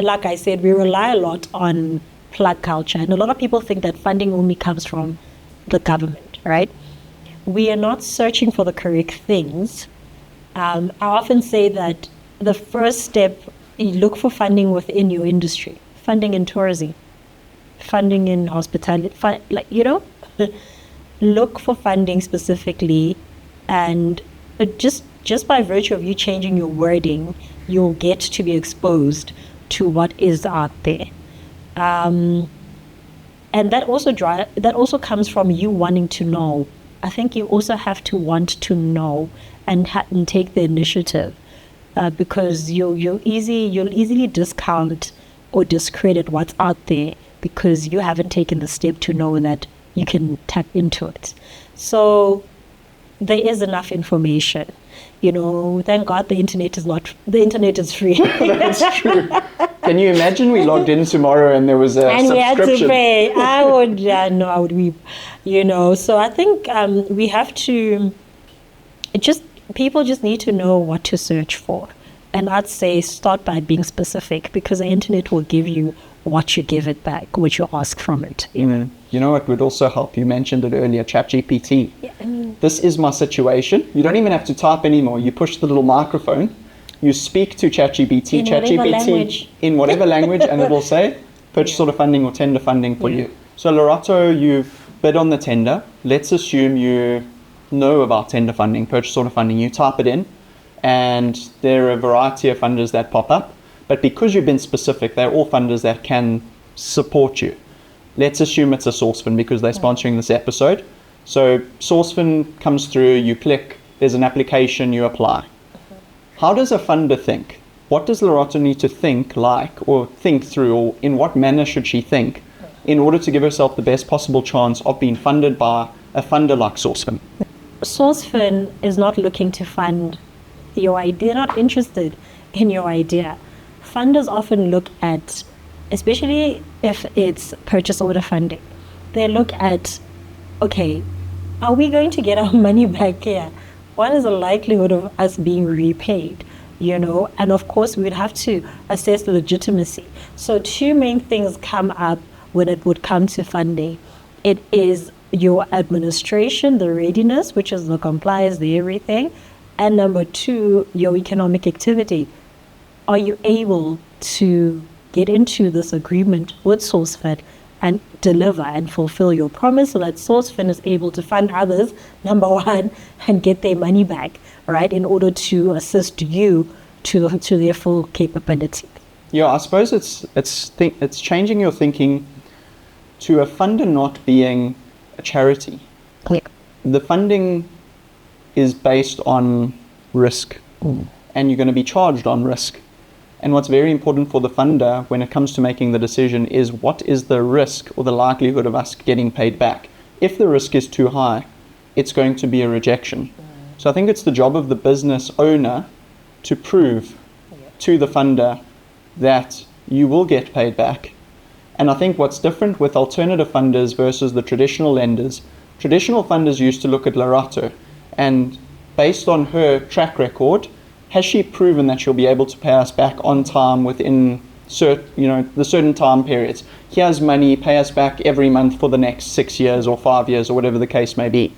like I said, we rely a lot on plug culture. And a lot of people think that funding only comes from the government, right? We are not searching for the correct things. I often say that the first step, you look for funding within your industry, funding in tourism, funding in hospitality, look for funding specifically, and just by virtue of you changing your wording, you'll get to be exposed to what is out there. And that also comes from you wanting to know. I think you also have to want to know and take the initiative, because you'll easily discount or discredit what's out there because you haven't taken the step to know that you can tap into it. So there is enough information. Thank God the internet is free. That's true. Can you imagine we logged in tomorrow and there was a and subscription? We had to pay. I would weep. So I think we have to people just need to know what to search for. And I'd say start by being specific, because the internet will give you what you give it back, what you ask from it. You know what would also help? You mentioned it earlier, ChatGPT. This is my situation. You don't even have to type anymore. You push the little microphone, you speak to ChatGPT, in whatever language, and it will say purchase order funding or tender funding for you. So Lerato, you've bid on the tender. Let's assume you know about tender funding, purchase order funding. You type it in, and there are a variety of funders that pop up. But because you've been specific, they're all funders that can support you. Let's assume it's a Sourcefin because they're sponsoring this episode. So Sourcefin comes through, you click, there's an application, you apply. How does a funder think? What does Lerato need to think or think through, or in what manner should she think in order to give herself the best possible chance of being funded by a funder like Sourcefin? Sourcefin is not looking to fund your idea, not interested in your idea. Funders often look at, especially if it's purchase order funding, they look at, okay, are we going to get our money back here? What is the likelihood of us being repaid? And of course we'd have to assess the legitimacy. So two main things come up when it would come to funding. It is your administration, the readiness, which is the compliance, the everything. And number two, your economic activity. Are you able to get into this agreement with Sourcefin and deliver and fulfill your promise so that Sourcefin is able to fund others, number one, and get their money back, right, in order to assist you to their full capability? Yeah, I suppose it's changing your thinking to a funder not being a charity. Yeah. The funding is based on risk, and you're going to be charged on risk. And what's very important for the funder when it comes to making the decision is what is the risk or the likelihood of us getting paid back. If the risk is too high, it's going to be a rejection. So I think it's the job of the business owner to prove to the funder that you will get paid back. And I think what's different with alternative funders versus the traditional lenders, traditional funders used to look at Lerato, and based on her track record, has she proven that she'll be able to pay us back on time within the certain time periods? Here's money, pay us back every month for the next 6 years or 5 years or whatever the case may be.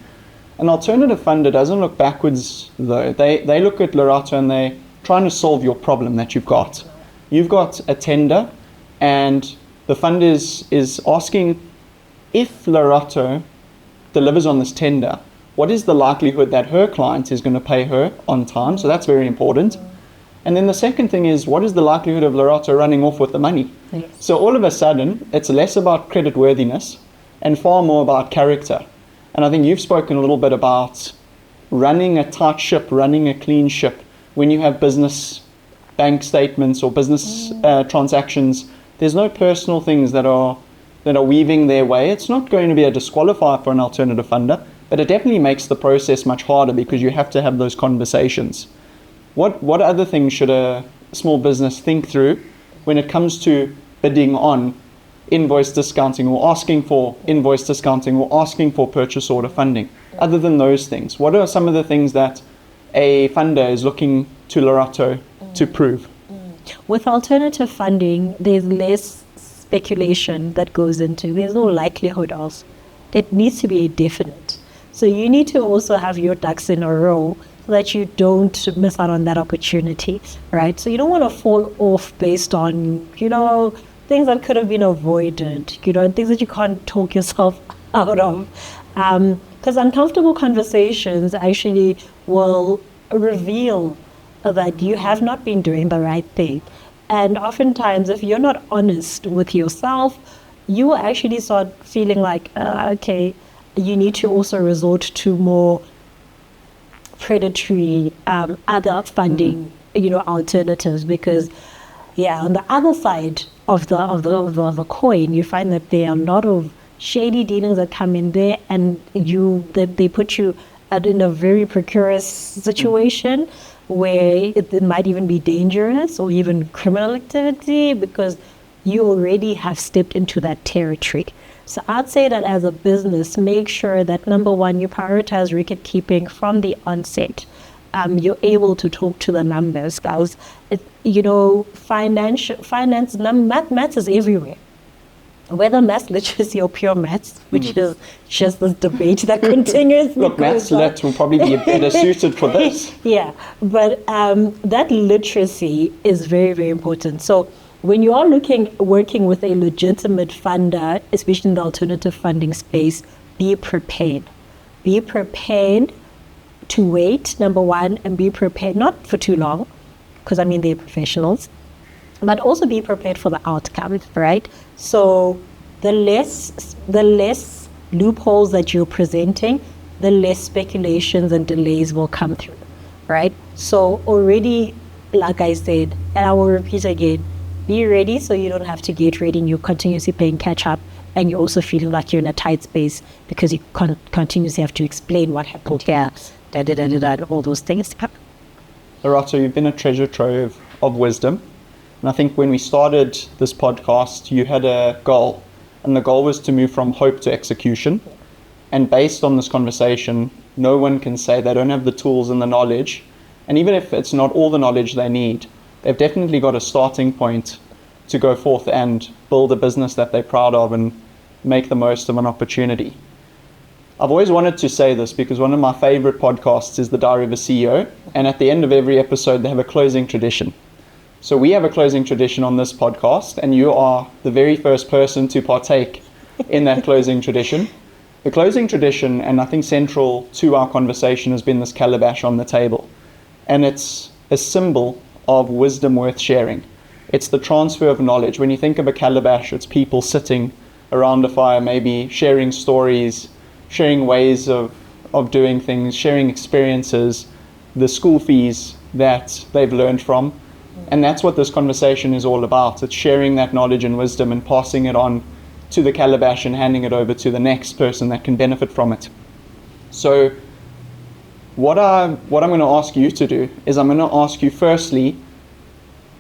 An alternative funder doesn't look backwards, though. They look at Lerato and they're trying to solve your problem that you've got. You've got a tender, and the fund is asking, if Lerato delivers on this tender, what is the likelihood that her client is going to pay her on time? So that's very important. And then the second thing is, what is the likelihood of Lerato running off with the money? Yes. So all of a sudden, it's less about credit worthiness and far more about character. And I think you've spoken a little bit about running a tight ship, running a clean ship. When you have business bank statements or business transactions, there's no personal things that are weaving their way. It's not going to be a disqualifier for an alternative funder, but it definitely makes the process much harder because you have to have those conversations. What other things should a small business think through when it comes to bidding on invoice discounting or asking for invoice discounting or asking for purchase order funding? Other than those things, what are some of the things that a funder is looking to Lerato to prove? With alternative funding, there's less speculation that goes into, there's no likelihood of. It needs to be a definite. So you need to also have your ducks in a row so that you don't miss out on that opportunity, right? So you don't want to fall off based on, things that could have been avoided, and things that you can't talk yourself out of. Because uncomfortable conversations actually will reveal that you have not been doing the right thing. And oftentimes, if you're not honest with yourself, you will actually start feeling like, okay, you need to also resort to more predatory other funding, alternatives, because on the other side of the coin, you find that there are a lot of shady dealings that come in there, and they put you in a very precarious situation where it might even be dangerous or even criminal activity because you already have stepped into that territory. So I'd say that as a business, make sure that number one, you prioritize record keeping from the onset. You're able to talk to the numbers, guys. Finance, maths is everywhere. Whether maths literacy or pure maths, which is just this debate that continues. Look, maths lit will probably be better suited for this. Yeah, but that literacy is very, very important. So when you are working with a legitimate funder, especially in the alternative funding space, be prepared. Be prepared to wait, number one, and be prepared not for too long, because they're professionals, but also be prepared for the outcome, right? So the less loopholes that you're presenting, the less speculations and delays will come through, right? So already, like I said, and I will repeat again, be ready so you don't have to get ready and you're continuously playing catch up, and you're also feeling like you're in a tight space because you continuously have to explain what happened here, all those things. Lerato, you've been a treasure trove of wisdom. And I think when we started this podcast, you had a goal, and the goal was to move from hope to execution. And based on this conversation, no one can say they don't have the tools and the knowledge. And even if it's not all the knowledge they need, they've definitely got a starting point to go forth and build a business that they're proud of and make the most of an opportunity. I've always wanted to say this because one of my favorite podcasts is The Diary of a CEO. And at the end of every episode, they have a closing tradition. So we have a closing tradition on this podcast, and you are the very first person to partake in that closing tradition. The closing tradition, and I think central to our conversation, has been this calabash on the table. And it's a symbol of wisdom worth sharing. It's the transfer of knowledge. When you think of a calabash, it's people sitting around a fire, maybe sharing stories, sharing ways of doing things, sharing experiences, the school fees that they've learned from. And that's what this conversation is all about. It's sharing that knowledge and wisdom and passing it on to the calabash and handing it over to the next person that can benefit from it. So what I'm going to ask you to do is I'm going to ask you firstly,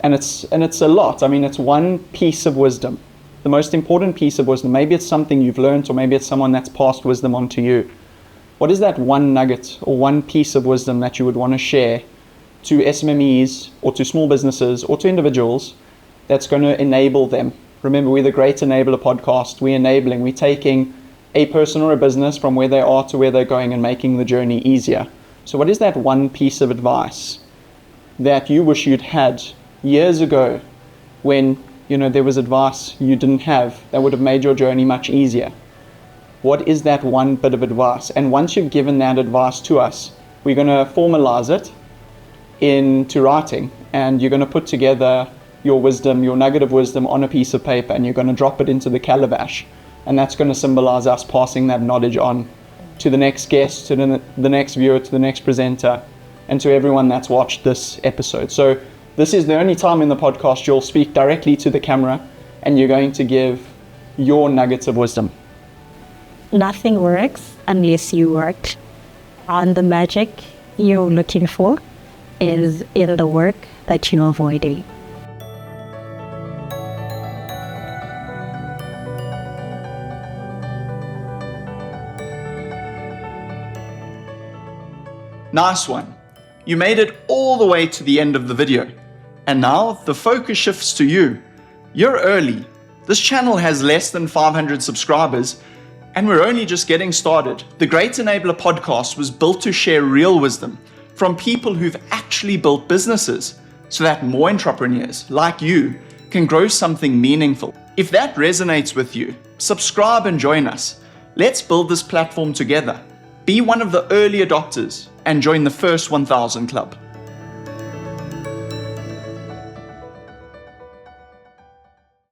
and it's a lot. It's one piece of wisdom, the most important piece of wisdom. Maybe it's something you've learned, or maybe it's someone that's passed wisdom on to you. What is that one nugget or one piece of wisdom that you would want to share to SMMEs or to small businesses or to individuals that's going to enable them? Remember, we're the Great Enabler podcast. We're enabling. We're taking a person or a business from where they are to where they're going and making the journey easier. So what is that one piece of advice that you wish you'd had years ago when, there was advice you didn't have that would have made your journey much easier? What is that one bit of advice? And once you've given that advice to us, we're going to formalize it into writing, and you're going to put together your wisdom, your nugget of wisdom on a piece of paper, and you're going to drop it into the Calabash. And that's going to symbolize us passing that knowledge on to the next guest, to the next viewer, to the next presenter, and to everyone that's watched this episode. So this is the only time in the podcast you'll speak directly to the camera, and you're going to give your nuggets of wisdom. Nothing works unless you work. And the magic you're looking for is in the work that you're avoiding. Nice one. You made it all the way to the end of the video. And now the focus shifts to you. You're early. This channel has less than 500 subscribers, and we're only just getting started. The Great Enabler podcast was built to share real wisdom from people who've actually built businesses so that more entrepreneurs like you can grow something meaningful. If that resonates with you, subscribe and join us. Let's build this platform together. Be one of the early adopters and join the first 1,000 club.